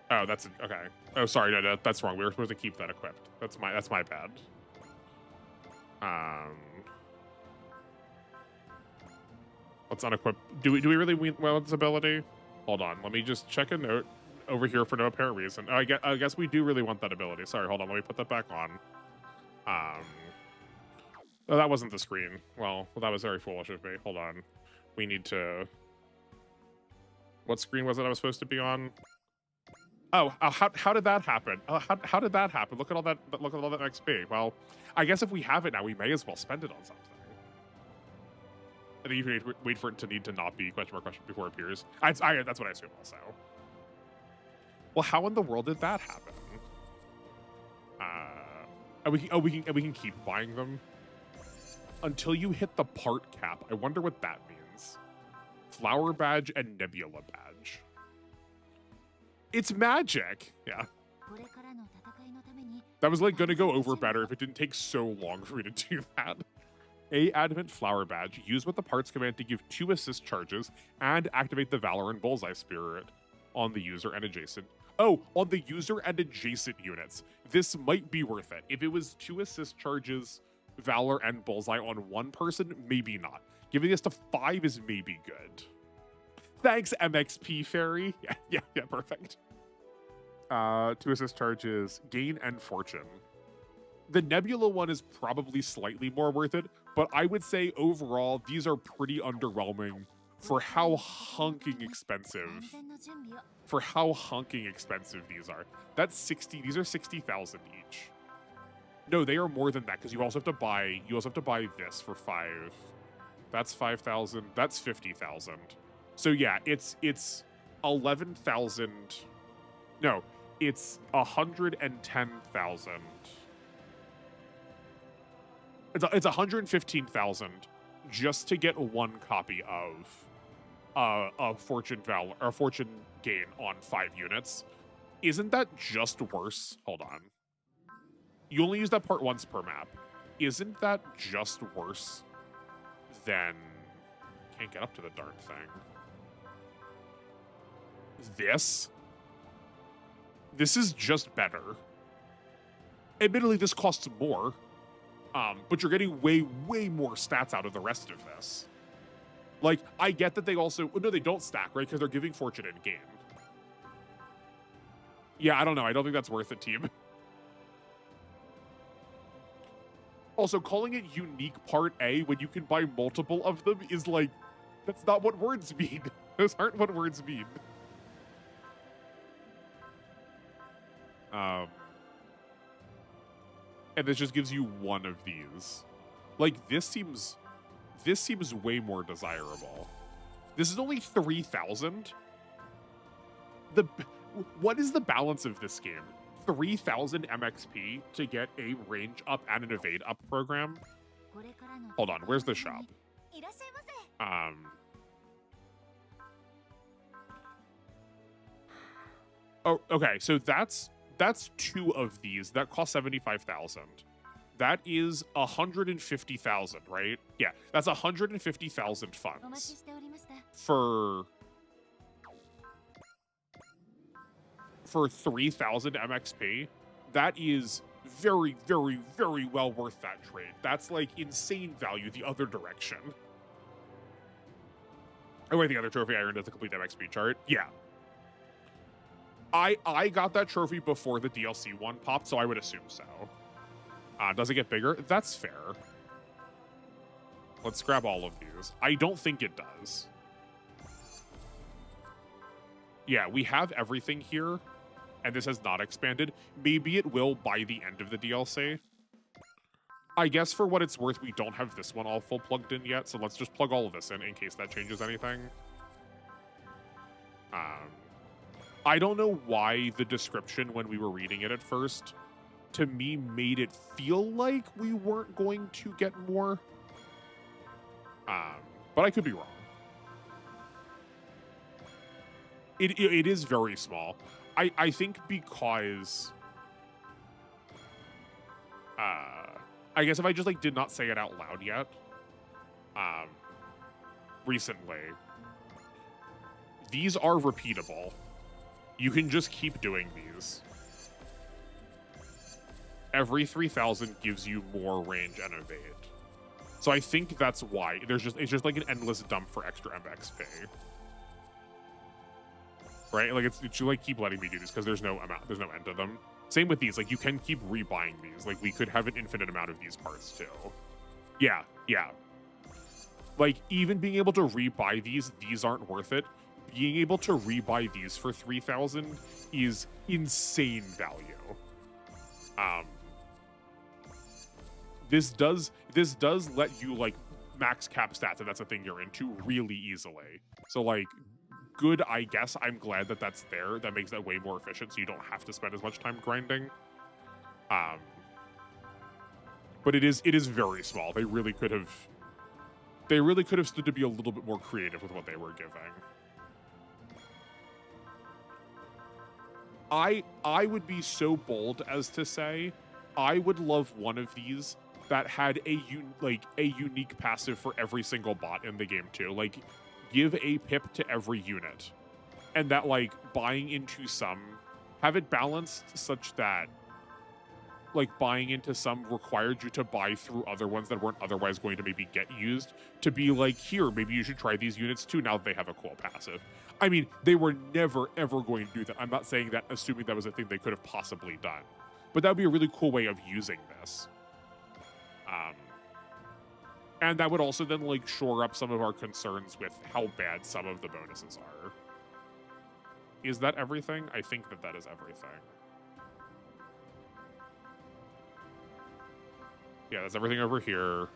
Oh, that's okay. Oh, sorry, no, that's wrong. We were supposed to keep that equipped. That's my bad. Let's unequip. Do we really want this ability? Hold on, let me just check a note over here for no apparent reason. Oh, I guess we do really want that ability. Sorry, hold on, let me put that back on. Oh, that wasn't the screen. Well, that was very foolish of me. Hold on. We need to... What screen was it I was supposed to be on? Oh, how did that happen? How did that happen? Look at all that XP. Well, I guess if we have it now, we may as well spend it on something. I think you can wait for it to need to not be question before it appears. That's what I assume also. Well, how in the world did that happen? We can keep buying them until you hit the part cap. I wonder what that means. Flower badge and Nebula badge. It's magic. Yeah. That was like gonna go over better if it didn't take so long for me to do that. A Advent Flower Badge. Use with the parts command to give 2 assist charges and activate the Valorant Bullseye Spirit on the user and adjacent. Oh, on the user and adjacent units. This might be worth it. If it was 2 assist charges Valor and Bullseye on one person, maybe not. Giving this to 5 is maybe good. Thanks, MXP Fairy. Yeah, perfect. 2 assist charges, Gain and Fortune. The Nebula one is probably slightly more worth it, but I would say overall, these are pretty underwhelming for how honking expensive. For how honking expensive these are. That's 60, these are 60,000 each. No, they are more than that, because you also have to buy this for 5. That's 5,000, that's 50,000. So yeah, it's 11,000. No, it's 110,000. It's 115,000 just to get one copy of Fortune Valor or Fortune Gain on 5 units. Isn't that just worse? Hold on. You only use that part once per map. Isn't that just worse than... Can't get up to the darn thing. This is just better. Admittedly, this costs more. But you're getting way, way more stats out of the rest of this. Like, I get that they also... No, they don't stack, right? Because they're giving Fortune in game. Yeah, I don't know. I don't think that's worth it, team. Also, calling it unique part A when you can buy multiple of them is like... That's not what words mean. Those aren't what words mean. And this just gives you one of these. Like, this seems way more desirable. This is only 3,000. What is the balance of this game? 3,000 MXP to get a range up and an evade up program? Hold on, where's the shop? Oh, okay, so that's 2 of these. That cost 75,000. That is 150,000, right? Yeah, that's 150,000 funds for 3,000 MXP. That is very, very, very well worth that trade. That's like insane value the other direction. Oh wait, the other trophy I earned as a complete MXP chart. Yeah. I got that trophy before the DLC one popped, so I would assume so. Does it get bigger? That's fair. Let's grab all of these. I don't think it does. Yeah, we have everything here, and this has not expanded. Maybe it will by the end of the DLC. I guess for what it's worth, we don't have this one all full plugged in yet, so let's just plug all of this in case that changes anything. I don't know why the description when we were reading it at first, to me, made it feel like we weren't going to get more. But I could be wrong. It is very small. I think because... I guess if I just like did not say it out loud yet, recently, these are repeatable. You can just keep doing these. Every 3,000 gives you more range and evade. So I think that's why. It's just like an endless dump for extra MXP. Right? Like you like keep letting me do this because there's no end to them. Same with these, like you can keep rebuying these. Like we could have an infinite amount of these parts too. Yeah. Like even being able to rebuy these aren't worth it. Being able to rebuy these for 3,000 is insane value. This does let you like max cap stats, and that's a thing you're into really easily. So like, good, I guess. I'm glad that that's there. That makes that way more efficient, so you don't have to spend as much time grinding. But it is very small. They really could have stood to be a little bit more creative with what they were giving. I would be so bold as to say I would love one of these that had a unique passive for every single bot in the game too. Like, give a pip to every unit, and that like buying into some, have it balanced such that like buying into some required you to buy through other ones that weren't otherwise going to maybe get used, to be like, here, maybe you should try these units too now that they have a cool passive. I mean, they were never, ever going to do that. I'm not saying that assuming that was a thing they could have possibly done. But that would be a really cool way of using this. And that would also then, like, shore up some of our concerns with how bad some of the bonuses are. Is that everything? I think that that is everything. Yeah, that's everything over here.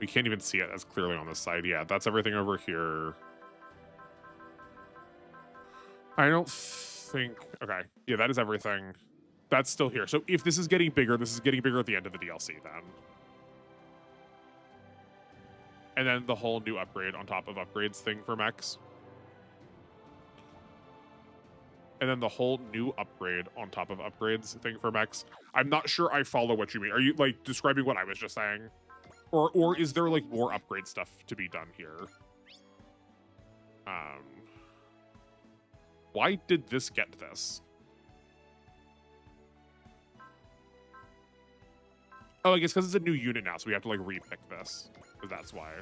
We can't even see it as clearly on this side. Yeah, that's everything over here. I don't think... Okay. Yeah, that is everything. That's still here. So if this is getting bigger, this is getting bigger at the end of the DLC then. And then the whole new upgrade on top of upgrades thing for mechs. And then the whole new upgrade on top of upgrades thing for mechs. I'm not sure I follow what you mean. Are you, like, describing what I was just saying? Or is there, like, more upgrade stuff to be done here? Why did this get this? Oh, I guess because it's a new unit now, so we have to, like, repick this. So that's why.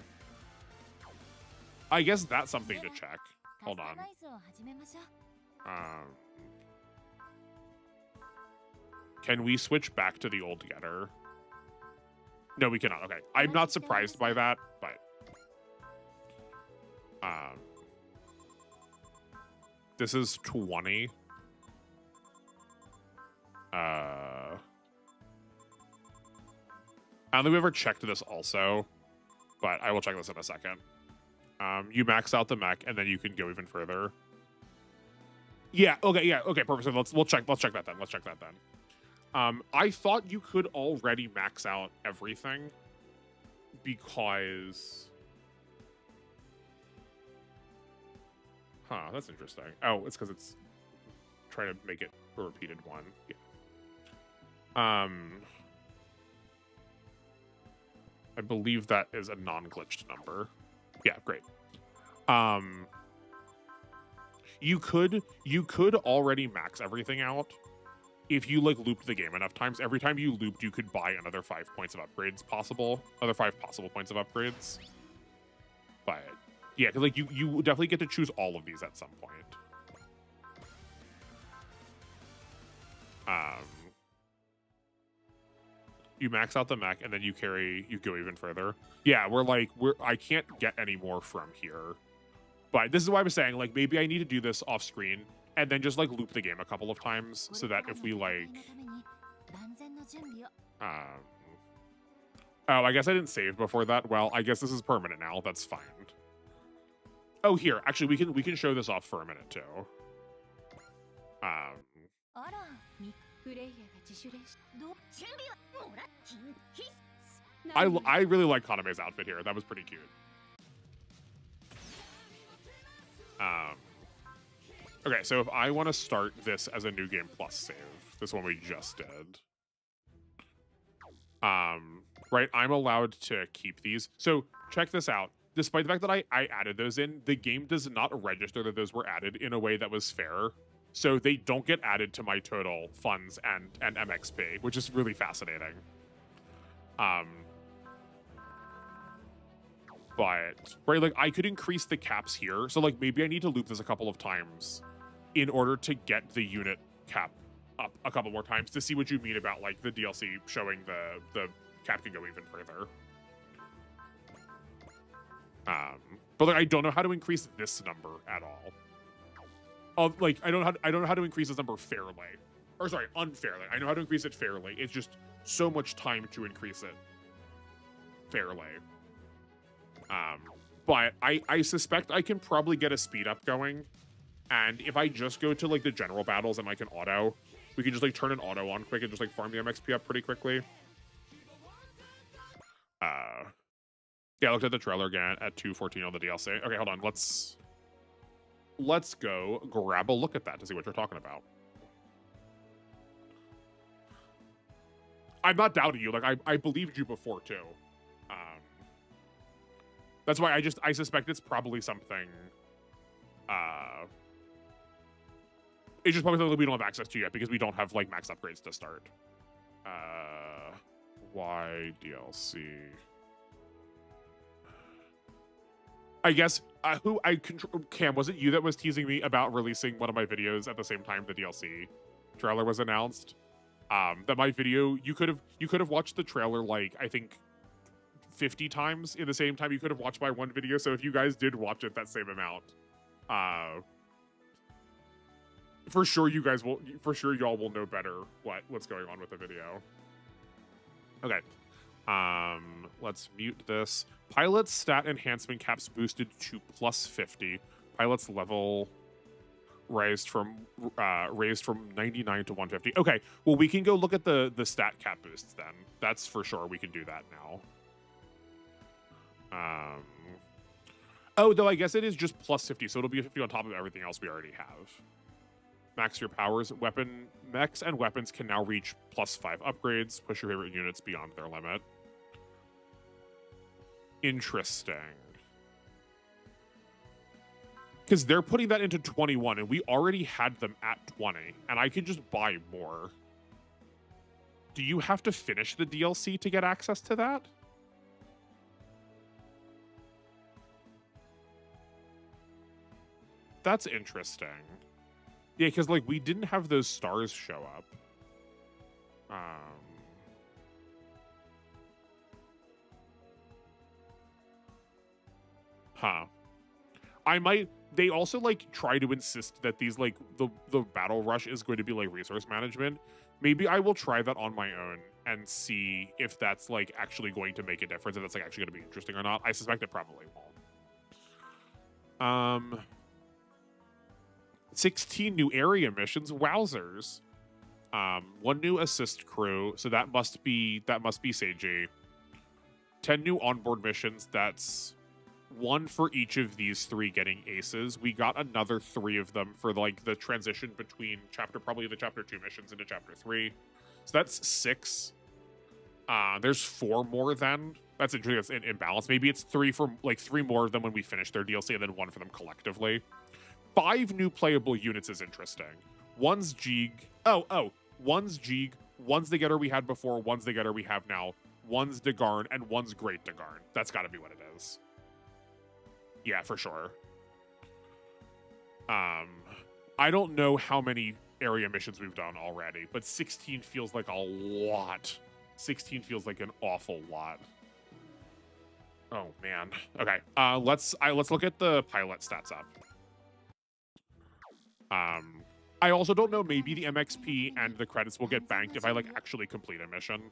I guess that's something to check. Hold on. Can we switch back to the old getter? No, we cannot. Okay. I'm not surprised by that, but... This is 20. I don't think we ever checked this also, but I will check this in a second. You max out the mech, and then you can go even further. Yeah. Okay. Yeah. Okay. Perfect. So we'll check that then. Let's check that then. I thought you could already max out everything because. Huh. That's interesting. Oh, it's because it's trying to make it a repeated one. Yeah. I believe that is a non-glitched number. Yeah, great. You could already max everything out if you like looped the game enough times. Every time you looped, you could buy another 5 points of upgrades possible. Other 5 possible points of upgrades. But yeah, because like you definitely get to choose all of these at some point. You max out the mech and then you go even further. Yeah, I can't get any more from here. But this is why I was saying, like, maybe I need to do this off screen and then just like loop the game a couple of times so that if we like oh, I guess I didn't save before that. Well, I guess this is permanent now. That's fine. Oh, here, actually we can show this off for a minute too. I really like Kaname's outfit here. That was pretty cute. Okay, so if I want to start this as a new game plus save, this one we just did. Right, I'm allowed to keep these. So check this out. Despite the fact that I added those in, the game does not register that those were added in a way that was fair. So they don't get added to my total funds and MXP, which is really fascinating. But, right, like, I could increase the caps here. So, like, maybe I need to loop this a couple of times in order to get the unit cap up a couple more times to see what you mean about, like, the DLC showing the cap can go even further. But, like, I don't know how to increase this number at all. Like, I don't know how to increase this number fairly. Or, sorry, unfairly. I know how to increase it fairly. It's just so much time to increase it fairly. But I suspect I can probably get a speed up going. And if I just go to, like, the general battles and, like, an auto, we can just, like, turn an auto on quick and just, like, farm the MXP up pretty quickly. Yeah, I looked at the trailer again at 2:14 on the DLC. Okay, hold on. Let's go grab a look at that to see what you're talking about. I'm not doubting you. Like, I believed you before, too. That's why I suspect it's probably something It's just probably something we don't have access to yet because we don't have like max upgrades to start. Why DLC? I guess Cam, was it you that was teasing me about releasing one of my videos at the same time the DLC trailer was announced? That my video, you could have watched the trailer like I think 50 times in the same time you could have watched my one video. So if you guys did watch it that same amount, for sure y'all will know better what's going on with the video. Okay. Let's mute this. Pilot's stat enhancement caps boosted to +50. Pilot's level raised from 99 to 150. Okay, well we can go look at the stat cap boosts then. That's for sure. We can do that now. Oh, though I guess it is just +50, so it'll be 50 on top of everything else we already have. Max your powers. Weapon mechs and weapons can now reach +5 upgrades. Push your favorite units beyond their limit. Interesting. Because they're putting that into 21, and we already had them at 20, and I could just buy more. Do you have to finish the DLC to get access to that? That's interesting. Yeah, because like we didn't have those stars show up. Huh. They also like try to insist that these like the battle rush is going to be like resource management. Maybe I will try that on my own and see if that's like actually going to make a difference, if that's like actually going to be interesting or not. I suspect it probably won't. 16 new area missions. Wowzers. 1 new assist crew, so that must be Seiji. 10 new onboard missions. That's 1 for each of these 3 getting aces. We got another 3 of them for like the transition between probably the chapter 2 missions into chapter 3. So that's 6. There's 4 more then. That's interesting. That's in imbalance. Maybe it's 3 more of them when we finish their DLC, and then 1 for them collectively. 5 new playable units is interesting. One's Jeeg. One's Jeeg. One's the getter we had before. One's the getter we have now. One's Dagarn, and one's Great Dagarn. That's got to be what it is. Yeah, for sure. I don't know how many area missions we've done already, but 16 feels like a lot. 16 feels like an awful lot. Oh man. Okay. Let's look at the pilot stats up. I also don't know, maybe the MXP and the credits will get banked if I like actually complete a mission.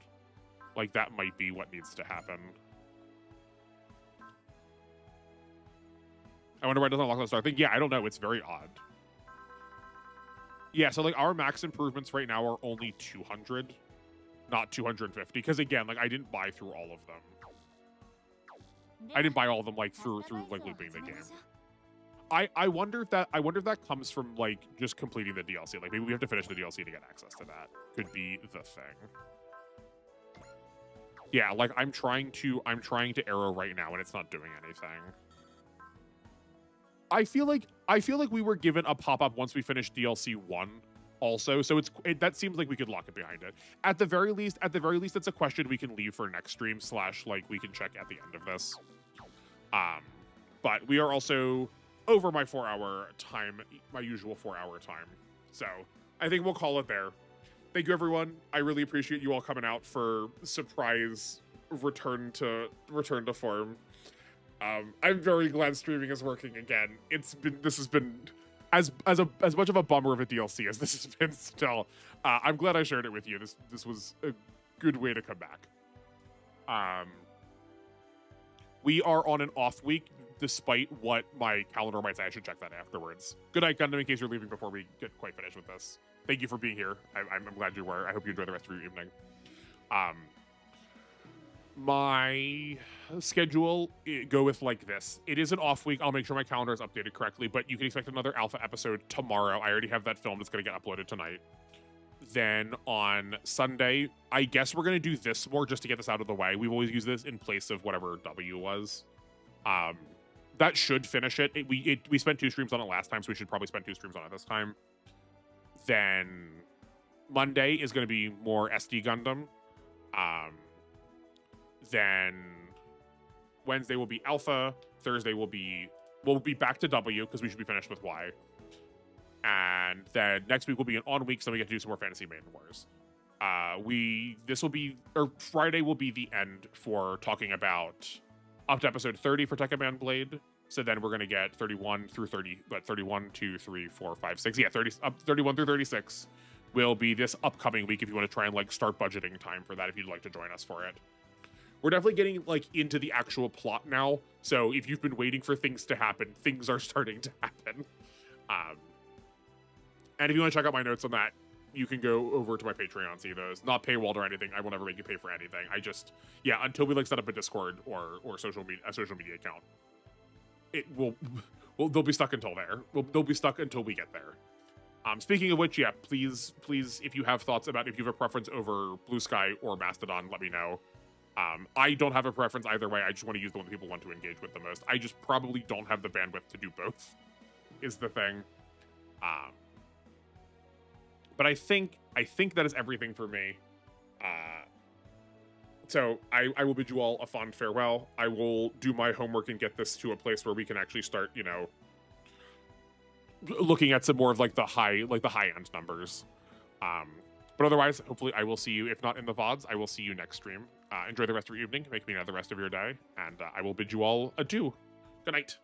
Like that might be what needs to happen. I wonder why it doesn't unlock the star thing. Yeah, I don't know. It's very odd. Yeah, so like our max improvements right now are only 200, not 250. Because again, like I didn't buy through all of them. I didn't buy all of them like through like looping the game. I wonder if that comes from like just completing the DLC. Like maybe we have to finish the DLC to get access to that. Could be the thing. Yeah, like I'm trying to arrow right now and it's not doing anything. I feel like we were given a pop-up once we finished DLC 1 also, so that seems like we could lock it behind it. At the very least, it's a question we can leave for next stream / like we can check at the end of this. But we are also over my 4-hour time, my usual 4-hour time. So I think we'll call it there. Thank you, everyone. I really appreciate you all coming out for surprise return to form. I'm very glad streaming is working again. This has been as much of a bummer of a DLC as this has been still. I'm glad I shared it with you. This was a good way to come back. We are on an off week, despite what my calendar might say. I should check that afterwards. Good night, Gundam, in case you're leaving before we get quite finished with this. Thank you for being here. I'm glad you were. I hope you enjoy the rest of your evening. My schedule go with like this. It is an off week. I'll make sure my calendar is updated correctly, but you can expect another alpha episode tomorrow. I already have that filmed. It's going to get uploaded tonight. Then on Sunday, I guess we're going to do this more just to get this out of the way. We've always used this in place of whatever W was. that should finish it. We spent 2 streams on it last time, so we should probably spend 2 streams on it this time. Then Monday is going to be more SD Gundam. Then Wednesday will be Alpha. Thursday we'll be back to W because we should be finished with Y. And then next week will be an on week, so we get to do some more Fantasy Maiden Wars. Friday will be the end for talking about up to episode 30 for Tekken Man Blade. So then we're gonna get 31 through 30, but 31, 2, 3, 4, 5, 6. Yeah, 31 through 36 will be this upcoming week if you want to try and like start budgeting time for that if you'd like to join us for it. We're definitely getting like into the actual plot now. So if you've been waiting for things to happen, things are starting to happen. And if you want to check out my notes on that, you can go over to my Patreon, see those. Not paywalled or anything. I will never make you pay for anything. I just, yeah, until we like set up a Discord or a social media account, they'll be stuck until there. They'll be stuck until we get there. Speaking of which, yeah, please, if you have thoughts about if you have a preference over Blue Sky or Mastodon, let me know. I don't have a preference either way. I just want to use the one that people want to engage with the most. I just probably don't have the bandwidth to do both, is the thing. But I think that is everything for me. So I will bid you all a fond farewell. I will do my homework and get this to a place where we can actually start, you know, looking at some more of like the high end numbers. But otherwise, hopefully I will see you, if not in the VODs, I will see you next stream. Enjoy the rest of your evening, make me the rest of your day, and I will bid you all adieu. Good night.